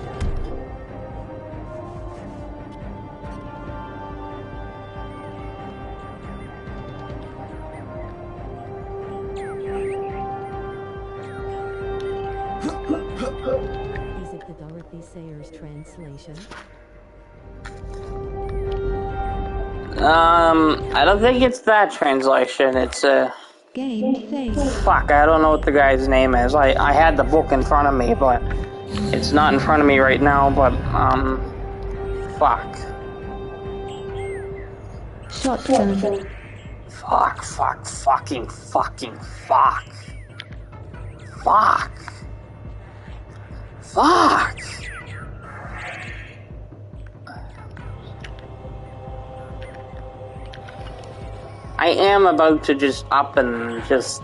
it the Dorothy Sayers translation? I don't think it's that translation. It's Game failed. fuck, I don't know what the guy's name is. I had the book in front of me, but it's not in front of me right now, but fuck. Shotgun. Fuck, fucking fuck. Fuck. Fuck. I am about to just up and just...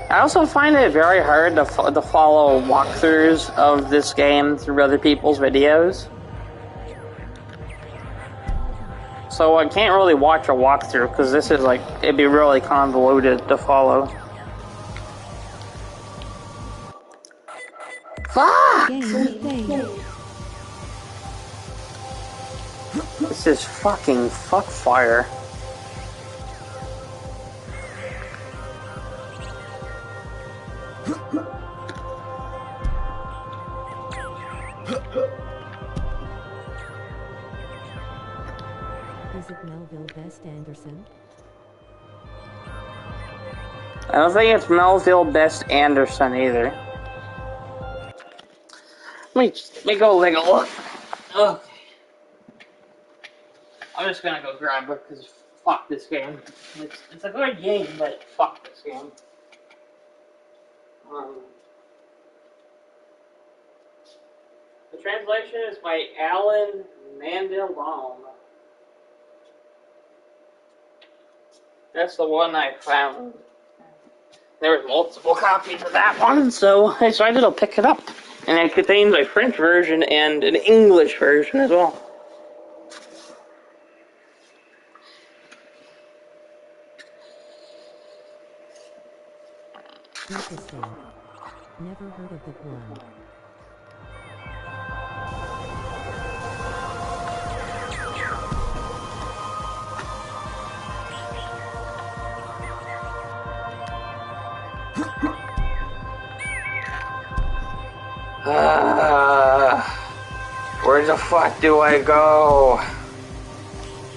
I also find it very hard to follow walkthroughs of this game through other people's videos. So I can't really watch a walkthrough because this is like, it'd be really convoluted to follow. Fuck! Game failed. This is fucking fuckfire. Is it Melville Best Anderson? I don't think it's Melville Best Anderson either. Let me go take a look. Okay. I'm just gonna go grab it because fuck this game. It's a good game, but fuck this game. The translation is by Alan Mandelbaum. That's the one I found. There was multiple copies of that one, so I decided to pick it up. And it contains a French version and an English version as well. Interesting. Never heard of that one. Where the fuck do I go?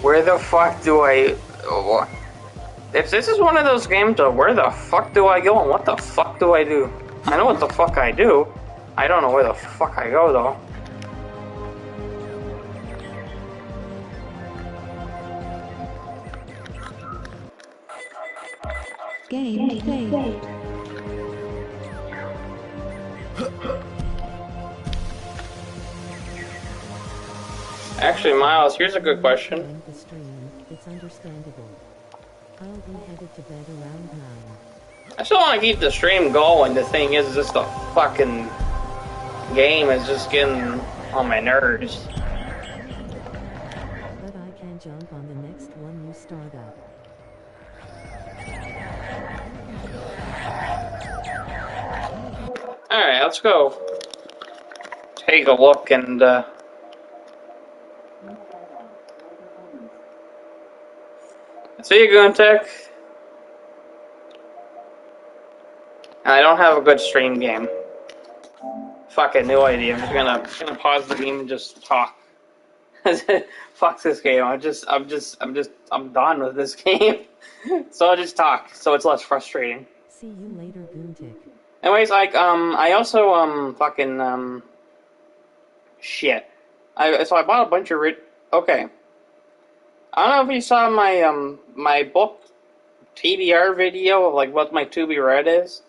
Where the fuck do I... If this is one of those games of where the fuck do I go and what the fuck do I do? I know what the fuck I do. I don't know where the fuck I go, though. Game saved. Actually, Miles, here's a good question. The stream, it's understandable. I'll be headed to bed around 9. I still want to keep the stream going. The thing is, just the fucking game is just getting on my nerves. But I can jump on the next one you start up. Alright, let's go take a look and see you, Goontek. And I don't have a good stream game. Fucking no idea. I'm just gonna pause the game and just talk. Fuck this game. I'm done with this game. So I'll just talk, so it's less frustrating. See you later, Goontik. Anyways, like, I also, shit. So I bought a bunch of okay. I don't know if you saw my, my book TBR video of, like, what my to be read is.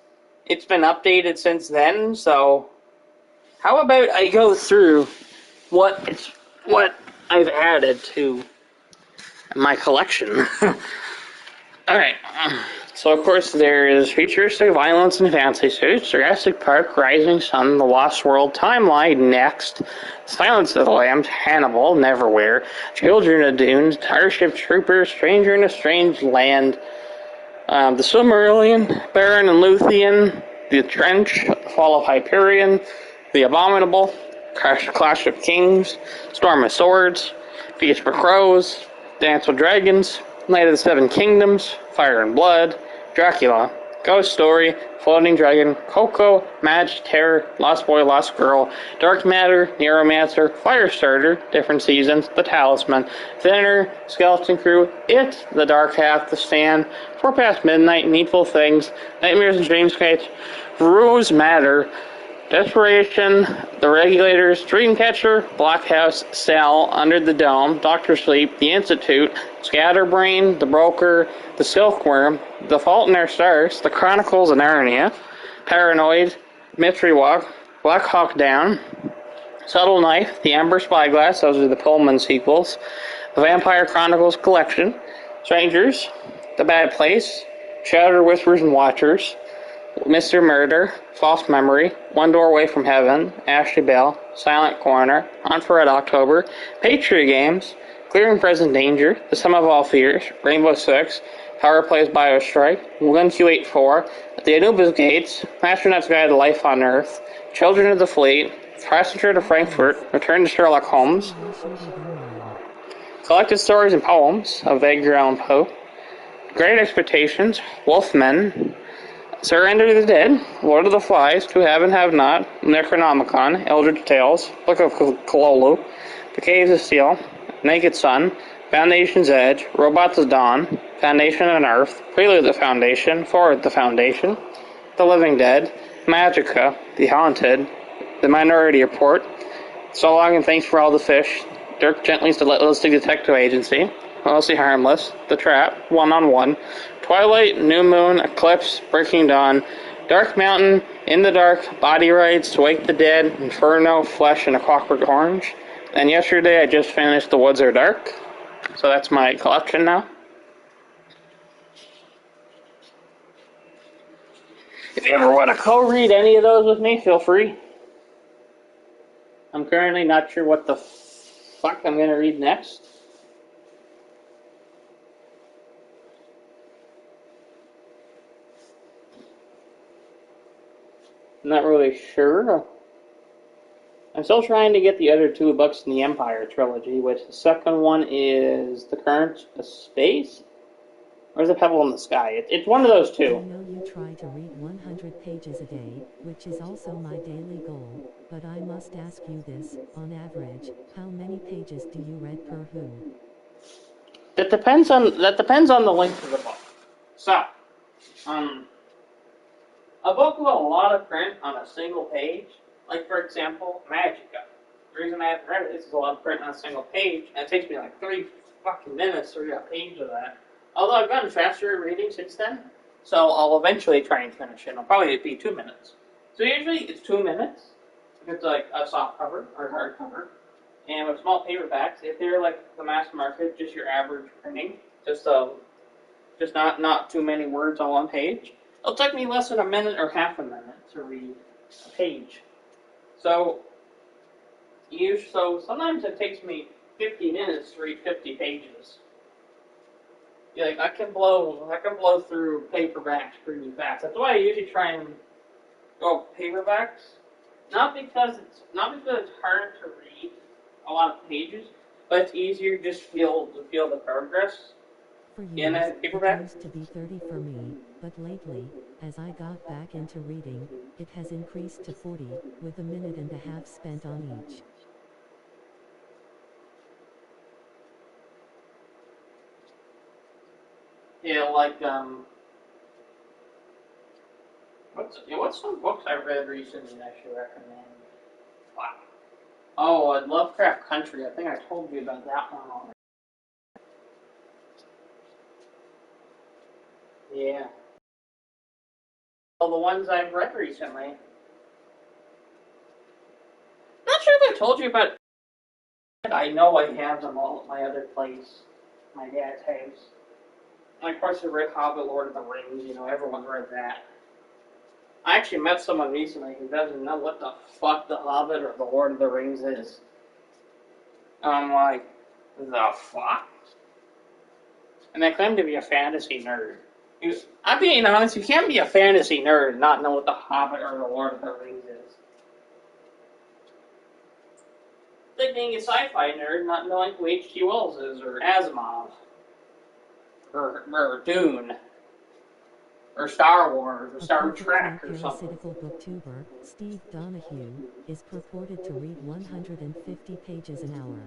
It's been updated since then, so how about I go through what I've added to my collection. Alright, so of course there is Futuristic Violence and Fantasy Suits, Jurassic Park, Rising Sun, The Lost World, Timeline, Next, Silence of the Lambs, Hannibal, Neverwhere, Children of Dune, Starship Troopers, Stranger in a Strange Land, The Silmarillion, Baron and Luthien, The Trench, Fall of Hyperion, The Abominable, Clash of Kings, Storm of Swords, Feast for Crows, Dance with Dragons, Night of the Seven Kingdoms, Fire and Blood, Dracula, Ghost Story, Floating Dragon, Coco, Magic Terror, Lost Boy, Lost Girl, Dark Matter, Neuromancer, Firestarter, Different Seasons, The Talisman, Thinner, Skeleton Crew, It, The Dark Half, The Stand, Four Past Midnight, Needful Things, Nightmares and Dreamscapes, Rose Matter, Desperation, The Regulators, Dreamcatcher, Blockhouse, Cell, Under the Dome, Doctor Sleep, The Institute, Scatterbrain, The Broker, The Silkworm, The Fault in Our Stars, The Chronicles of Narnia, Paranoid, Mystery Walk, Black Hawk Down, Subtle Knife, The Amber Spyglass, those are the Pullman sequels, The Vampire Chronicles Collection, Strangers, The Bad Place, Shadow Whispers and Watchers, Mr. Murder, False Memory, One Doorway from Heaven, Ashley Bell, Silent Corner, Hunt for Red October, Patriot Games, Clearing Present Danger, The Sum of All Fears, Rainbow Six, Power Plays Biostrike, 1Q84, The Anubis Gates, Astronaut's Guide to Life on Earth, Children of the Fleet, Passenger to Frankfurt, Return to Sherlock Holmes, Collected Stories and Poems of Edgar Allan Poe, Great Expectations, Wolfmen, Surrender the Dead, Lord of the Flies, To Have and Have Not, Necronomicon, Eldritch Tales, Book of Kololu, The Caves of Steel, Naked Sun, Foundation's Edge, Robots of Dawn, Foundation on Earth, Prelude the Foundation, Forward the Foundation, The Living Dead, Magica, The Haunted, The Minority Report, So Long and Thanks for All the Fish, Dirk Gently's Holistic Detective Agency, Mostly Harmless, The Trap, One-on-One, Twilight, New Moon, Eclipse, Breaking Dawn, Dark Mountain, In the Dark, Body Rights, Wake the Dead, Inferno, Flesh, and A Clockwork Orange. And yesterday I just finished The Woods Are Dark. So that's my collection now. If you ever want to co-read any of those with me, feel free. I'm currently not sure what the fuck I'm going to read next. Not really sure. I'm still trying to get the other two books in the Empire trilogy, which the second one is The Current of Space? Or is it Pebble in the Sky? It's one of those two. I know you try to read 100 pages a day, which is also my daily goal, but I must ask you this, on average, how many pages do you read per who? That depends on the length of the book. So, A book with a lot of print on a single page, like for example, Magica. The reason I haven't read it is there's a lot of print on a single page, and it takes me like 3 fucking minutes to read a page of that. Although I've gotten faster at reading since then, so I'll eventually try and finish it. It'll probably be 2 minutes. So usually it's 2 minutes if it's like a soft cover or hard cover. And with small paperbacks, if they're like the mass market, just your average printing, just not too many words on one page, it'll take me less than a minute or half a minute to read a page. So sometimes it takes me 50 minutes to read 50 pages. Yeah, like I can blow through paperbacks pretty fast. That's why I usually try and go paperbacks. Not because it's hard to read a lot of pages, but it's easier just to feel the progress. For years, in a paperback. it used to be 30 for me, but lately, as I got back into reading, it has increased to 40, with a minute and a half spent on each. Yeah, like what's some books I read recently that I should recommend? Wow. Oh, Lovecraft Country. I think I told you about that one already. Yeah. Well, the ones I've read recently. Not sure if I told you about. I know I have them all at my other place, my dad's house. And of course, I read Hobbit, Lord of the Rings. You know, everyone's read that. I actually met someone recently who doesn't know what the fuck the Hobbit or the Lord of the Rings is. I'm like, the fuck? And they claim to be a fantasy nerd. I'm being honest, you can't be a fantasy nerd and not know what the Hobbit or the Lord of the Rings is. It's like being a sci-fi nerd not knowing who H.G. Wells is, or Asimov, or Dune, or Star Wars, or Star Trek, or something. Parasitical booktuber, Steve Donahue, is purported to read 150 pages an hour.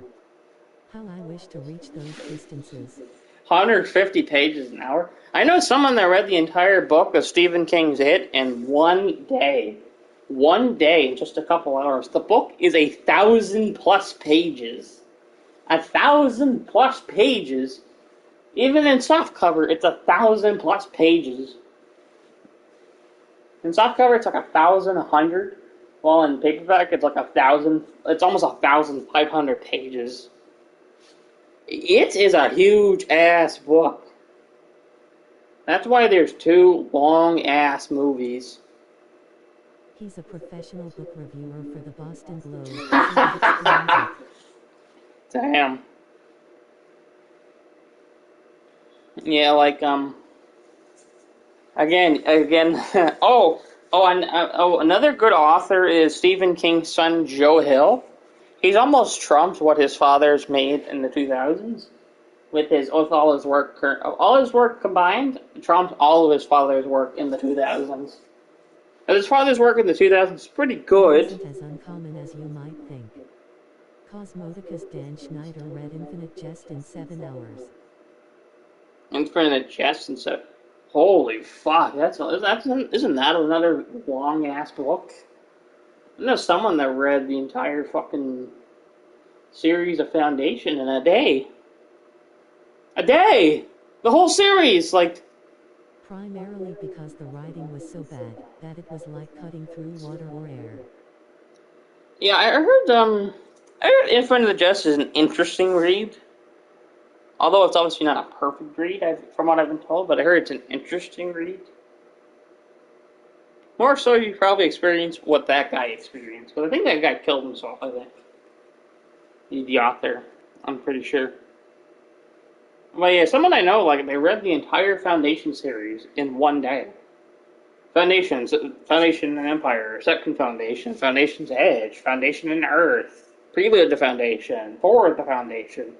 How I wish to reach those distances. 150 pages an hour? I know someone that read the entire book of Stephen King's It in one day. One day, in just a couple hours. The book is 1,000+ pages. 1,000+ pages? Even in softcover, it's 1,000+ pages. In softcover, it's like 1,100. While in paperback, it's like 1,000. It's almost 1,500 pages. It is a huge-ass book. That's why there's 2 long-ass movies. He's a professional book reviewer for the Boston Globe. Damn. Yeah, like, again, another good author is Stephen King's son, Joe Hill. He's almost trumped what his father's made in the 2000s. With all his work combined, trumped all of his father's work in the 2000s. And his father's work in the 2000s is pretty good. It isn't as uncommon as you might think. Cosmotica's Dan Schneider read Infinite Jest in 7 hours. Infinite Jest and so, holy fuck! Isn't that another long ass book? I know someone that read the entire fucking series of Foundation in a day. A day! The whole series, like. Primarily because the writing was so bad that it was like cutting through water or air. Yeah, I heard Infinite Jest is an interesting read. Although it's obviously not a perfect read, from what I've been told, but I heard it's an interesting read. More so, you probably experience what that guy experienced. But I think that guy killed himself, I think. The author, I'm pretty sure. But yeah, someone I know, like, they read the entire Foundation series in one day. Foundation and Empire, Second Foundation, Foundation's Edge, Foundation and Earth, Prelude to Foundation, Forward to Foundation.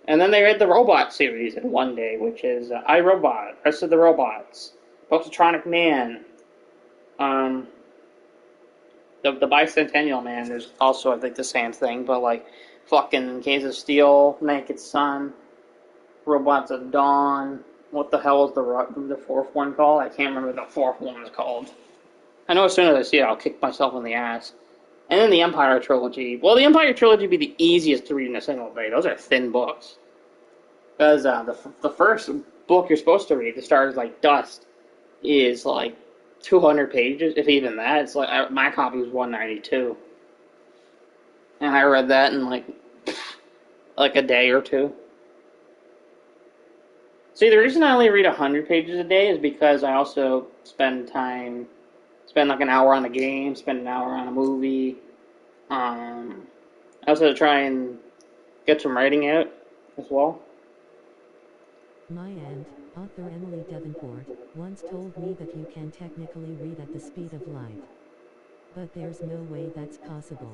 And then they read the Robot series in one day, which is iRobot, Rest of the Robots, Post-Tronic Man, the Bicentennial Man is also, I think, the same thing, but like, fucking Case of Steel, Naked Sun, Robots of Dawn, what the hell is the fourth one called? I can't remember what the fourth one is called. I know as soon as I see it, I'll kick myself in the ass. And then the Empire Trilogy. Well, the Empire Trilogy would be the easiest to read in a single day. Those are thin books. Because the first book you're supposed to read, The Stars Like Dust, is like 200 pages, if even that. It's like my copy was 192, and I read that in like a day or two. See, the reason I only read 100 pages a day is because I also spend like an hour on a game, spend an hour on a movie. I also try and get some writing out as well. My aunt, author Emily Davenport, once told me that you can technically read at the speed of light. But there's no way that's possible.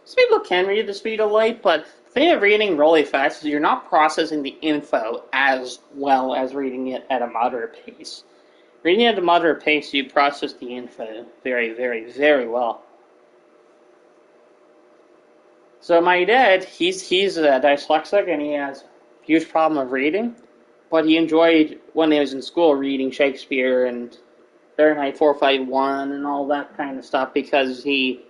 Some people can read at the speed of light, but the thing of reading really fast is you're not processing the info as well as reading it at a moderate pace. Reading at a moderate pace, you process the info very, very, very well. So my dad, he's dyslexic and he has a huge problem of reading, but he enjoyed, when he was in school, reading Shakespeare and Fahrenheit 451 and all that kind of stuff because he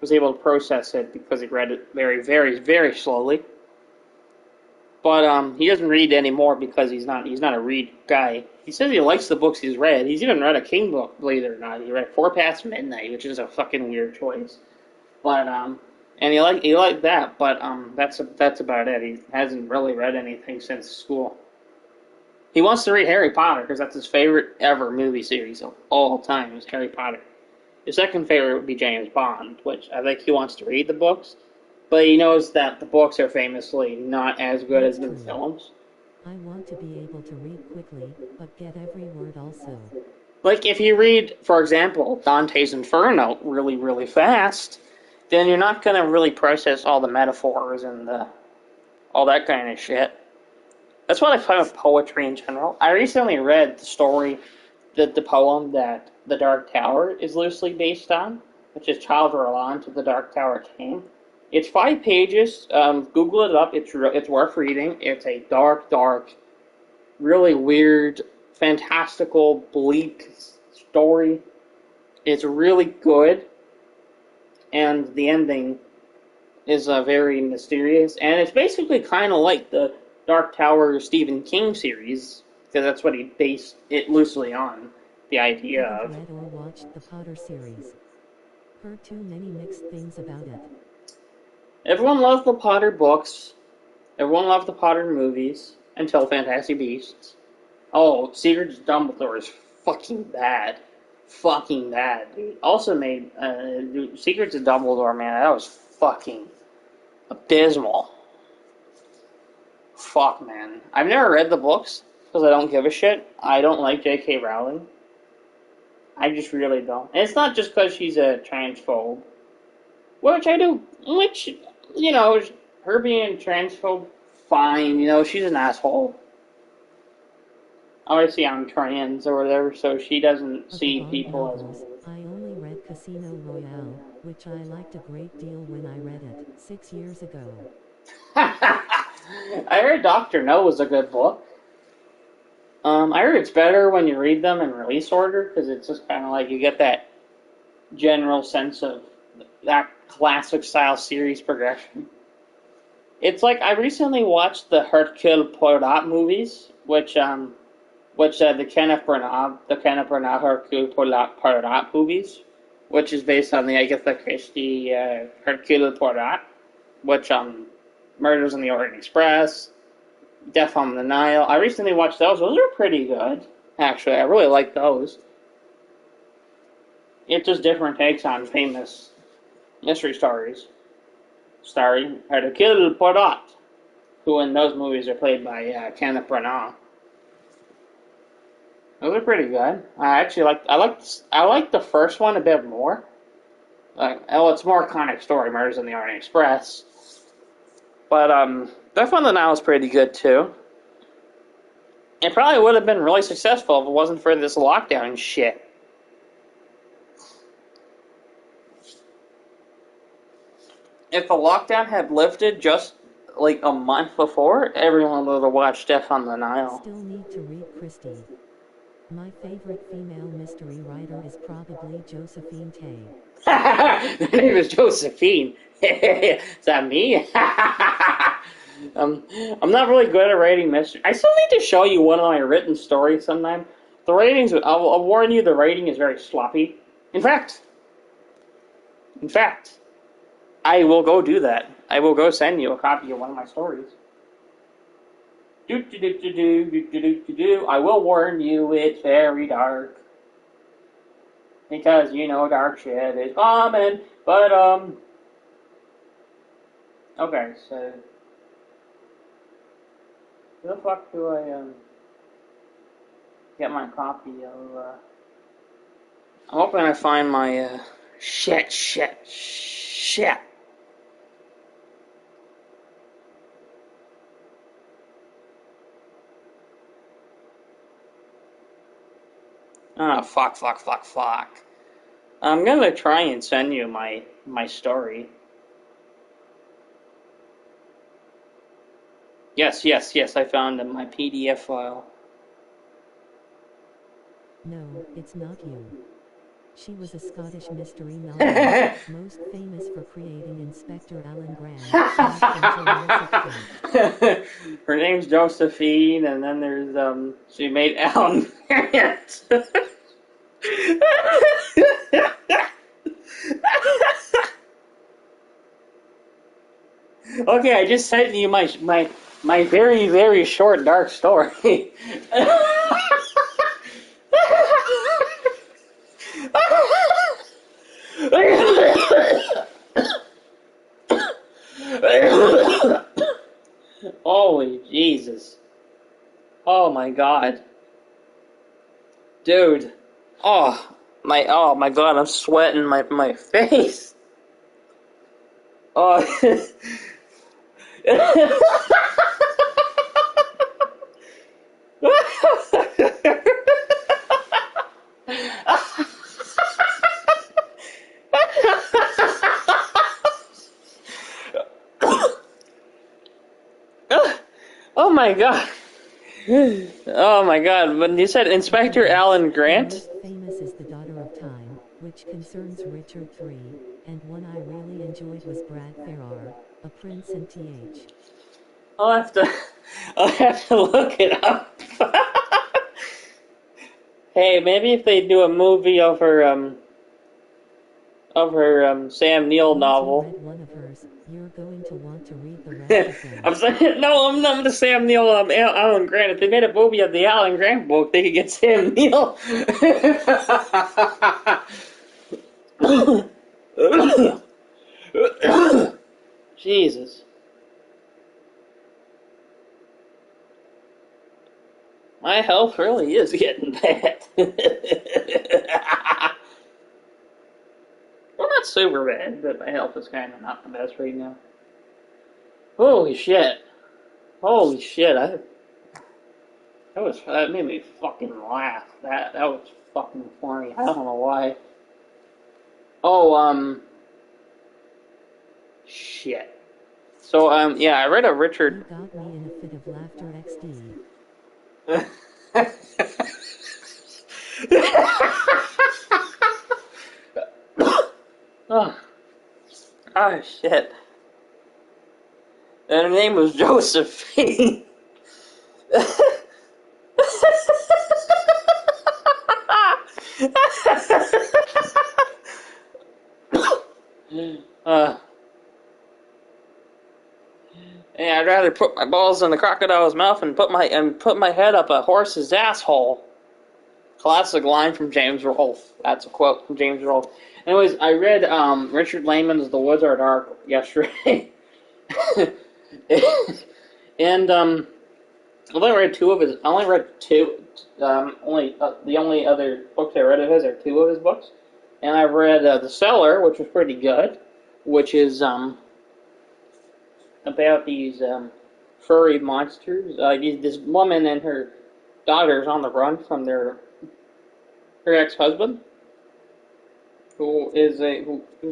was able to process it because he read it very, very, very slowly. But he doesn't read anymore because he's not a read guy. He says he likes the books he's read. He's even read a King book, believe it or not. He read Four Past Midnight, which is a fucking weird choice. But and he liked that, but that's about it. He hasn't really read anything since school. He wants to read Harry Potter because that's his favorite ever movie series of all time is Harry Potter. His second favorite would be James Bond, which I think he wants to read the books, but he knows that the books are famously not as good as the films. I want to be able to read quickly, but get every word also. Like if you read, for example, Dante's Inferno really, really fast, then you're not going to really process all the metaphors and all that kind of shit. That's what I find with poetry in general. I recently read the story, the poem that The Dark Tower is loosely based on, which is Childe Roland to The Dark Tower Came. It's 5 pages. Google it up. It's worth reading. It's a dark, really weird, fantastical, bleak story. It's really good. And the ending is very mysterious. And it's basically kind of like the Dark Tower Stephen King series, because that's what he based it loosely on, the idea of. Read or watched the Potter series. Heard too many mixed things about it. Everyone loved the Potter books. Everyone loved the Potter movies until Fantastic Beasts. Oh, Secrets of Dumbledore is fucking bad. Fucking bad, dude. Also made Secrets of Dumbledore, man, that was fucking abysmal. Fuck, man. I've never read the books because I don't give a shit. I don't like J.K. Rowling. I just really don't. And it's not just because she's a transphobe. Which I do. Which, you know, her being transphobe, fine. You know, she's an asshole. Obviously, I'm trans or whatever, so she doesn't see people as. I only read Casino Royale, which I liked a great deal when I read it 6 years ago. I heard Dr. No was a good book. I heard it's better when you read them in release order, because it's just kind of like you get that general sense of that classic style series progression. It's like I recently watched the Hercule Poirot movies, which the Kenneth Branagh Hercule Poirot movies, which is based on the Agatha Christie Hercule Poirot, which Murders on the Orient Express, Death on the Nile. I recently watched those. Those are pretty good, actually. I really like those. It's just different takes on famous mystery stories, starring Hercule Poirot, who in those movies are played by Kenneth Branagh. Those are pretty good. I like the first one a bit more. It's more iconic story, Murders on the Orient Express. But Death on the Nile is pretty good too. It probably would have been really successful if it wasn't for this lockdown shit. If the lockdown had lifted just like a month before, everyone would have watched Death on the Nile. Still need to read Christie. My favorite female mystery writer is probably Josephine Tay. Her name is Josephine. Is that me? I'm not really good at writing mystery. I still need to show you one of my written stories sometime. The writings, I'll warn you, the writing is very sloppy. In fact, I will go do that. I will go send you a copy of one of my stories. I will warn you, it's very dark. Because, you know, dark shit is common. But, okay, so... Where the fuck do I, get my copy of, I'm hoping I find my, shit. Ah, fuck. I'm gonna try and send you my story. Yes, I found my PDF file. No, it's not you. She was a Scottish mystery novelist, most famous for creating Inspector Alan Grant. Her name's Josephine, and then there's, she made Alan Grant. Okay, I just sent you my very, very short, dark story. Holy Jesus. Oh my God. Dude. Oh my God, I'm sweating my face. Oh. Oh my God. Oh my God. When you said Inspector Alan Grant? Most famous is The Daughter of Time, which concerns Richard III, and one I really enjoyed was Brad Farrar, A Prince and Th. I'll have to look it up. Hey, maybe if they do a movie of her Sam Neill novel. Once you read one of hers, you're going to want to read the rest of them. I'm saying, no, I'm not the Sam Neill, Alan Grant. If they made a movie of the Alan Grant book, they could get Sam Neill. Jesus. My health really is getting bad. Well, not super bad, but my health is kind of not the best right now. Holy shit. That made me fucking laugh. That was fucking funny. I don't know why. Oh, shit. So, yeah, I read a Richard... You got me in a fit of laughter XD. Oh, shit. And her name was Josephine. Yeah, I'd rather put my balls in the crocodile's mouth and put my head up a horse's asshole. Classic line from James Rolfe. That's a quote from James Rolfe. Anyways, I read Richard Lehman's The Woods Are Dark yesterday. And I only read two. The only other books I read of his are two of his books. And I read The Cellar, which was pretty good, which is about these furry monsters. This woman and her daughter's on the run from her ex-husband, who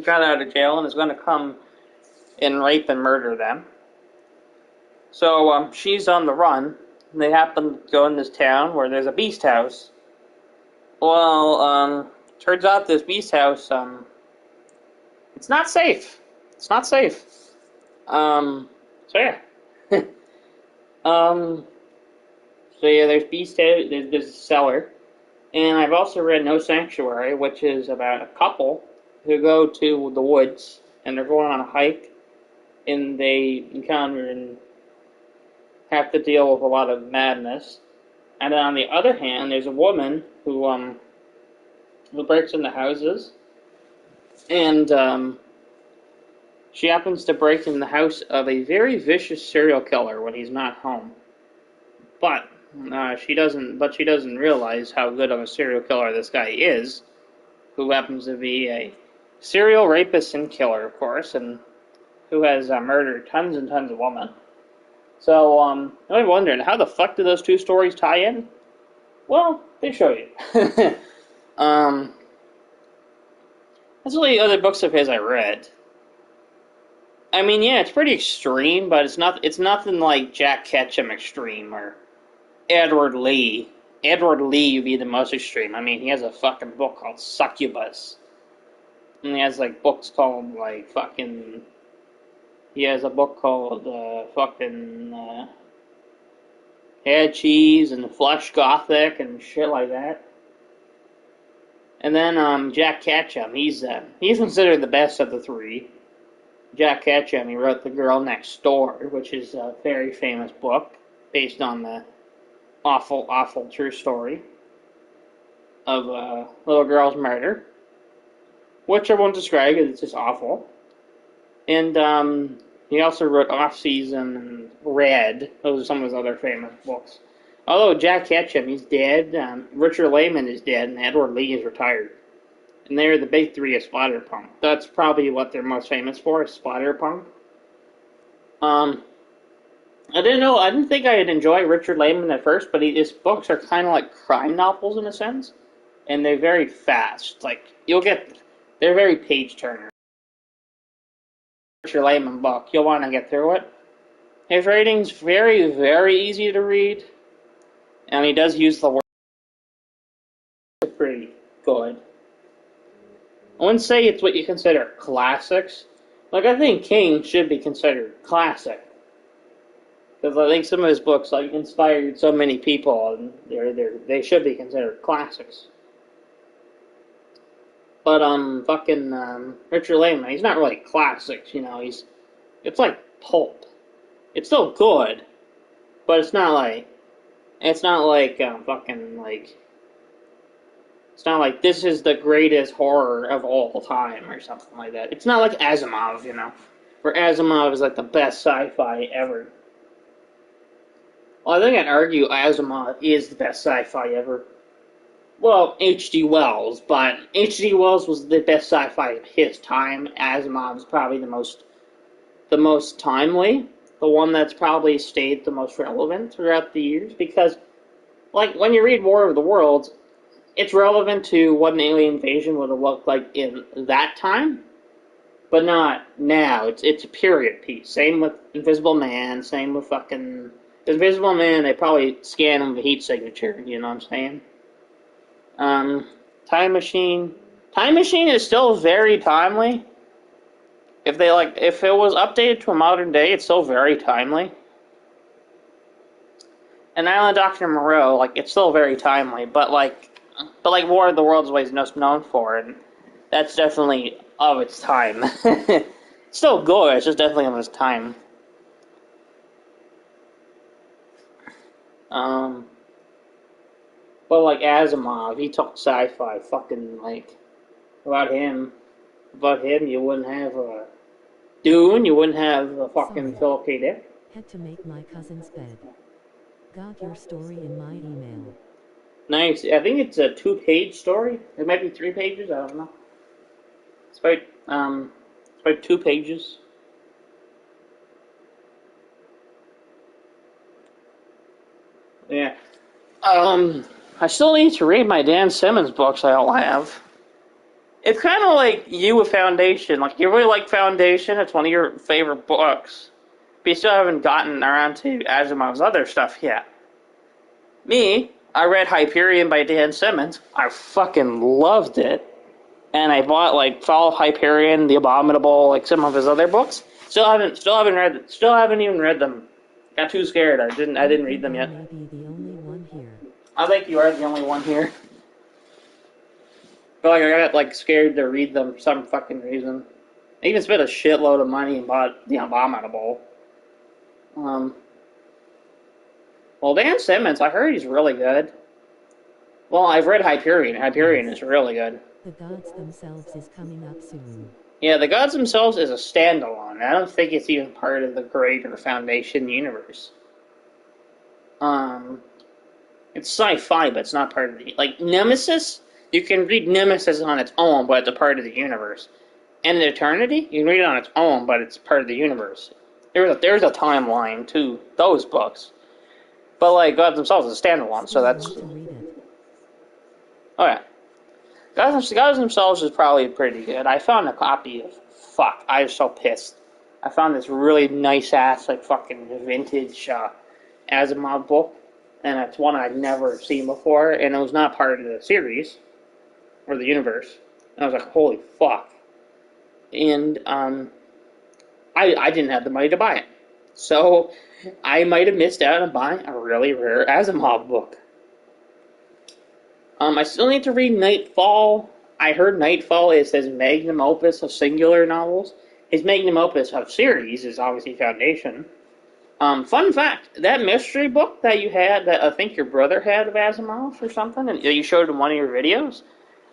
got out of jail and is going to come and rape and murder them. So she's on the run, and they happen to go in this town where there's a beast house. Well, turns out this beast house, it's not safe. It's not safe. So yeah. So yeah, there's beast house, there's a cellar. And I've also read No Sanctuary, which is about a couple who go to the woods, and they're going on a hike, and they encounter and have to deal with a lot of madness. And then on the other hand, there's a woman who breaks into houses, and she happens to break in the house of a very vicious serial killer when he's not home. But she doesn't realize how good of a serial killer this guy is, who happens to be a serial rapist and killer, of course, and who has murdered tons and tons of women. So, I'm wondering, how the fuck do those two stories tie in? Well, they show you. That's all the other books of his I read. I mean, yeah, it's pretty extreme, but it's nothing like Jack Ketchum extreme or Edward Lee. Edward Lee would be the most extreme. I mean, he has a fucking book called Succubus. And he has, like, books called, like, fucking... He has a book called, Head Cheese and Flush Gothic and shit like that. And then, Jack Ketchum, he's considered the best of the three. Jack Ketchum, he wrote The Girl Next Door, which is a very famous book based on the awful, awful true story of a little girl's murder, which I won't describe because it's just awful. And he also wrote Off Season and Red. Those are some of his other famous books. Although Jack Ketchum, he's dead. Richard Lehman is dead, and Edward Lee is retired. And they're the big three of Splatterpunk. That's probably what they're most famous for, is Splatterpunk. I didn't think I'd enjoy Richard Lehman at first, but his books are kind of like crime novels in a sense. And they're very fast. Like, they're very page-turners. Richard Lehman book, you'll want to get through it. His writing's very, very easy to read. And he does use the word pretty good. I wouldn't say it's what you consider classics. Like, I think King should be considered classic. Because I think some of his books, like, inspired so many people, and they should be considered classics. But, Richard Lehman, he's not really classics, you know, it's like pulp. It's still good, but it's not like, it's not like this is the greatest horror of all time or something like that. It's not like Asimov, you know, where Asimov is like the best sci-fi ever. Well, I think I'd argue Asimov is the best sci-fi ever. Well, H.G. Wells, but H.G. Wells was the best sci-fi of his time. Asimov's probably the most timely, the one that's probably stayed the most relevant throughout the years, because, like, when you read War of the Worlds, it's relevant to what an alien invasion would have looked like in that time, but not now. It's a period piece. Same with Invisible Man, same with fucking Invisible Man, they probably scan him with a heat signature, you know what I'm saying? Time Machine. Time Machine is still very timely. If it was updated to a modern day, it's still very timely. And Island Dr. Moreau, like, it's still very timely, but War of the Worlds is what he's most known for, and that's definitely of its time. It's still good, it's just definitely of its time. But like Asimov, he talked sci-fi, fucking like, about him you wouldn't have Dune, you wouldn't have fucking Philip K. Dick. Had to make my cousin's bed. Got your story in my email. Nice. I think it's a 2-page story. It might be 3 pages, I don't know. It's about 2 pages. Yeah. I still need to read my Dan Simmons books I all have. It's kind of like you with Foundation. Like, you really like Foundation, it's one of your favorite books. but you still haven't gotten around to Asimov's other stuff yet. Me, I read Hyperion by Dan Simmons. I fucking loved it. And I bought like Fall of Hyperion, The Abominable, like some of his other books. Still haven't even read them. Got too scared. I didn't read them yet. Maybe the only one here. I think you are the only one here. But like I got like scared to read them for some fucking reason. I even spent a shitload of money and bought The Abominable. Well, Dan Simmons, I heard he's really good. Well, I've read Hyperion. Hyperion is really good. The Gods Themselves is coming up soon. Yeah, The Gods Themselves is a standalone. I don't think it's even part of the greater Foundation universe. It's sci-fi, but it's not part of the... Like, Nemesis, you can read Nemesis on its own, but it's a part of the universe. And Eternity, you can read it on its own, but it's part of the universe. There's a timeline to those books. But, like, Gods Themselves is a standalone, so that's... Oh, yeah. Gods Themselves is probably pretty good. I found a copy of... Fuck, I was so pissed. I found this really nice-ass, like, fucking vintage Asimov book. And it's one I'd never seen before, and it was not part of the series, or the universe. And I was like, holy fuck. And, I didn't have the money to buy it. So, I might have missed out on buying a really rare Asimov book. I still need to read Nightfall. I heard Nightfall is his magnum opus of singular novels. His magnum opus of series is obviously Foundation. Fun fact, that mystery book that you had, that I think your brother had of Asimov or something, and you showed in one of your videos,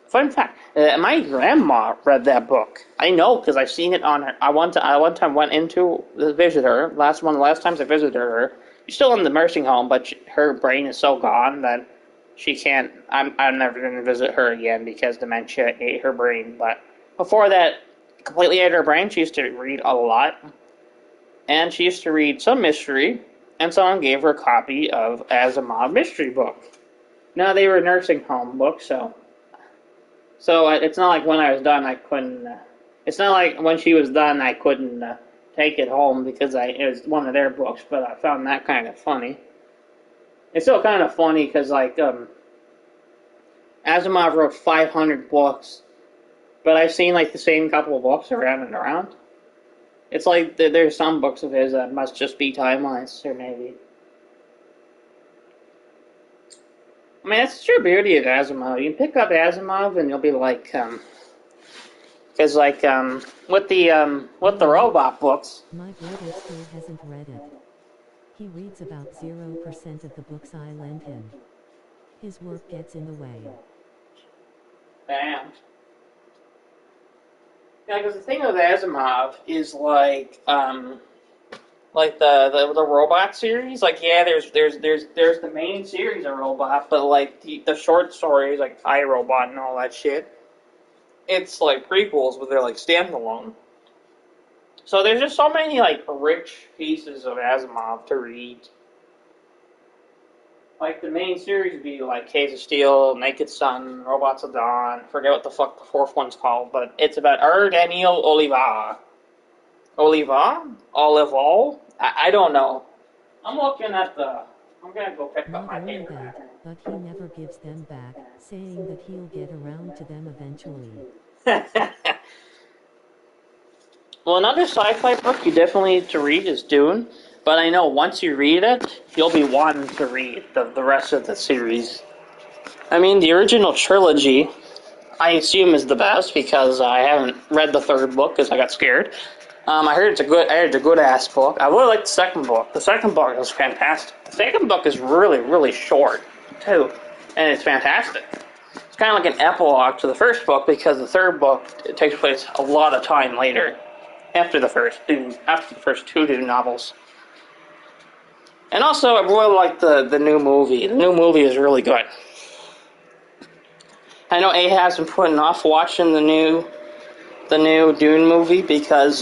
fun fact, my grandma read that book. I know, because I've seen it on her. I one time went into the visit her, one of the last times I visited her. She's still in the nursing home, but her brain is so gone that she can't, I'm never going to visit her again because dementia ate her brain. But before that completely ate her brain, she used to read a lot. And she used to read some mystery, and someone gave her a copy of Asimov mystery book. Now, they were nursing home books, so it's not like when I was done I couldn't, it's not like when she was done I couldn't take it home because it was one of their books, but I found that kind of funny. It's still kind of funny because, like, Asimov wrote 500 books, but I've seen, like, the same couple of books around and around. It's like there's some books of his that must just be timelines, or maybe. I mean, that's the true beauty of Asimov. You can pick up Asimov and you'll be like, because, like, with the robot books. My brother still hasn't read it. He reads about 0% of the books I lend him. His work gets in the way. Damn. Yeah, because the thing with Asimov is like the robot series. Like, yeah, there's the main series of Robot, but like the short stories like I, Robot and all that shit, it's like prequels, but they're like standalone. So there's just so many, like, rich pieces of Asimov to read. Like, the main series would be, like, Case of Steel, Naked Sun, Robots of Dawn, forget what the fuck the fourth one's called, but it's about Daniel Oliva. Oliva? Olival? I don't know. I'm looking at I'm gonna go pick up my paper. Not only that, but he never gives them back, saying that he'll get around to them eventually. Well, another sci-fi book you definitely need to read is Dune, but I know once you read it, you'll be wanting to read the rest of the series. I mean, the original trilogy, I assume, is the best because I haven't read the third book because I got scared. I heard it's a good ass book. I really like the second book. The second book is fantastic. The second book is really, really short too, and it's fantastic. It's kind of like an epilogue to the first book because the third book takes place a lot of time later. After the first two Dune novels. And also, I really like the new movie. The new movie is really good. I know A has been putting off watching the new Dune movie because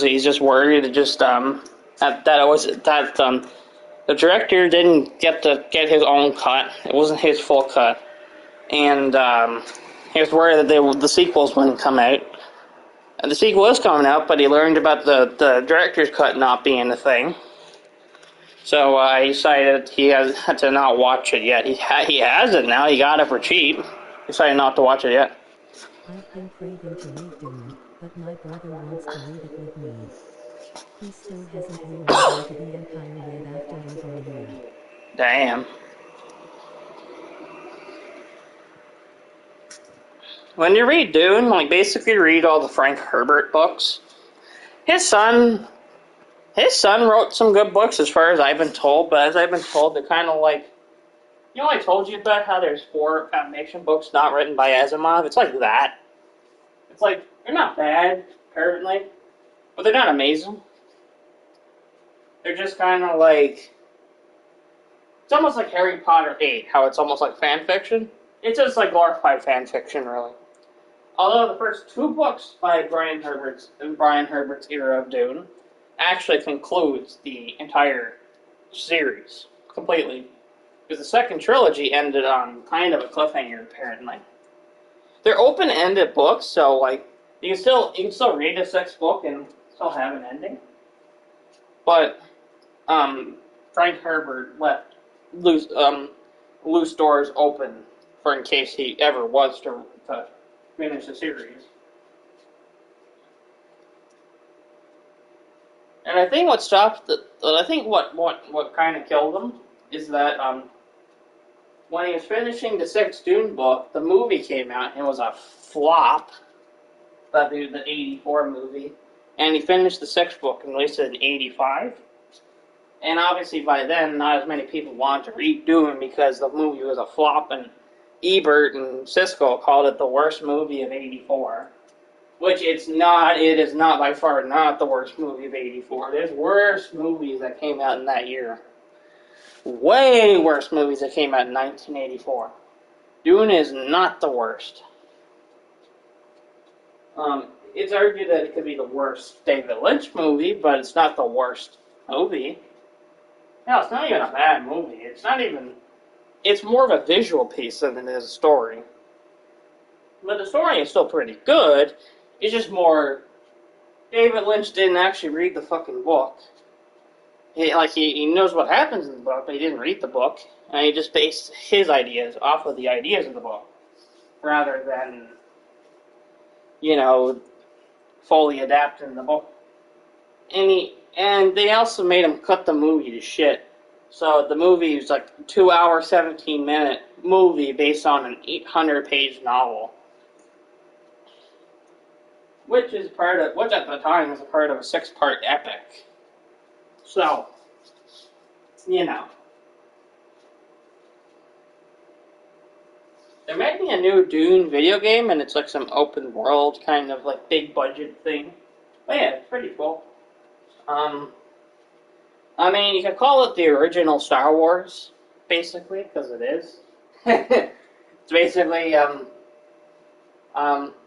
he's just worried that the director didn't get his own cut. It wasn't his full cut, and he was worried that the sequels wouldn't come out. And the sequel is coming out, but he learned about the director's cut not being a thing. So he decided he has to not watch it yet. He has it now. He got it for cheap. Decided not to watch it yet. I've been craving to read Dune, but my brother wants to read it with me. He still hasn't really gone to the Empire yet after over a year. Damn. When you read Dune, like basically read all the Frank Herbert books. His son wrote some good books as far as I've been told, but as I've been told, they're kind of like, you know, I told you about how there's 4 Foundation books not written by Asimov. It's like that. It's like, they're not bad, currently, but they're not amazing. They're just kind of like, it's almost like Harry Potter 8, how it's almost like fan fiction. It's just like glorified fan fiction, really. Although the first 2 books by Brian Herbert's era of Dune actually concludes the entire series completely. Because the second trilogy ended on kind of a cliffhanger, apparently. They're open-ended books, so like you can still read the 6th book and still have an ending. But Frank Herbert left loose doors open for in case he ever was to finish the series. And I think what stopped what kind of killed him is that when he was finishing the 6th Dune book, the movie came out and it was a flop. The 84 movie. And he finished the 6th book and released it in 85. And obviously by then, not as many people wanted to read Dune because the movie was a flop, and Ebert and Siskel called it the worst movie of 84. Which it's not. It is not by far not the worst movie of 84. There's worse movies that came out in that year. Way worse movies that came out in 1984. Dune is not the worst. It's argued that it could be the worst David Lynch movie, but it's not the worst movie. No, it's not even a bad movie. It's more of a visual piece than it is a story. But the story is still pretty good. It's just more, David Lynch didn't actually read the fucking book. He knows what happens in the book, but he didn't read the book. And he just based his ideas off of the ideas of the book. Rather than, fully adapting the book. And they also made him cut the movie to shit. So the movie is like a 2-hour, 17-minute movie based on an 800-page novel. Which at the time was a part of a 6-part epic. So, They're making a new Dune video game, and it's like some open world kind of like big budget thing. But yeah, it's pretty cool. You can call it the original Star Wars, basically, because it is. It's basically,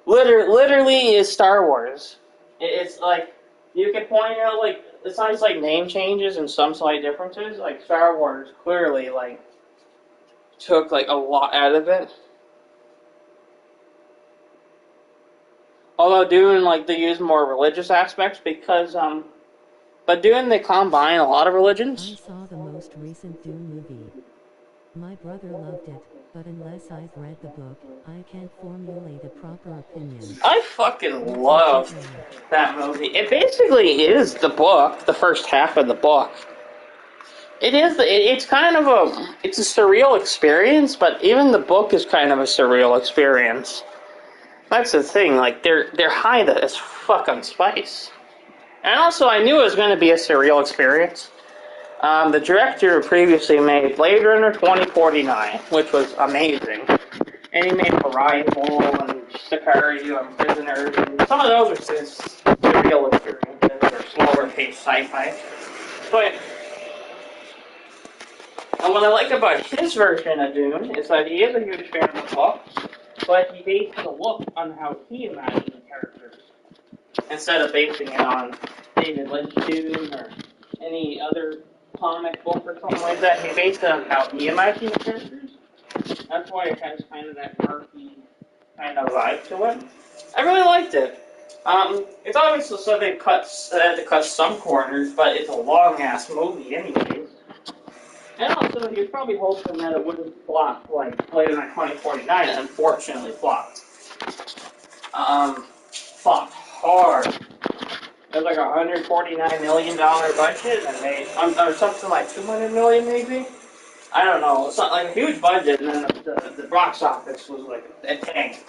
literally is Star Wars. It's like, you can point out, like, besides, like, name changes and some slight differences, like, Star Wars clearly, like, took, like, a lot out of it. Although Dune, like, they use more religious aspects because, but Dune, they combine a lot of religions. I saw the most recent Dune movie. My brother loved it, but unless I've read the book, I can't formulate a proper opinion. I fucking love that movie. It basically is the book, the first half of the book. It's kind of it's a surreal experience, but even the book is kind of a surreal experience. That's the thing, like, they're high as fuck on spice. And also, I knew it was going to be a surreal experience. The director previously made Blade Runner 2049, which was amazing. And he made Arrival and Sicario and Prisoners, and some of those are just surreal experiences, or slower-paced sci-fi. But, and what I like about his version of Dune is that he is a huge fan of the book, but he based the look on how he imagined the characters, instead of basing it on David Lynch Dune or any other comic book or something like that. He based it on how he imagined the characters. That's why it has kind of that murky kind of vibe to it. I really liked it. It's obviously so they had to cut some corners, but it's a long-ass movie anyways. And also, he was probably hoping that it wouldn't flop like Blade Runner 2049, and unfortunately flopped. Flopped hard. It was like a $149 million budget, and made or something like $200 million maybe. I don't know. It's not like a huge budget, and then the box office was like a tank.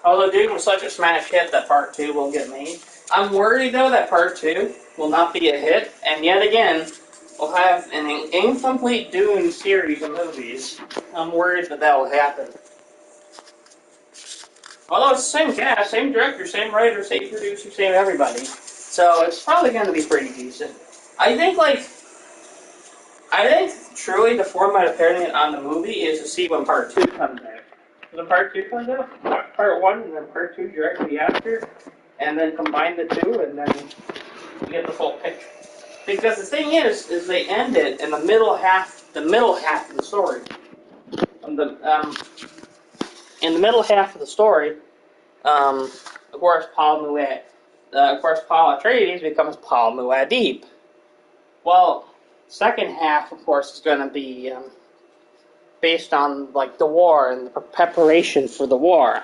Although Dune was such a smash hit that Part 2 will get made. I'm worried though that Part 2 will not be a hit, and yet again, we'll have an incomplete Dune series of movies. I'm worried that will happen. Although it's the same cast, same director, same writer, same producer, same everybody. So it's probably going to be pretty decent. I think truly the format of pairing it on the movie is to see when Part 2 comes out. When Part 2 comes out, Part 1 and then Part 2 directly after, and then combine the two, and then you get the full picture. Because the thing is they end it in the middle half of the story. In the middle half of the story, of course, Paul Atreides becomes Paul Muad'Dib. Well, second half, of course, is going to be based on like the war and the preparation for the war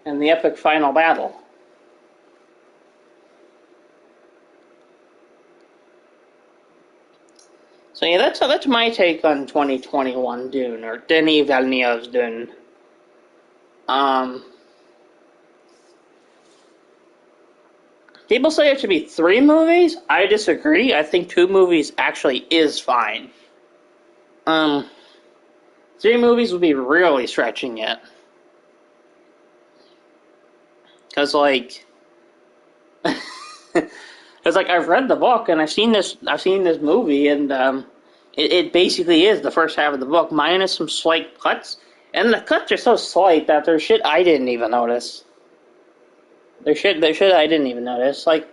and the epic final battle. So yeah, that's my take on 2021 Dune, or Denis Villeneuve's Dune. People say it should be 3 movies. I disagree. I think 2 movies actually is fine. 3 movies would be really stretching it. Cause like I've read the book and I've seen this movie, and it basically is the first half of the book minus some slight cuts, and the cuts are so slight that there's shit I didn't even notice. There's shit I didn't even notice, like.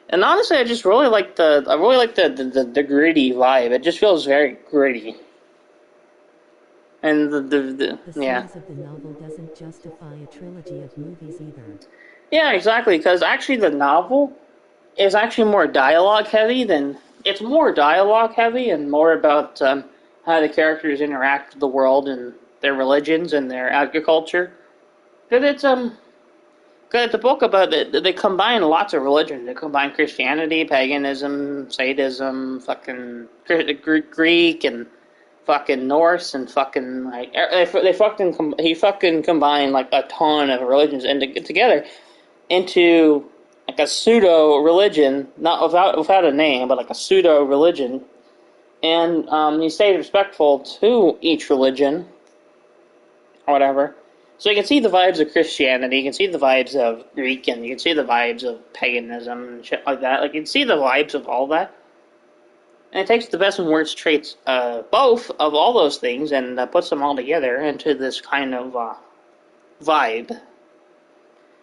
And honestly, I just really like the gritty vibe. It just feels very gritty. And The yeah. size of the novel doesn't justify a trilogy of movies either. Yeah, exactly, because actually the novel is actually more dialogue heavy and more about how the characters interact with the world and their religions and their agriculture. Because it's a book about it. They combine lots of religions. They combine Christianity, paganism, sadism, fucking Greek, and fucking Norse, and fucking like he fucking combined like a ton of religions together into like a pseudo religion, not without a name, but like a pseudo religion, and he stayed respectful to each religion, or whatever. So you can see the vibes of Christianity, you can see the vibes of Greek, and you can see the vibes of paganism and shit like that. Like you can see the vibes of all that. And it takes the best and worst traits, both of all those things, and puts them all together into this kind of vibe.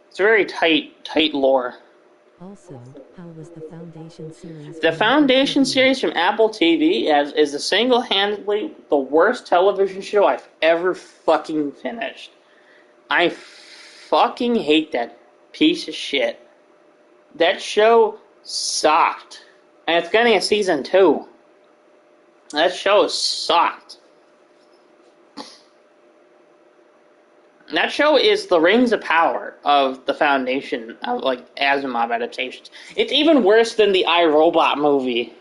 It's a very tight lore. Also, how was the Foundation series? The Foundation series from Apple TV is single-handedly the worst television show I've ever fucking finished. I fucking hate that piece of shit. That show sucked. And it's getting a season 2. That show sucked. That show is the Rings of Power of the Foundation, of like Asimov adaptations. It's even worse than the iRobot movie.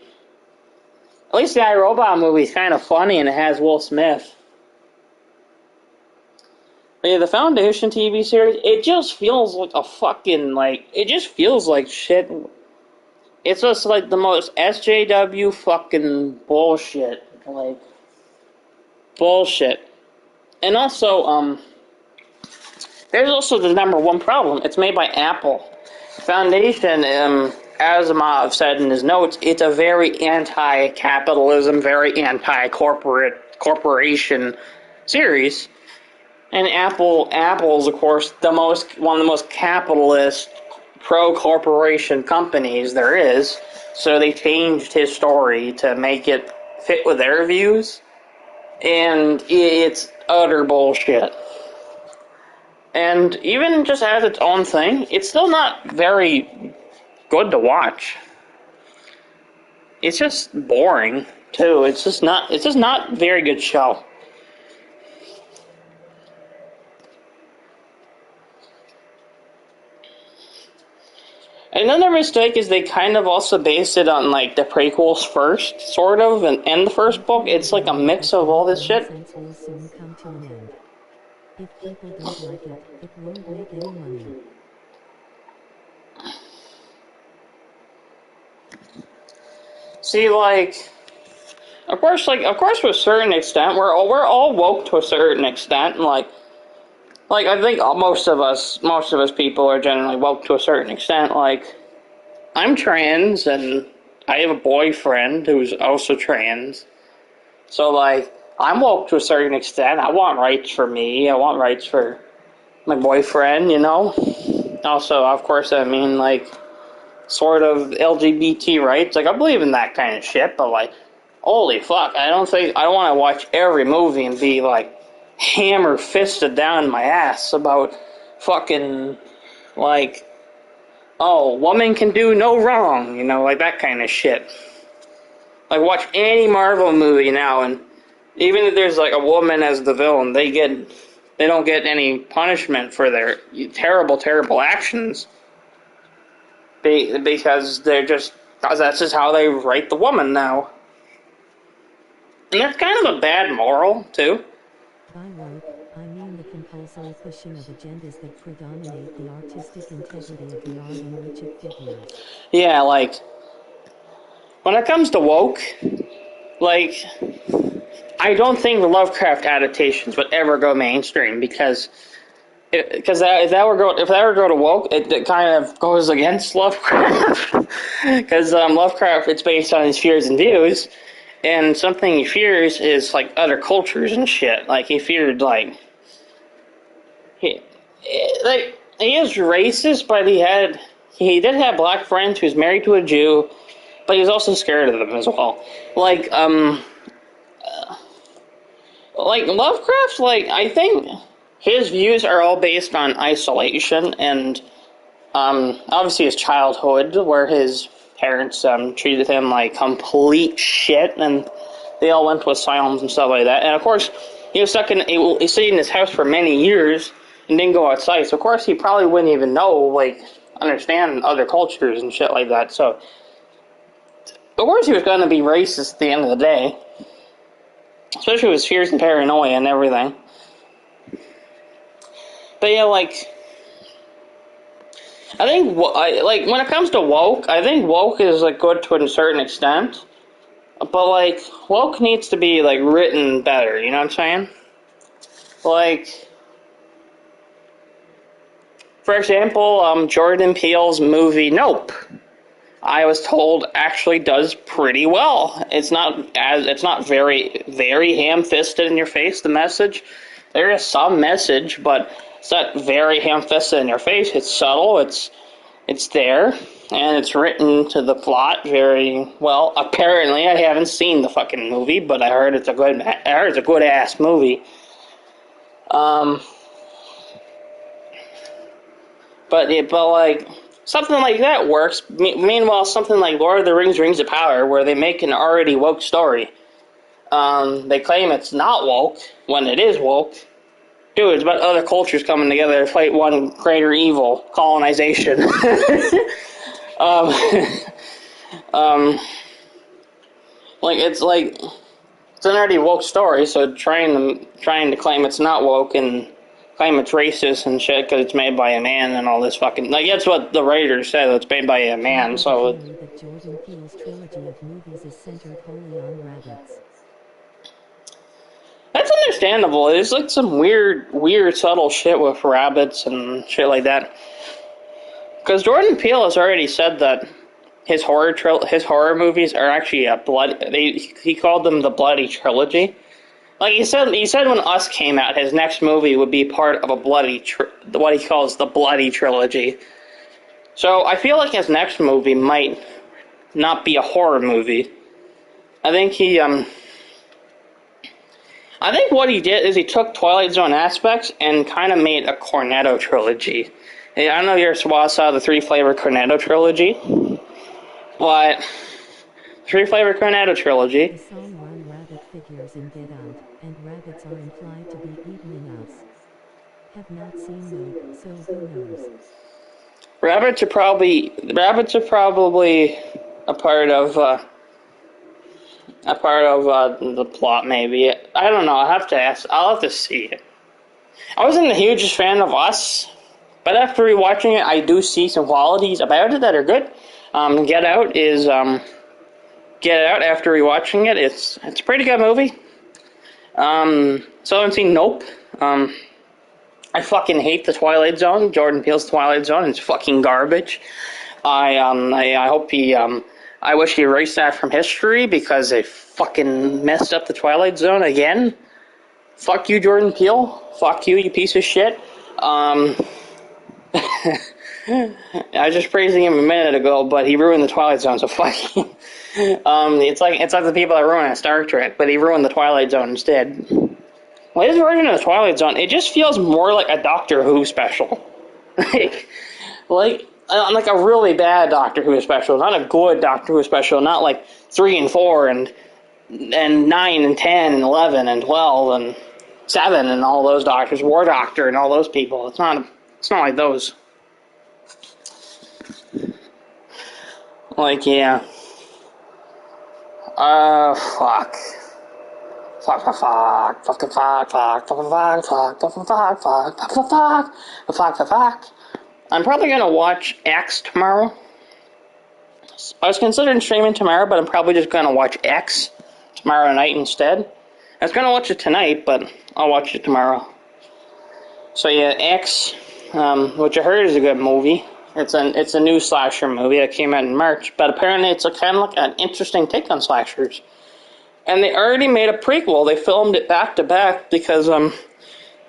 At least the iRobot movie is kind of funny and it has Will Smith. But yeah, the Foundation TV series, it just feels like a fucking, like, it just feels like shit. It's just like the most SJW fucking bullshit. Like, bullshit. And also, there's also the number one problem. It's made by Apple. Foundation, Asimov said in his notes, it's a very anti-capitalism, very anti-corporation series. And Apple's, of course, one of the most capitalist, pro-corporation companies there is. So they changed his story to make it fit with their views. And it's utter bullshit. And even just as its own thing, it's still not very good to watch. It's just boring, too. It's just not a very good show. Another mistake is they kind of also based it on, like, the prequels first, sort of, and the first book. It's like a mix of all this shit. Nonsense will soon come to an end. If people don't like it, it won't make any money. See, of course, to a certain extent, we're all woke to a certain extent, and like I think most of us people are generally woke to a certain extent. Like, I'm trans, and I have a boyfriend who's also trans, so like, I'm woke to a certain extent. I want rights for me. I want rights for my boyfriend, you know? Also, of course, I mean, like, sort of LGBT rights. Like, I believe in that kind of shit, but, like, holy fuck, I don't want to watch every movie and be, like, hammer-fisted down my ass about fucking, like, oh, woman can do no wrong, you know, like that kind of shit. Like, watch any Marvel movie now, and even if there's, like, a woman as the villain, they don't get any punishment for their terrible, terrible actions. Because that's just how they write the woman now. And that's kind of a bad moral, too. By woke, I mean the compulsory pushing of agendas that predominate the artistic integrity of the art in which it figures. Yeah, like, when it comes to woke, like, I don't think the Lovecraft adaptations would ever go mainstream, because if that were go to woke, it kind of goes against Lovecraft. Because Lovecraft, it's based on his fears and views, and something he fears is, like, other cultures and shit. Like, he feared, like, he is racist, but he did have black friends. He was married to a Jew, but he was also scared of them as well. Like Lovecraft, like, I think his views are all based on isolation and, obviously his childhood, where his parents, treated him like complete shit, and they all went to asylums and stuff like that. And of course, he was he stayed in his house for many years and didn't go outside, so of course he probably wouldn't even understand other cultures and shit like that, so of course he was going to be racist at the end of the day. Especially with his fears and paranoia and everything. But yeah, like, I think, like, when it comes to woke, I think woke is, like, good to a certain extent. But, like, woke needs to be, like, written better, you know what I'm saying? Like, for example, Jordan Peele's movie Nope, I was told actually does pretty well. It's not very, very ham-fisted in your face, the message. There is some message, but it's not very ham-fisted in your face. It's subtle, it's there, and it's written to the plot very well. Apparently, I haven't seen the fucking movie, but I heard it's a good ass movie. But like, something like that works. Meanwhile, something like Lord of the Rings, Rings of Power, where they make an already woke story, they claim it's not woke when it is woke. Dude, it's about other cultures coming together to fight one greater evil, colonization. It's an already woke story, so trying to claim it's not woke and claim it's racist and shit because it's made by a man and all this fucking, like, that's what the writer said, it's made by a man, so that Jordan Peele's trilogy of movies is centered wholly on rabbits. That's understandable. There's, like, some weird subtle shit with rabbits and shit like that. Because Jordan Peele has already said that his horror movies are actually he called them the Bloody Trilogy. Like, he said when Us came out, his next movie would be part of a what he calls the Bloody Trilogy. So I feel like his next movie might not be a horror movie. I think I think what he did is he took Twilight Zone aspects and kind of made a Cornetto trilogy. I don't know if you saw the Three Flavor Cornetto trilogy, but Three Flavor Cornetto trilogy. The song Run Rabbit figures in Get Out, and rabbits are implied to be eaten in Us. Have not seen Nope, so who knows? Rabbits are probably a part of the plot, maybe. I don't know. I'll have to see it. I wasn't the hugest fan of Us, but after rewatching it, I do see some qualities about it that are good. Get Out. After rewatching it, it's a pretty good movie. So I haven't seen Nope. I fucking hate the Twilight Zone. Jordan Peele's Twilight Zone. It's fucking garbage. I hope I wish he erased that from history because they fucking messed up the Twilight Zone again. Fuck you, Jordan Peele. Fuck you, you piece of shit. I was just praising him a minute ago, but he ruined the Twilight Zone, so fuck him. It's like the people that ruin Star Trek, but he ruined the Twilight Zone instead. Well, his version of the Twilight Zone, it just feels more like a Doctor Who special. like a really bad Doctor Who special, not a good Doctor Who special, not like 3 and 4 and 9 and 10 and 11 and 12 and 7 and all those doctors, War Doctor and all those people. It's not like those. Like, yeah. Fuck. Fuck. I'm probably gonna watch X tomorrow. I was considering streaming tomorrow, but I'm probably just gonna watch X tomorrow night instead. I was gonna watch it tonight, but I'll watch it tomorrow. So yeah, X, which I heard is a good movie. It's a new slasher movie that came out in March, but apparently it's a kind of like an interesting take on slashers. And they already made a prequel. They filmed it back to back because the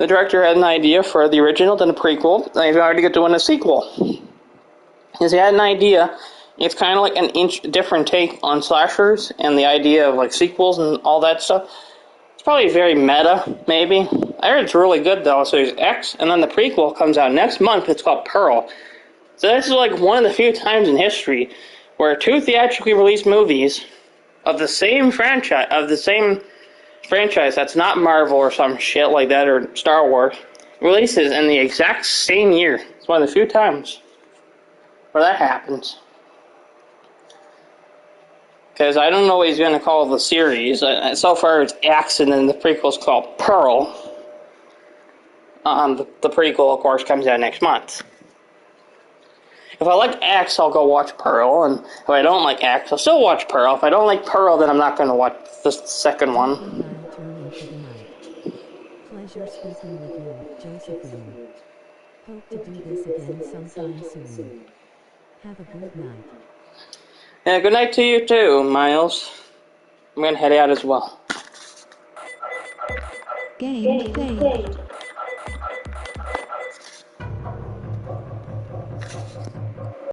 director had an idea for the original, then a prequel, and they've already got doing a sequel. Because he had an idea. It's kind of like an different take on slashers and the idea of like sequels and all that stuff. It's probably very meta, maybe. I heard it's really good though. So there's X, and then the prequel comes out next month. It's called Pearl. So this is like one of the few times in history where 2 theatrically released movies of the same franchise, that's not Marvel or some shit like that, or Star Wars, releases in the exact same year. It's one of the few times where that happens. Because I don't know what he's going to call the series. So far it's X, and then the prequel's called Pearl. The prequel, of course, comes out next month. If I like X, I'll go watch Pearl, and if I don't like X, I'll still watch Pearl. If I don't like Pearl, then I'm not going to watch the second one. Pleasure speaking with you, Josephine. Hope to do this again sometime soon. Have a good night. Yeah, good night to you too, Miles. I'm going to head out as well. Game played.